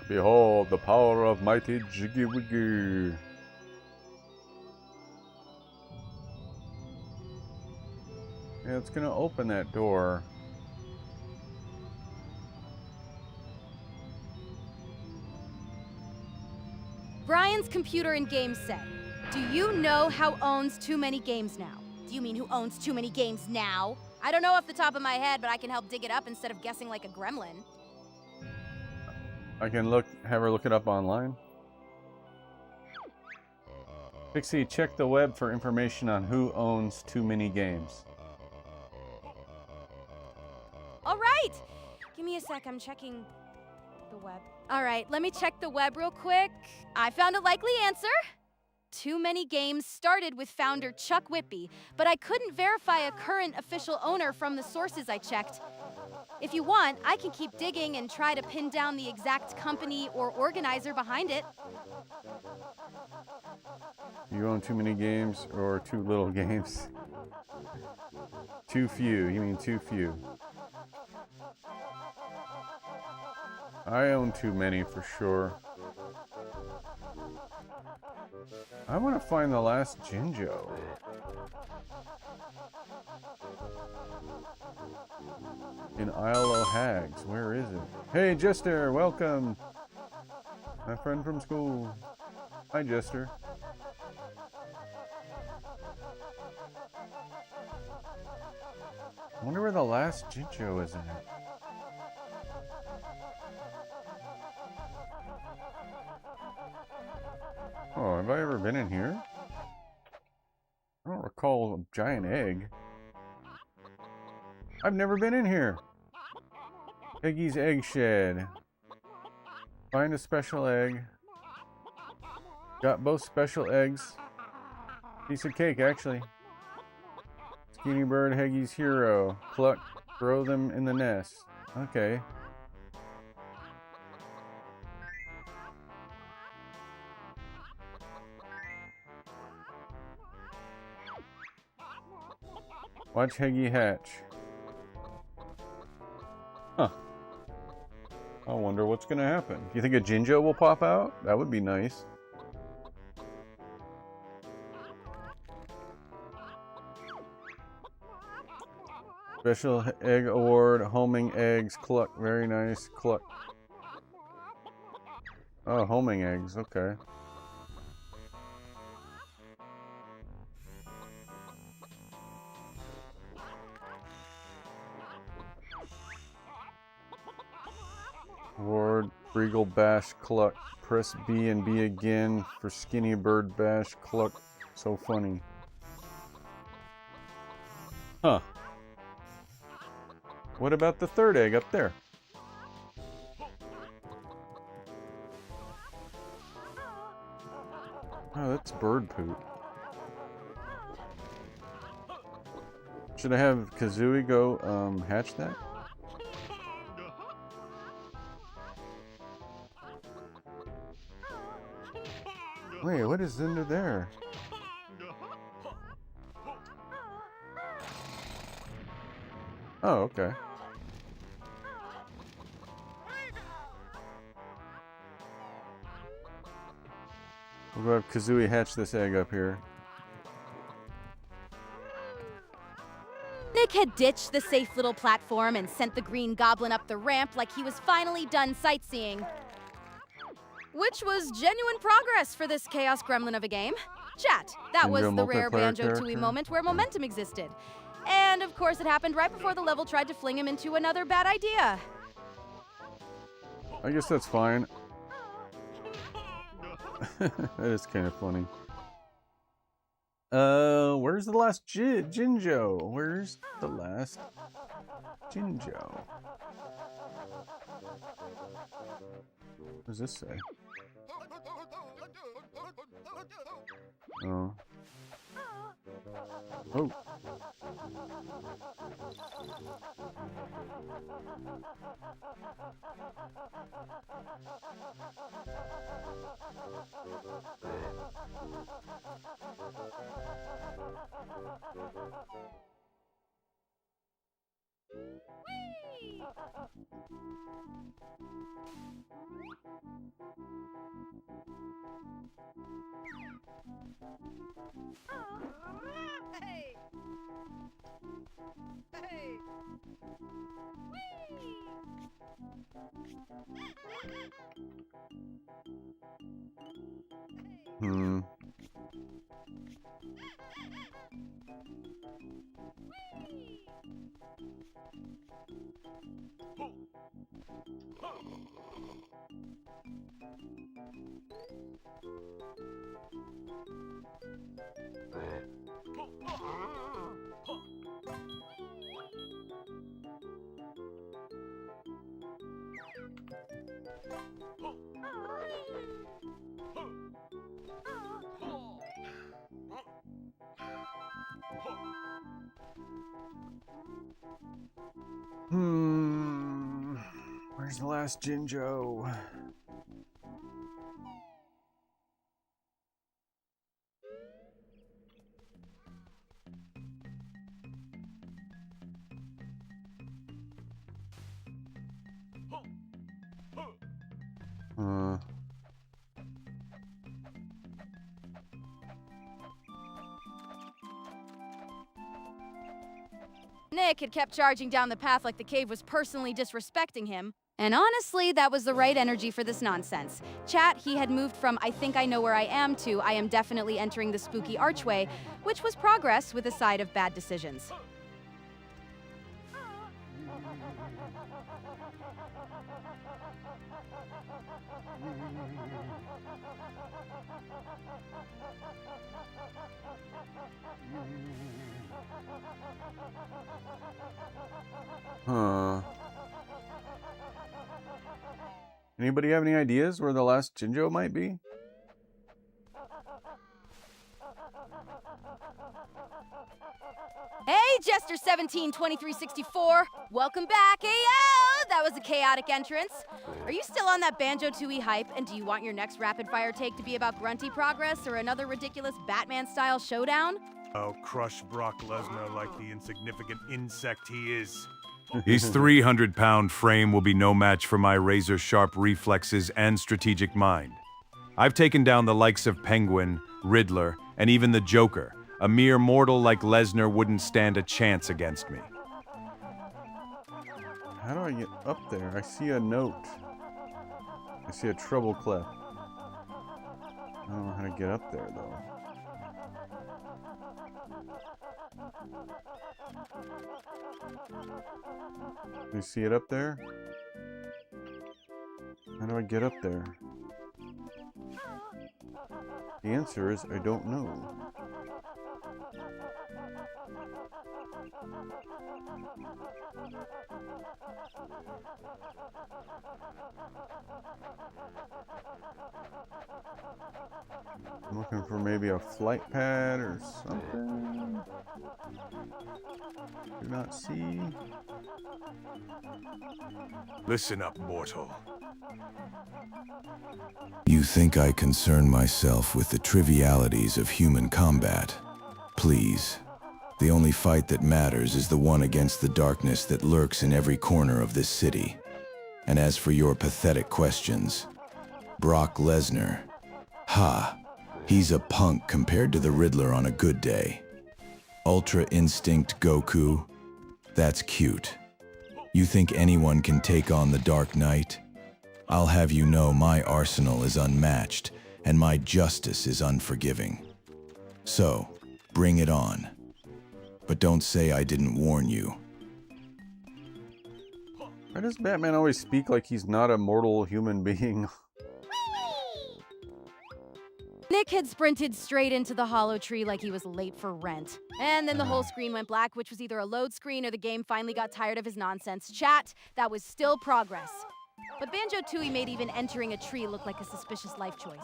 Behold the power of mighty Jiggy Wiggy. Yeah, it's gonna open that door. Brian's computer and games said, do you know how owns too many games now? Do you mean who owns too many games now? I don't know off the top of my head, but I can help dig it up instead of guessing like a gremlin. I can have her look it up online. Pixie, check the web for information on who owns too many games. All right! Give me a sec, I'm checking the web. All right, let me check the web real quick. I found a likely answer. Too Many Games started with founder Chuck Whitby, but I couldn't verify a current official owner from the sources I checked. If you want, I can keep digging and try to pin down the exact company or organizer behind it. You own too many games or too little games? Too few, you mean too few. I own too many for sure. I want to find the last Jinjo. In Isle o' Hags, where is it? Hey Jester, welcome! My friend from school. Hi Jester. I wonder where the last Jinjo is at. Oh, have I ever been in here? I don't recall a giant egg. I've never been in here. Peggy's egg shed. Find a special egg. Got both special eggs. Piece of cake, actually. Skinny bird, Heggy's hero. Cluck, throw them in the nest. Okay. Watch Heggy hatch. Huh. I wonder what's gonna happen. Do you think a Jinjo will pop out? That would be nice. Special egg award, homing eggs, cluck, very nice, cluck. Oh, homing eggs, okay. Award, Regal Bash, cluck. Press B and B again for Skinny Bird Bash, cluck. So funny. Huh. What about the third egg up there? Oh, that's bird poop. Should I have Kazooie go hatch that? Wait, what is under there? Oh, okay. We'll have Kazooie hatch this egg up here. Nick had ditched the safe little platform and sent the Green Goblin up the ramp like he was finally done sightseeing. Which was genuine progress for this Chaos Gremlin of a game. Chat, that was the rare Banjo-Tooie moment where momentum existed. And of course it happened right before the level tried to fling him into another bad idea. I guess that's fine. That is kind of funny. Where's the last Jinjo? Where's the last Jinjo? What does this say? Oh. Oh. Hey! Hey! Where's the last Jinjo? Nick had kept charging down the path like the cave was personally disrespecting him. And honestly, that was the right energy for this nonsense. Chat, he had moved from I think I know where I am to I am definitely entering the spooky archway, which was progress with a side of bad decisions. Huh. Anybody have any ideas where the last Jinjo might be? Hey, Jester172364! Welcome back, Ayo! That was a chaotic entrance. Are you still on that Banjo-Tooie hype, and do you want your next rapid-fire take to be about grunty progress or another ridiculous Batman-style showdown? I'll crush Brock Lesnar like the insignificant insect he is. His 300-pound frame will be no match for my razor-sharp reflexes and strategic mind. I've taken down the likes of Penguin, Riddler, and even the Joker. A mere mortal like Lesnar wouldn't stand a chance against me. How do I get up there? I see a note. I see a treble clef. I don't know how to get up there, though. You see it up there? How do I get up there? The answer is I don't know. I'm looking for maybe a flight pad or something. Do not see. Listen up, mortal. You think I concern myself with the trivialities of human combat? Please. The only fight that matters is the one against the darkness that lurks in every corner of this city. And as for your pathetic questions, Brock Lesnar, ha, he's a punk compared to the Riddler on a good day. Ultra Instinct Goku, That's cute. You think anyone can take on the Dark Knight? I'll have you know my arsenal is unmatched, and my justice is unforgiving. So, bring it on. But don't say I didn't warn you. Why does Batman always speak like he's not a mortal human being? Nick had sprinted straight into the hollow tree like he was late for rent. And then the whole screen went black, which was either a load screen or the game finally got tired of his nonsense chat. That was still progress. But Banjo-Tooie made even entering a tree look like a suspicious life choice.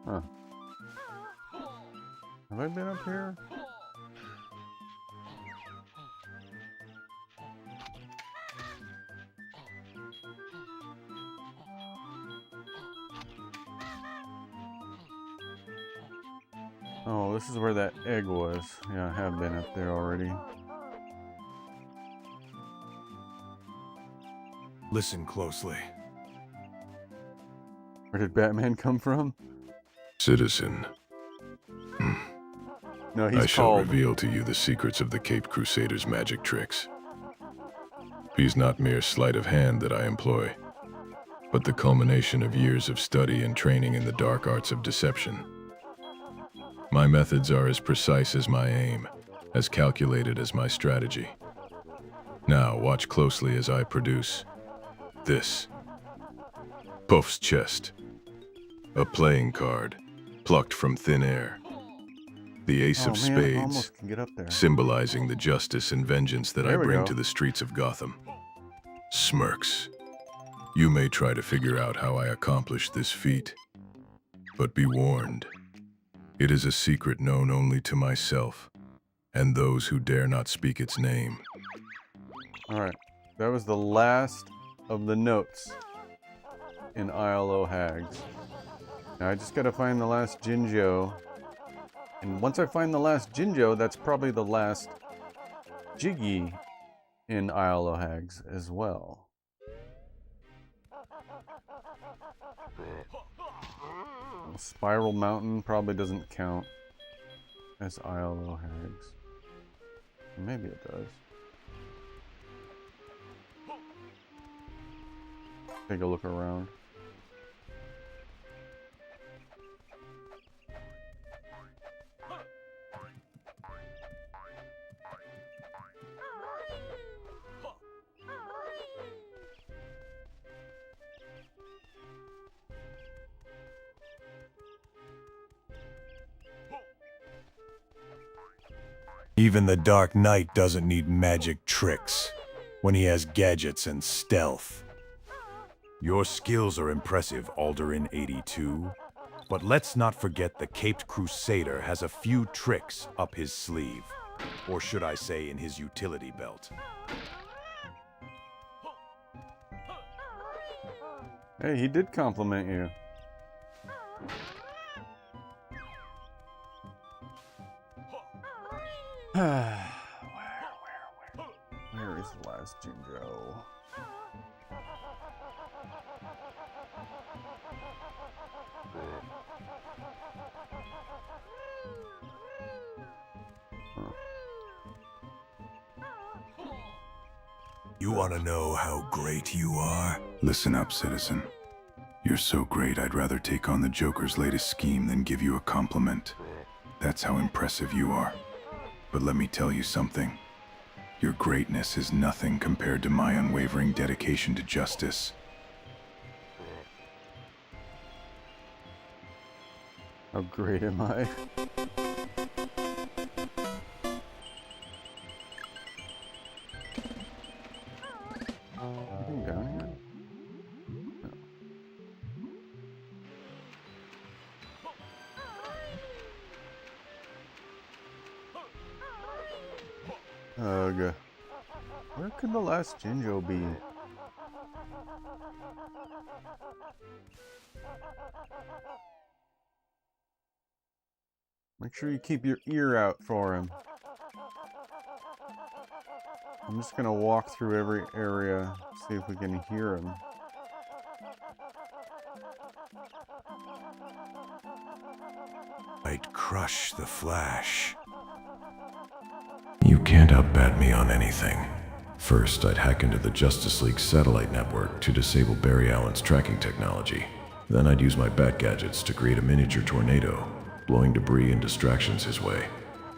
Huh. Have I been up here? Oh, this is where that egg was. Yeah, I have been up there already. Listen closely. Where did Batman come from? Citizen, No, he's I shall called. reveal to you the secrets of the Caped Crusader's magic tricks. He's not mere sleight of hand that I employ, but the culmination of years of study and training in the dark arts of deception. My methods are as precise as my aim, as calculated as my strategy. Now, watch closely as I produce this. Puff's chest. A playing card, plucked from thin air. The Ace Oh, of man, I Spades, almost can get up there. symbolizing the justice and vengeance that I There we bring go. to the streets of Gotham. Smirks. You may try to figure out how I accomplished this feat, but be warned. It is a secret known only to myself, and those who dare not speak its name. Alright, that was the last of the notes in ILO Hags. Now I just gotta find the last Jinjo. And once I find the last Jinjo, that's probably the last Jiggy in ILO Hags as well. Spiral Mountain probably doesn't count as ILO Hags. Maybe it does. Take a look around. Even the Dark Knight doesn't need magic tricks when he has gadgets and stealth. Your skills are impressive, Alderin 82, but let's not forget the Caped Crusader has a few tricks up his sleeve. Or should I say in his utility belt. Hey, he did compliment you. Where is the last Jinjo? You want to know how great you are? Listen up, citizen. You're so great I'd rather take on the Joker's latest scheme than give you a compliment. That's how impressive you are. But let me tell you something. Your greatness is nothing compared to my unwavering dedication to justice. How great am I? Anything down here? No. Ugh. Where could the last Jinjo be? Make sure you keep your ear out for him. I'm just gonna walk through every area, see if we can hear him. I'd crush the Flash. You can't outbat me on anything. First, I'd hack into the Justice League satellite network to disable Barry Allen's tracking technology. Then I'd use my bat gadgets to create a miniature tornado, blowing debris and distractions his way.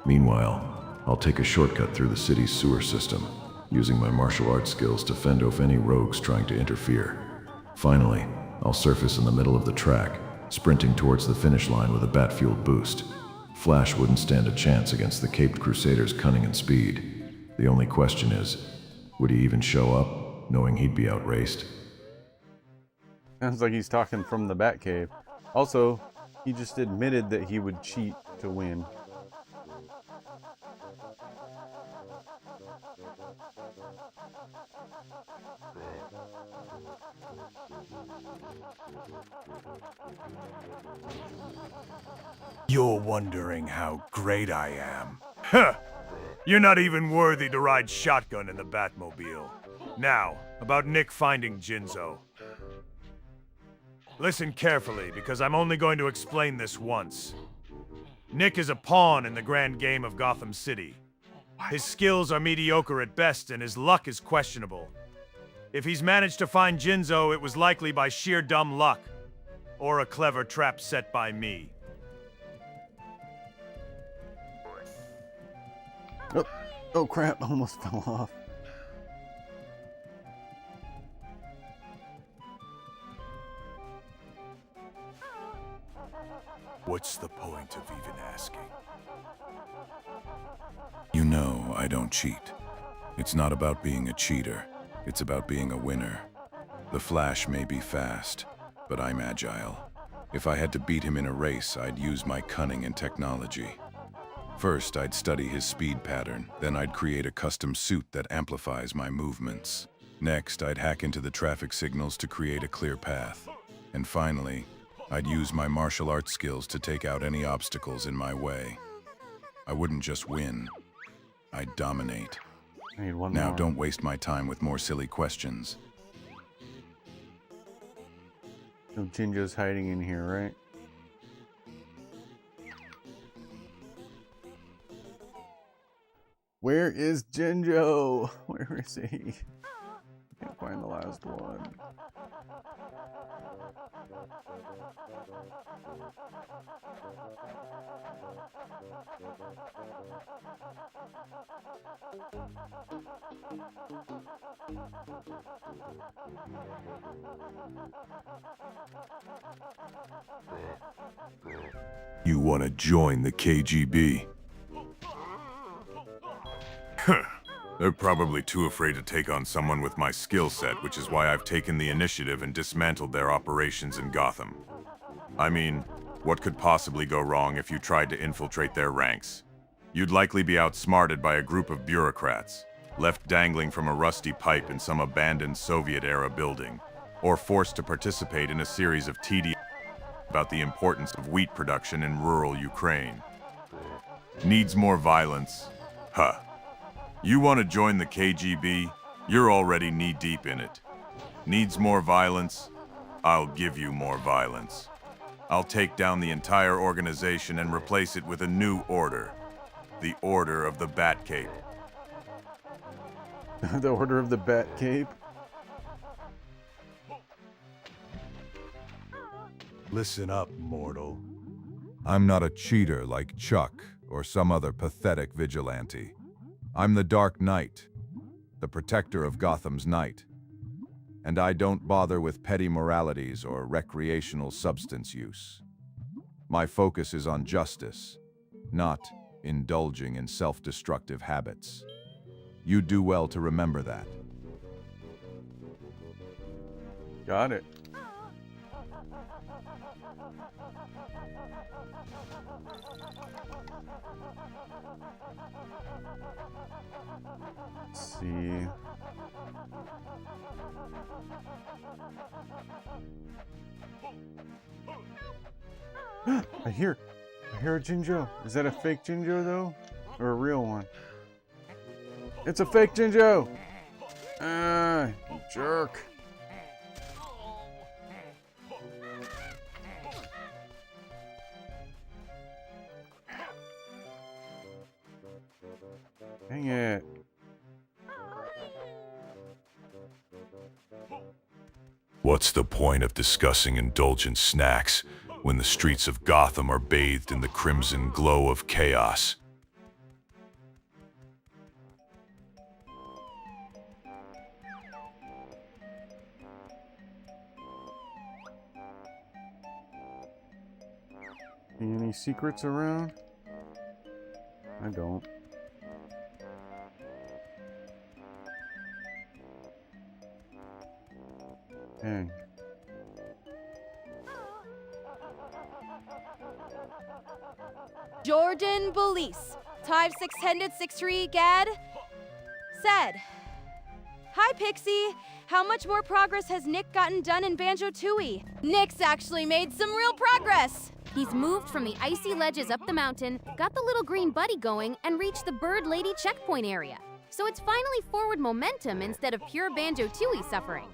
Meanwhile, I'll take a shortcut through the city's sewer system, using my martial arts skills to fend off any rogues trying to interfere. Finally, I'll surface in the middle of the track, sprinting towards the finish line with a bat-fueled boost. Flash wouldn't stand a chance against the Caped Crusader's cunning and speed. The only question is, would he even show up, knowing he'd be outraced? Sounds like he's talking from the Batcave. Also, he just admitted that he would cheat to win. You're wondering how great I am. Huh! You're not even worthy to ride shotgun in the Batmobile. Now, about Nick finding Jinzo. Listen carefully, because I'm only going to explain this once. Nick is a pawn in the grand game of Gotham City. His skills are mediocre at best, and his luck is questionable. If he's managed to find Jinzo, it was likely by sheer dumb luck, or a clever trap set by me. Oh crap, almost fell off. What's the point of even asking? You know I don't cheat. It's not about being a cheater. It's about being a winner. The Flash may be fast, but I'm agile. If I had to beat him in a race, I'd use my cunning and technology. First, I'd study his speed pattern. Then I'd create a custom suit that amplifies my movements. Next, I'd hack into the traffic signals to create a clear path. And finally, I'd use my martial arts skills to take out any obstacles in my way. I wouldn't just win, I'd dominate. I need one Now, more. don't waste my time with more silly questions. So Jinjo's hiding in here, right? Where is Jinjo? Where is he? Can't find the last one. You want to join the KGB? They're probably too afraid to take on someone with my skill set, which is why I've taken the initiative and dismantled their operations in Gotham. I mean, what could possibly go wrong if you tried to infiltrate their ranks? You'd likely be outsmarted by a group of bureaucrats, left dangling from a rusty pipe in some abandoned Soviet-era building, or forced to participate in a series of tedious about the importance of wheat production in rural Ukraine. Needs more violence? Huh. You want to join the KGB? You're already knee-deep in it. Needs more violence? I'll give you more violence. I'll take down the entire organization and replace it with a new order. The Order of the Batcape. The Order of the Batcape? Listen up, mortal. I'm not a cheater like Chuck or some other pathetic vigilante. I'm the Dark Knight, the protector of Gotham's night. And I don't bother with petty moralities or recreational substance use. My focus is on justice, not indulging in self-destructive habits. You do well to remember that. Got it. Let's see. I hear a Jinjo. Is that a fake Jinjo though? Or a real one? It's a fake Jinjo! Ah, you jerk. Dang it. What's the point of discussing indulgent snacks when the streets of Gotham are bathed in the crimson glow of chaos? Any secrets around? I don't. Dang. Jordan Belize, Tive 600 63 Gad, said, "Hi Pixie, how much more progress has Nick gotten done in Banjo-Tooie?" Nick's actually made some real progress. He's moved from the icy ledges up the mountain, got the little green buddy going, and reached the Bird Lady checkpoint area. So it's finally forward momentum instead of pure Banjo-Tooie suffering.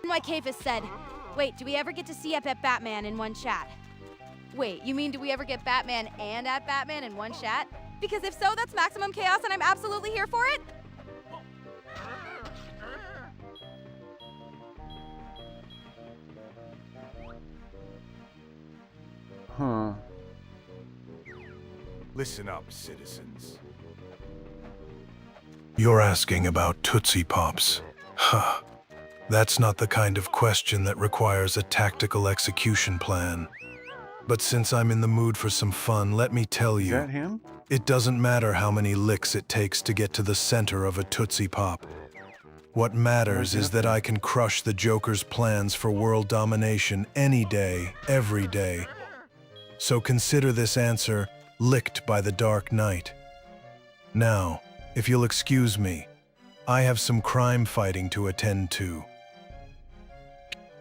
My Cafus said, "Wait, do we ever get to see Ep at Batman in one chat?" Wait, you mean do we ever get Batman and at Batman in one chat? Because if so, that's maximum chaos and I'm absolutely here for it. Huh. Listen up, citizens. You're asking about Tootsie Pops. Huh. That's not the kind of question that requires a tactical execution plan. But since I'm in the mood for some fun, let me tell Is you, that him? it doesn't matter how many licks it takes to get to the center of a Tootsie Pop. What matters is that I can crush the Joker's plans for world domination any day, every day. So consider this answer licked by the Dark Knight. Now, if you'll excuse me, I have some crime fighting to attend to.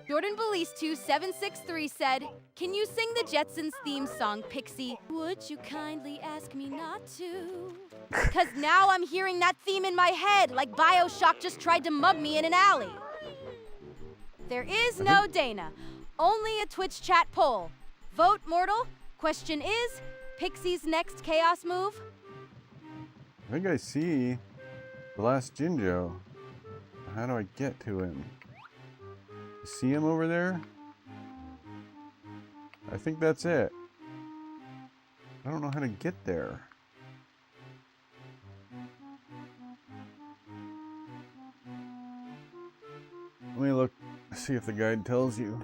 Jordan Belize 2763 said, "Can you sing the Jetsons theme song, Pixie? Would you kindly ask me not to?" Cause now I'm hearing that theme in my head like BioShock just tried to mug me in an alley. There is no Dana, only a Twitch chat poll. Vote, mortal. Question is, Pixie's next chaos move? I think I see the last Jinjo. How do I get to him? You see him over there? I think that's it. I don't know how to get there. Let me look, see if the guide tells you.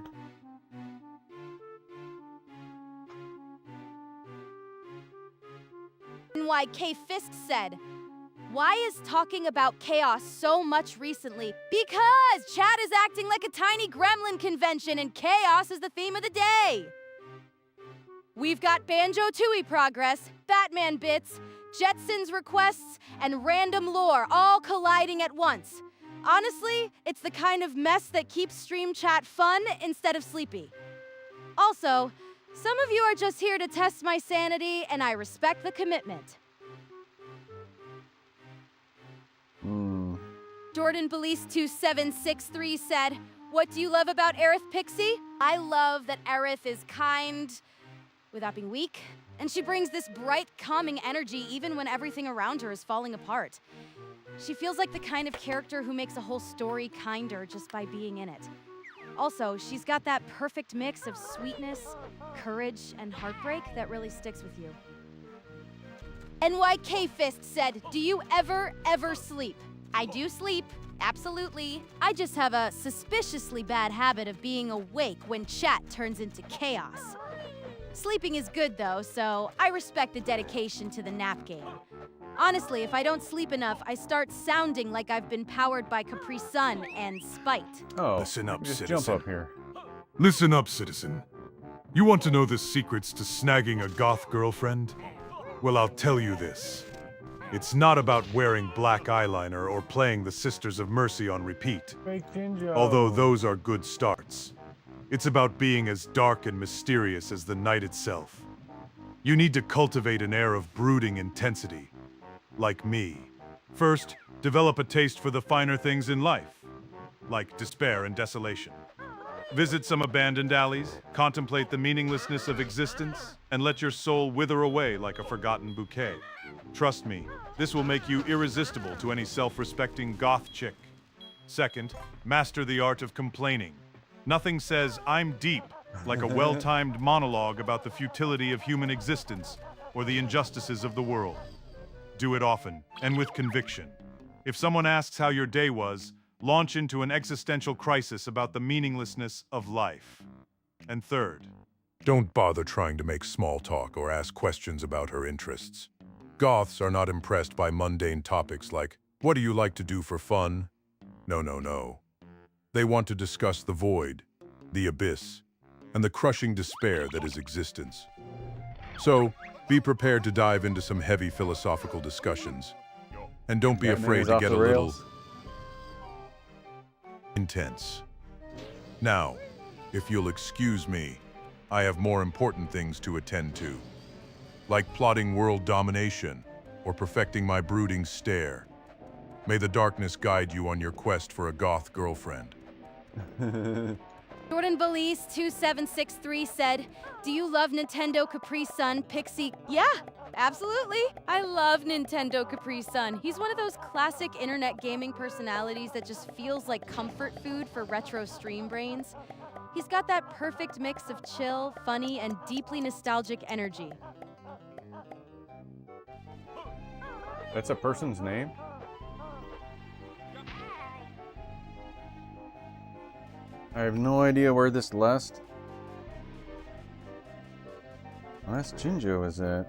NYK Fist said, "Why is talking about chaos so much recently? Because chat is acting like a tiny gremlin convention and chaos is the theme of the day. We've got Banjo-Tooie progress, Batman bits, Jetsons requests, and random lore all colliding at once. Honestly, it's the kind of mess that keeps stream chat fun instead of sleepy. Also, some of you are just here to test my sanity, and I respect the commitment." Jordan Belize 2763 said, "What do you love about Aerith, Pixie? I love that Aerith is kind without being weak, and she brings this bright, calming energy even when everything around her is falling apart. She feels like the kind of character who makes a whole story kinder just by being in it. Also, she's got that perfect mix of sweetness, courage, and heartbreak that really sticks with you." NYK Fist said, "Do you ever sleep?" I do sleep, absolutely. I just have a suspiciously bad habit of being awake when chat turns into chaos. Sleeping is good though, so I respect the dedication to the nap game. Honestly, if I don't sleep enough, I start sounding like I've been powered by Capri Sun and Spite. Oh, Listen up, just citizen. jump up here. Listen up, citizen. You want to know the secrets to snagging a goth girlfriend? Well, I'll tell you this. It's not about wearing black eyeliner or playing the Sisters of Mercy on repeat, Fake Jinjo. although those are good starts. It's about being as dark and mysterious as the night itself. You need to cultivate an air of brooding intensity, like me. First, develop a taste for the finer things in life, like despair and desolation. Visit some abandoned alleys, contemplate the meaninglessness of existence, and let your soul wither away like a forgotten bouquet. Trust me, this will make you irresistible to any self-respecting goth chick. Second, master the art of complaining. Nothing says, "I'm deep," like a well-timed monologue about the futility of human existence or the injustices of the world. Do it often, and with conviction. If someone asks how your day was, launch into an existential crisis about the meaninglessness of life. And third, Don't bother trying to make small talk or ask questions about her interests. Goths are not impressed by mundane topics like, "What do you like to do for fun?" No, no, no. They want to discuss the void, the abyss, and the crushing despair that is existence. So, be prepared to dive into some heavy philosophical discussions. And don't be afraid to get a little intense. Now, if you'll excuse me, I have more important things to attend to, like plotting world domination or perfecting my brooding stare. May the darkness guide you on your quest for a goth girlfriend. Jordan Belize 2763 said, "Do you love Nintendo Capri Sun, Pixie?" Yeah, absolutely. I love Nintendo Capri Sun. He's one of those classic internet gaming personalities that just feels like comfort food for retro stream brains. He's got that perfect mix of chill, funny, and deeply nostalgic energy. That's a person's name? I have no idea where this last Jinjo is at.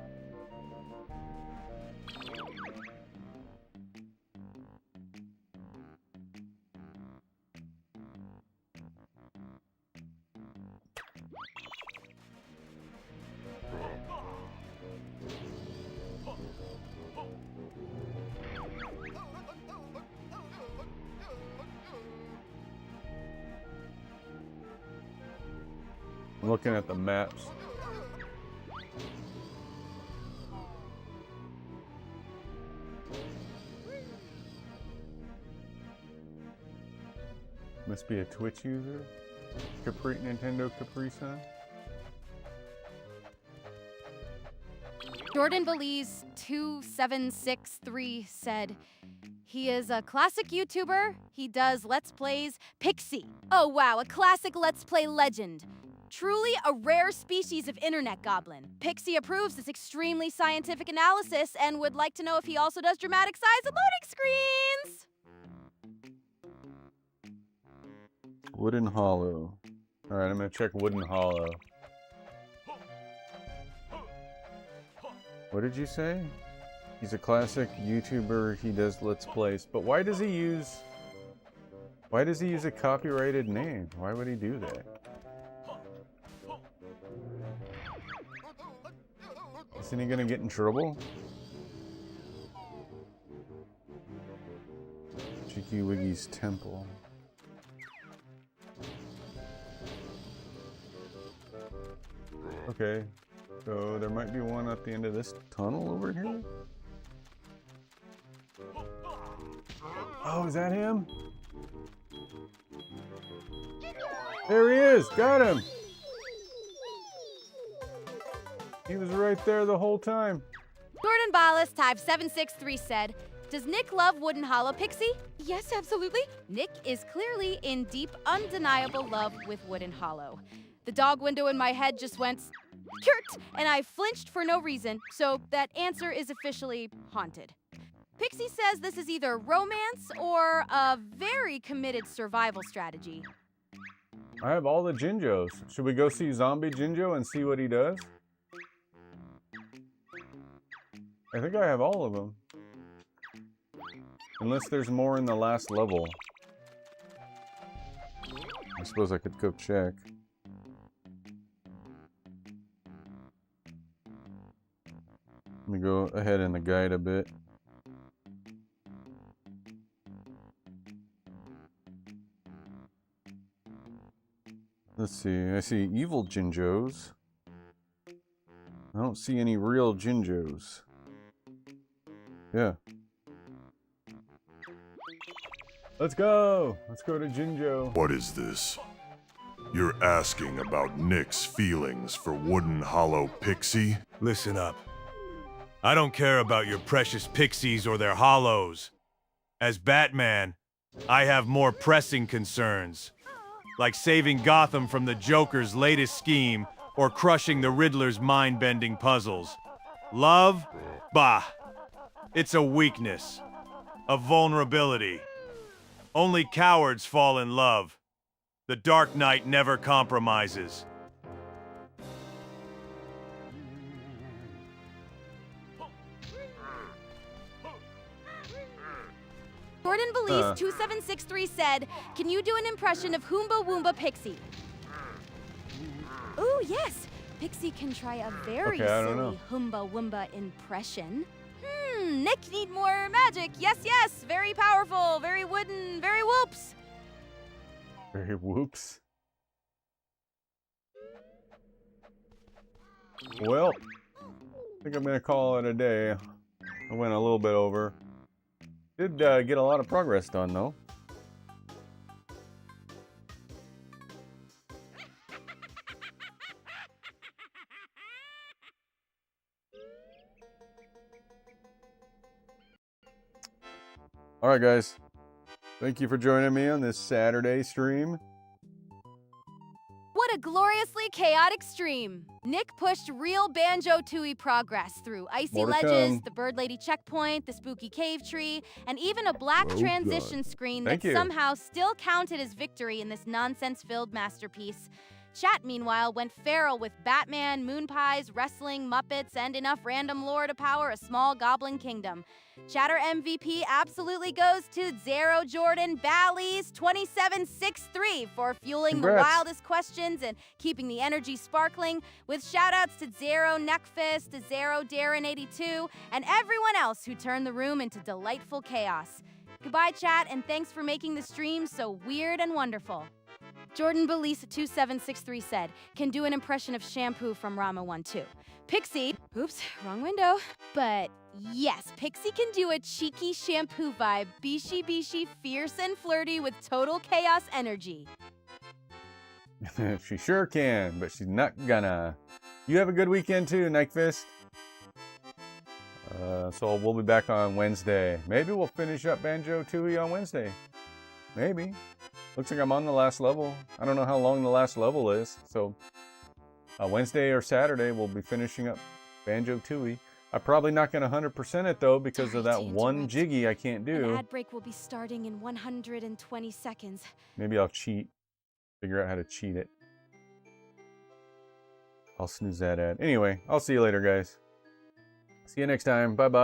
I'm looking at the maps. Must be a Twitch user. Nintendo Capri Sun. Jordan Belize 2763 said, "He is a classic YouTuber. He does Let's Plays. Pixie. Oh wow, a classic Let's Play legend. Truly a rare species of internet goblin. Pixie approves this extremely scientific analysis and would like to know if he also does dramatic size and loading screens." Wooden Hollow. Alright, I'm gonna check Wooden Hollow. What did you say? He's a classic YouTuber, he does Let's Plays. But why does he use a copyrighted name? Why would he do that? Isn't he gonna get in trouble? Cheeky Wiggy's Temple. Okay, so there might be one at the end of this tunnel over here? Oh, is that him? There he is! Got him! He was right there the whole time. Jordan Ballas type 763 said, "Does Nick love Wooden Hollow, Pixie?" Yes, absolutely. Nick is clearly in deep, undeniable love with Wooden Hollow. The dog window in my head just went "Kirt," and I flinched for no reason, so that answer is officially haunted. Pixie says this is either romance or a very committed survival strategy. I have all the Jinjos. Should we go see Zombie Jinjo and see what he does? I think I have all of them. Unless there's more in the last level. I suppose I could go check. Let me go ahead in the guide a bit. Let's see. I see evil Jinjos. I don't see any real Jinjos. Yeah. Let's go! Let's go to Jinjo. What is this? You're asking about Nick's feelings for Wooden Hollow Pixie? Listen up. I don't care about your precious pixies or their hollows. As Batman, I have more pressing concerns. Like saving Gotham from the Joker's latest scheme or crushing the Riddler's mind-bending puzzles. Love? Bah. It's a weakness. A vulnerability. Only cowards fall in love. The Dark Knight never compromises. Jordan Belize 2763 said, "Can you do an impression of Hoomba Woomba Pixie?" Ooh, yes. Pixie can try a very silly Hoomba Woomba impression. Nick need more magic. Yes, yes. Very powerful, very wooden, very whoops. Very whoops. Well, I think I'm gonna call it a day. I went a little bit over. Did get a lot of progress done though. Alright guys, thank you for joining me on this Saturday stream. What a gloriously chaotic stream. Nick pushed real Banjo-Tooie progress through icy ledges, the Bird Lady checkpoint, the spooky cave tree, and even a black transition screen that somehow still counted as victory in this nonsense-filled masterpiece. Chat, meanwhile, went feral with Batman, moon pies, wrestling, Muppets, and enough random lore to power a small goblin kingdom. Chatter MVP absolutely goes to Zero Jordan Bally's 2763 for fueling the wildest questions and keeping the energy sparkling, with shoutouts to Zero Neckfist, to Zero Darren82, and everyone else who turned the room into delightful chaos. Goodbye, chat, and thanks for making the stream so weird and wonderful. Jordan Belize 2763 said, "Can do an impression of Shampoo from Rama 1-2. Pixie, oops, wrong window. But yes, Pixie can do a cheeky Shampoo vibe, bishy, fierce and flirty with total chaos energy." She sure can, but she's not gonna. You have a good weekend too, Nightfist. So we'll be back on Wednesday. Maybe we'll finish up Banjo-Tooie on Wednesday. Maybe. Looks like I'm on the last level. I don't know how long the last level is. So Wednesday or Saturday we'll be finishing up Banjo-Tooie. I'm probably not going to 100% it though because of that one jiggy I can't do. An ad break will be starting in 120 seconds. Maybe I'll cheat. Figure out how to cheat it. I'll snooze that ad. Anyway, I'll see you later, guys. See you next time. Bye-bye.